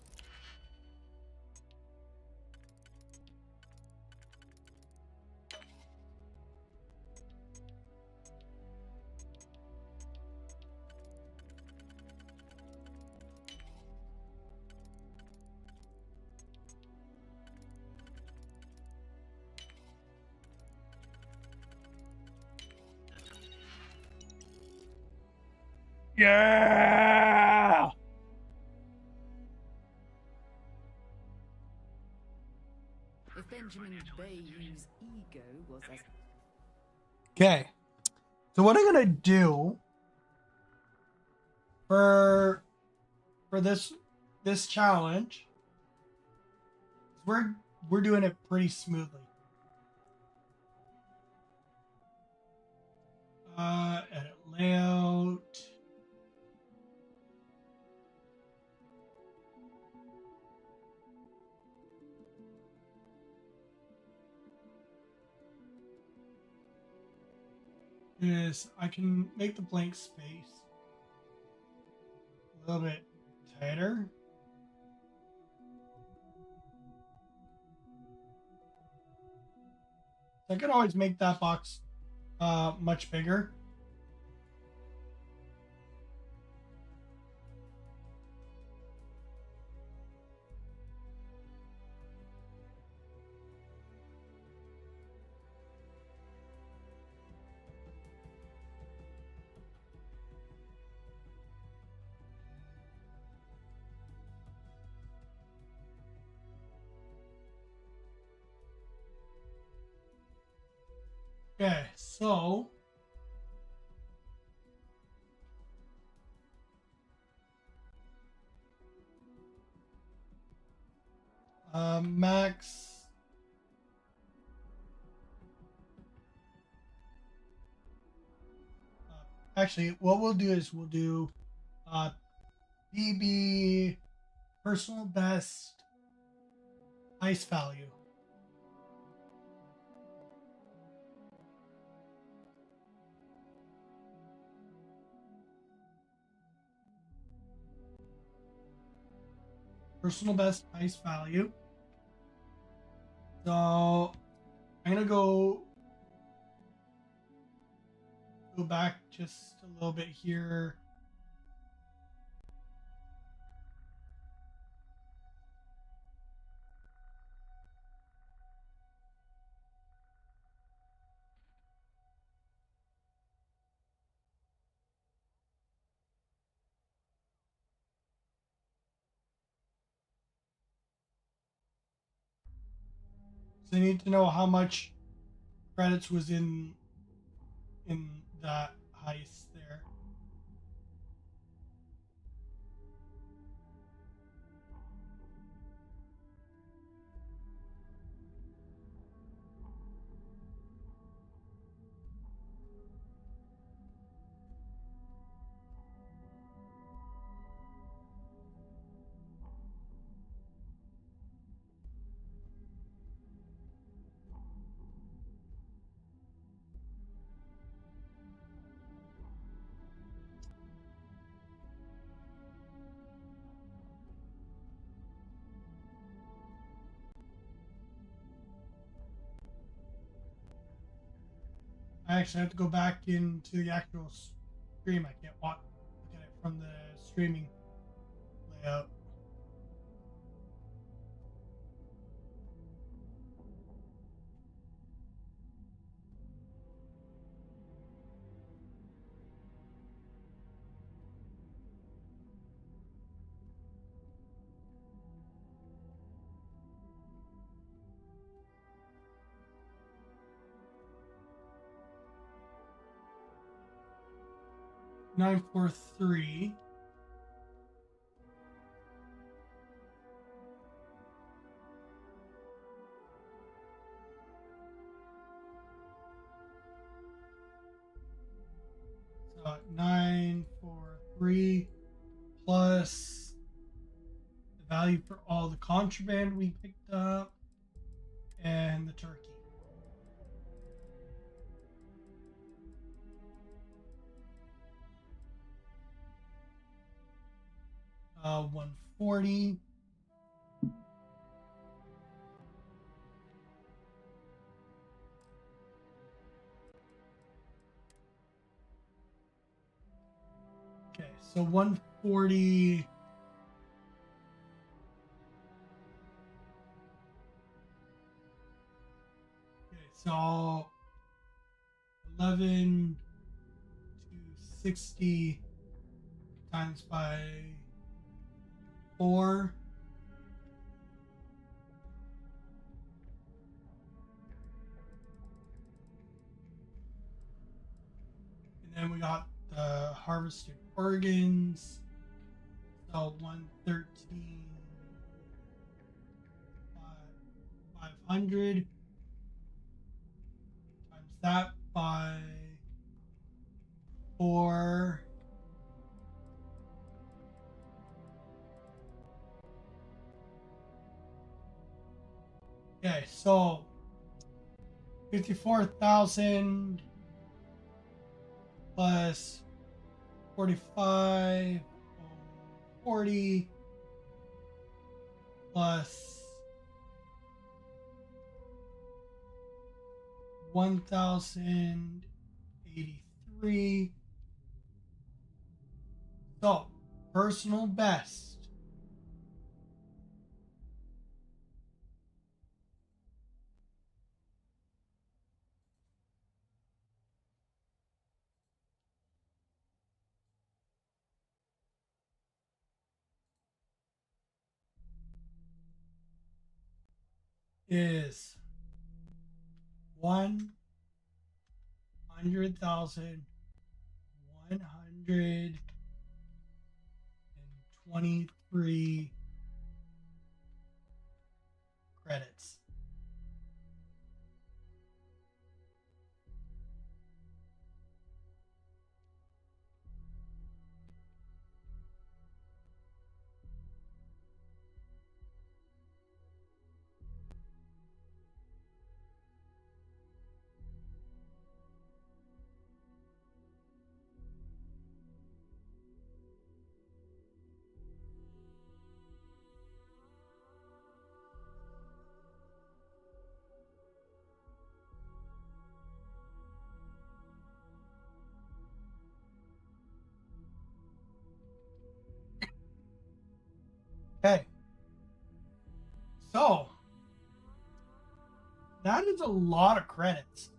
B: Yeah.
C: If Benjamin Bayou's ego was as
B: Okay. So what I'm gonna do for this challenge, we're doing it pretty smoothly. Edit layout. Is I can make the blank space a little bit tighter. I can always make that box much bigger. Okay, so max actually what we'll do is we'll do PB personal best ice value. Personal best ice value. So I'm gonna go back just a little bit here. So you need to know how much credits was in that heist there. I actually have to go back into the actual stream. I can't look at it from the streaming layout. 943. So 943 plus the value for all the contraband we picked up and the turkey. 140. Okay, so 140. Okay, so 11 to 60 times by 4. And then we got the harvested organs. So 113, 500 times that by 4. Okay, so 54,000 plus 45, 40 plus 1,083. So, personal best. Is 100,123 credits. Okay. So, that is a lot of credits.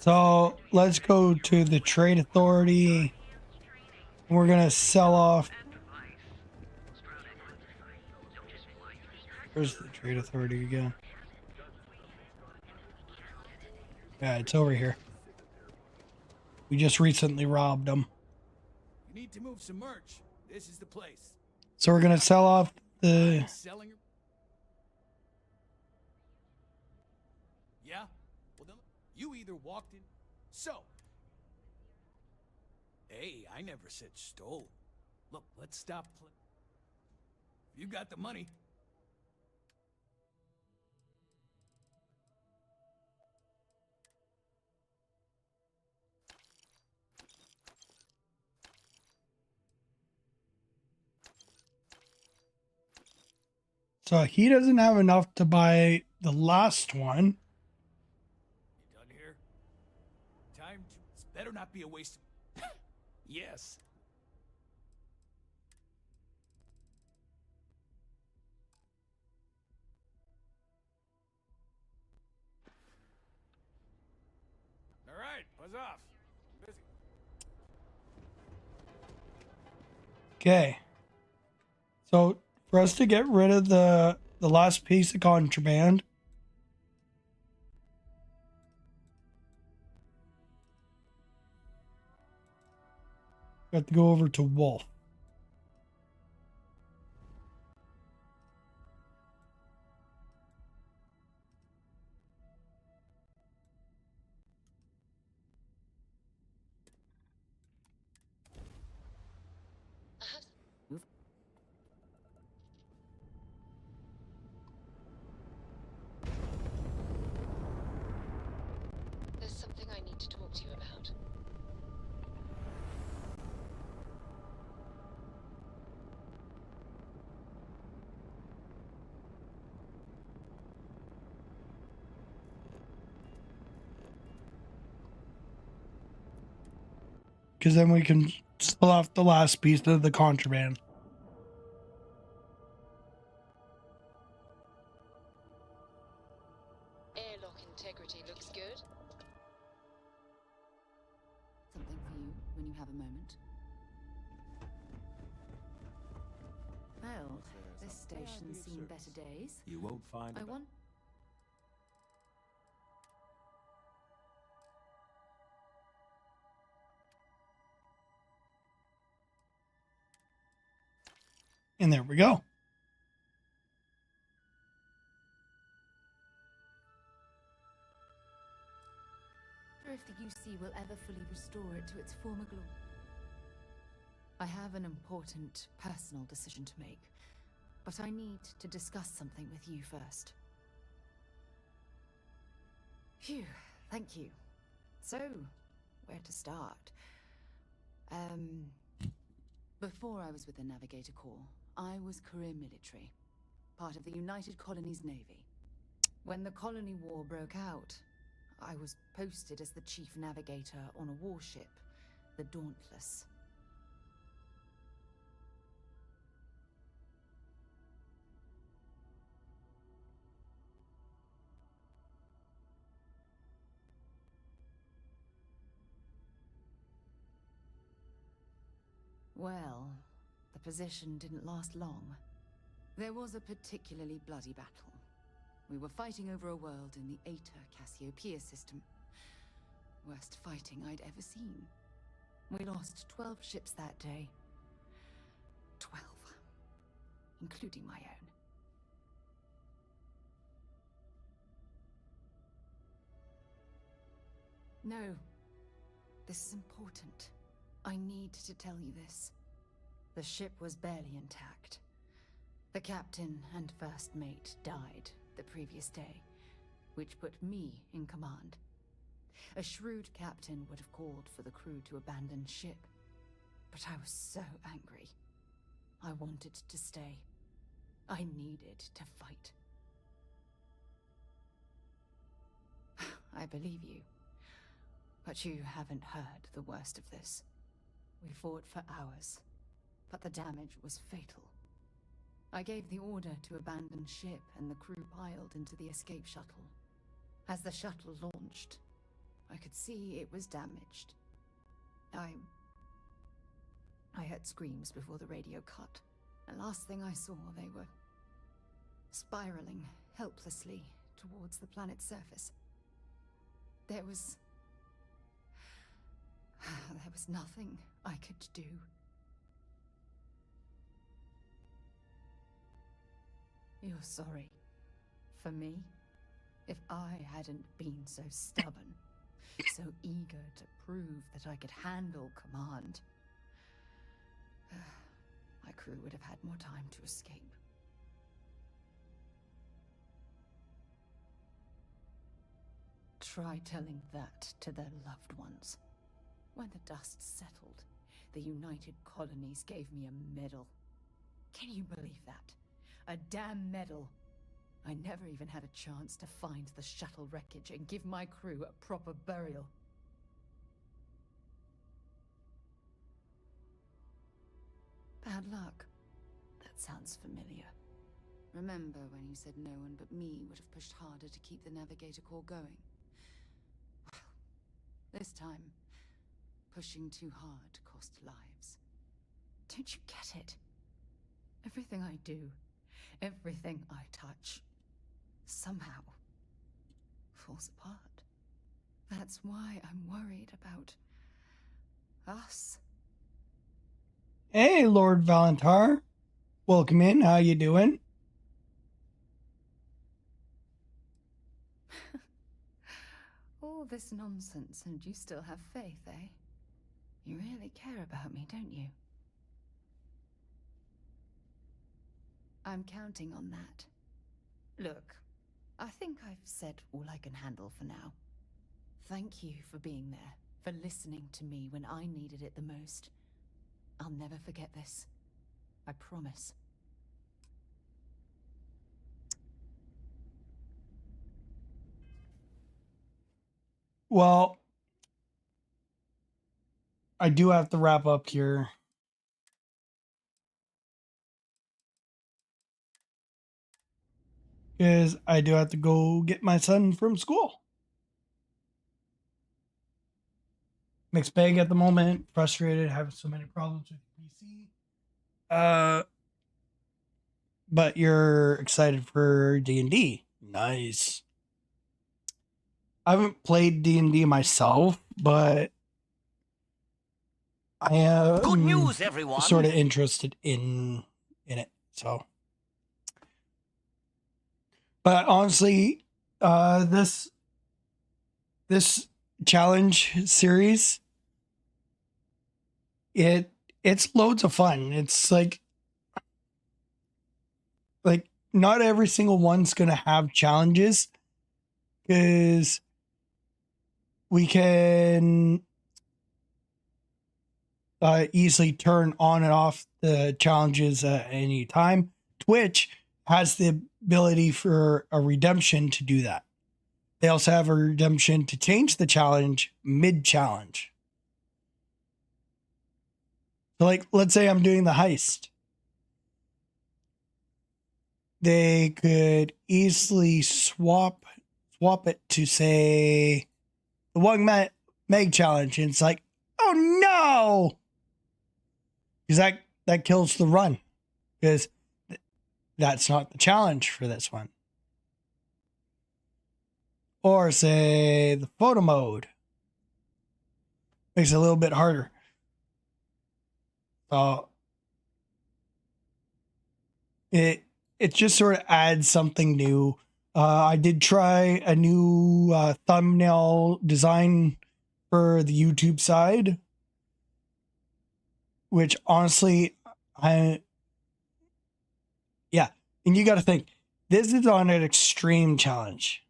B: So, let's go to the Trade Authority. We're going to sell off. Where's the Trade Authority again? Yeah, it's over here. We just recently robbed them.
K: You need to move some merch. This is the place.
B: So we're going to sell off the...
K: Yeah? Well, then you either walked in... So... Hey, I never said stole. Look, let's stop playing. You got the money.
B: So he doesn't have enough to buy the last one.
K: You done here? Time to... This better not be a waste of... Yes. All right, buzz off. Busy.
B: Okay. So for us to get rid of the the last piece of contraband. Got to go over to Wolf.
O: There's something I need to talk to you about.
B: Because then we can pull off the last piece of the contraband.
O: Airlock integrity looks good.
C: Something for you when you have a moment. Well, this station's seen better days.
J: You won't find
C: I want.
B: And there we go.
C: If the UC will ever fully restore it to its former glory. I have an important personal decision to make, but I need to discuss something with you first. Phew, thank you. So, where to start? Before I was with the Navigator Corps, I was career military, part of the United Colonies Navy. When the Colony War broke out, I was posted as the chief navigator on a warship, the Dauntless. Well, the position didn't last long. There was a particularly bloody battle. We were fighting over a world in the Eta Cassiopeia system. Worst fighting I'd ever seen. We lost 12 ships that day. 12. Including my own. No. This is important. I need to tell you this. The ship was barely intact. The captain and first mate died the previous day, which put me in command. A shrewd captain would have called for the crew to abandon ship, but I was so angry. I wanted to stay. I needed to fight. I believe you, but you haven't heard the worst of this. We fought for hours, but the damage was fatal. I gave the order to abandon ship and the crew piled into the escape shuttle. As the shuttle launched, I could see it was damaged. I heard screams before the radio cut, and last thing I saw, they were spiraling helplessly towards the planet's surface. There was nothing I could do. You're sorry. For me? If I hadn't been so stubborn, so eager to prove that I could handle command, my crew would have had more time to escape. Try telling that to their loved ones. When the dust settled, the United Colonies gave me a medal. Can you believe that? A damn medal. I never even had a chance to find the shuttle wreckage and give my crew a proper burial. Bad luck. That sounds familiar. Remember when you said no one but me would have pushed harder to keep the Navigator Corps going? Well, this time, pushing too hard cost lives. Don't you get it? Everything I do, Everything I touch somehow falls apart. That's why I'm worried about us.
B: Hey, Lord Valentar. Welcome in. How you doing?
C: All this nonsense and you still have faith, eh? You really care about me, don't you? I'm counting on that. Look, I think I've said all I can handle for now. Thank you for being there, for listening to me when I needed it the most. I'll never forget this. I promise.
B: Well, I do have to wrap up here. Because I do have to go get my son from school. Mixed bag at the moment. Frustrated, having so many problems with PC. But you're excited for D&D. Nice. I haven't played D&D myself, but I am
S: Good news, everyone.
B: sort of interested in it. So, but honestly, this challenge series, it's loads of fun. It's like not every single one's gonna have challenges, because we can easily turn on and off the challenges at any time. Twitch has the ability for a redemption to do that. They also have a redemption to change the challenge mid-challenge. So, like, let's say I'm doing the heist. They could easily swap it to, say, the one meg challenge, and it's like, oh no, because that kills the run, because that's not the challenge for this one. Or say the photo mode makes it a little bit harder. So it just sort of adds something new. I did try a new thumbnail design for the YouTube side, which honestly, and you got to think, this is on an extreme challenge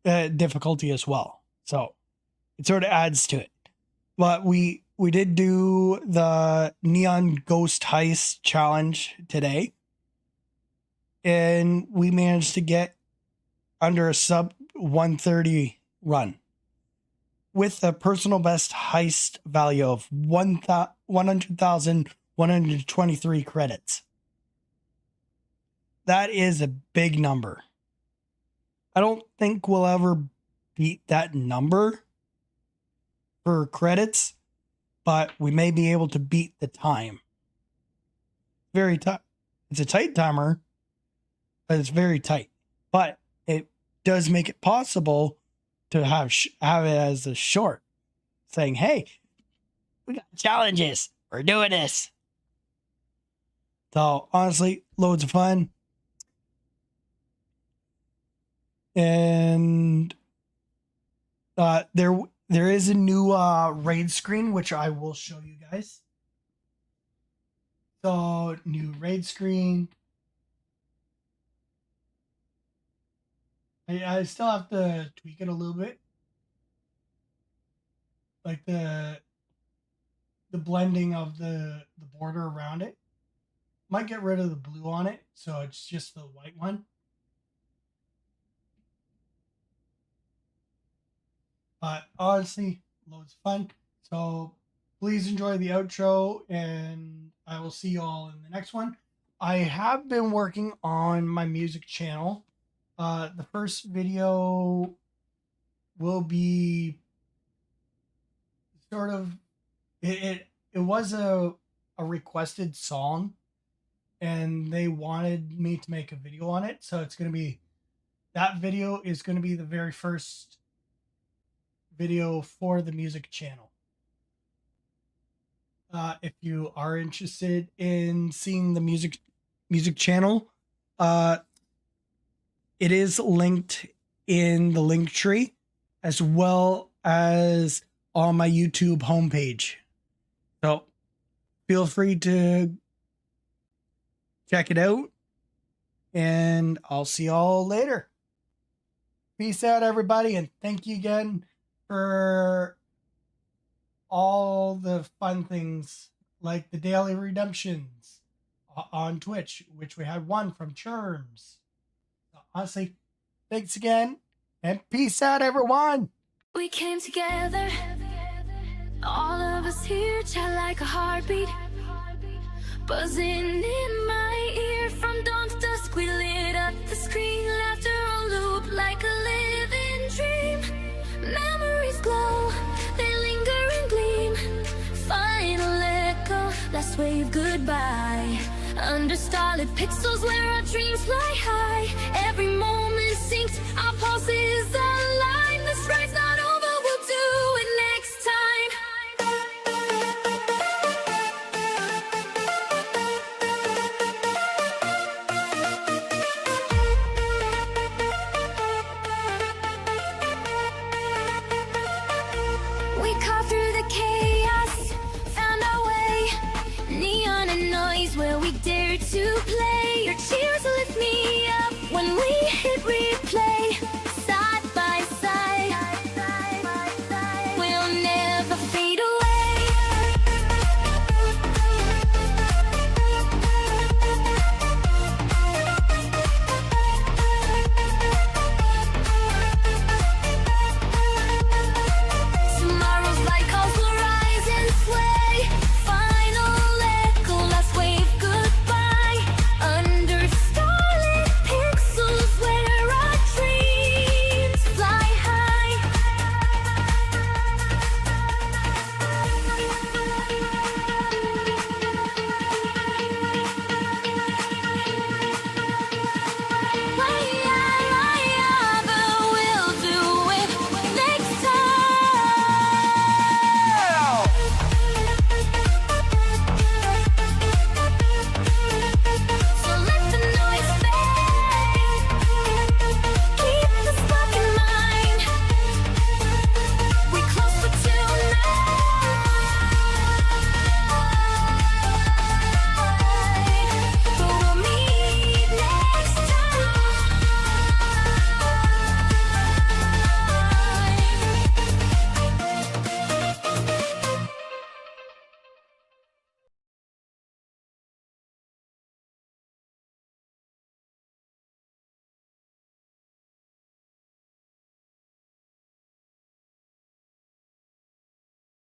B: difficulty as well, so it sort of adds to it. But we did do the Neon Ghost Heist challenge today, and we managed to get under a sub 130 run with a personal best heist value of 100,123 credits. That is a big number. I don't think we'll ever beat that number for credits, but we may be able to beat the time. Very tight. It's a tight timer, but it's very tight. But it does make it possible to have it as a short, saying, "Hey, we got challenges. We're doing this." So honestly, loads of fun. And there is a new raid screen, which I will show you guys. So new raid screen. I still have to tweak it a little bit, like the blending of the border around it. Might get rid of the blue on it, so it's just the white one. But honestly, loads of fun. So please enjoy the outro, and I will see you all in the next one. I have been working on my music channel. The first video will be sort of, it was a requested song and they wanted me to make a video on it. So it's going to be, that video is going to be the very first video for the music channel. If you are interested in seeing the music channel, it is linked in the link tree as well as on my YouTube homepage. So feel free to check it out, and I'll see y'all later. Peace out, everybody, and thank you again for all the fun things like the daily redemptions on Twitch, which we had one from Churms. Honestly, thanks again, and peace out, everyone.
J: We came together, all of us here, chat like a heartbeat, buzzing in my ear from dawn to dusk. We lit up the screen, laughter on loop like a living dream. Memories glow, they linger and gleam. Final echo, last wave goodbye. Under starlit pixels where our dreams fly high. Every moment synced, our pulses align. This ride's not over, we'll do it next time. We carved through the chaos, found our way. Neon and noise where we dare to play. Your cheers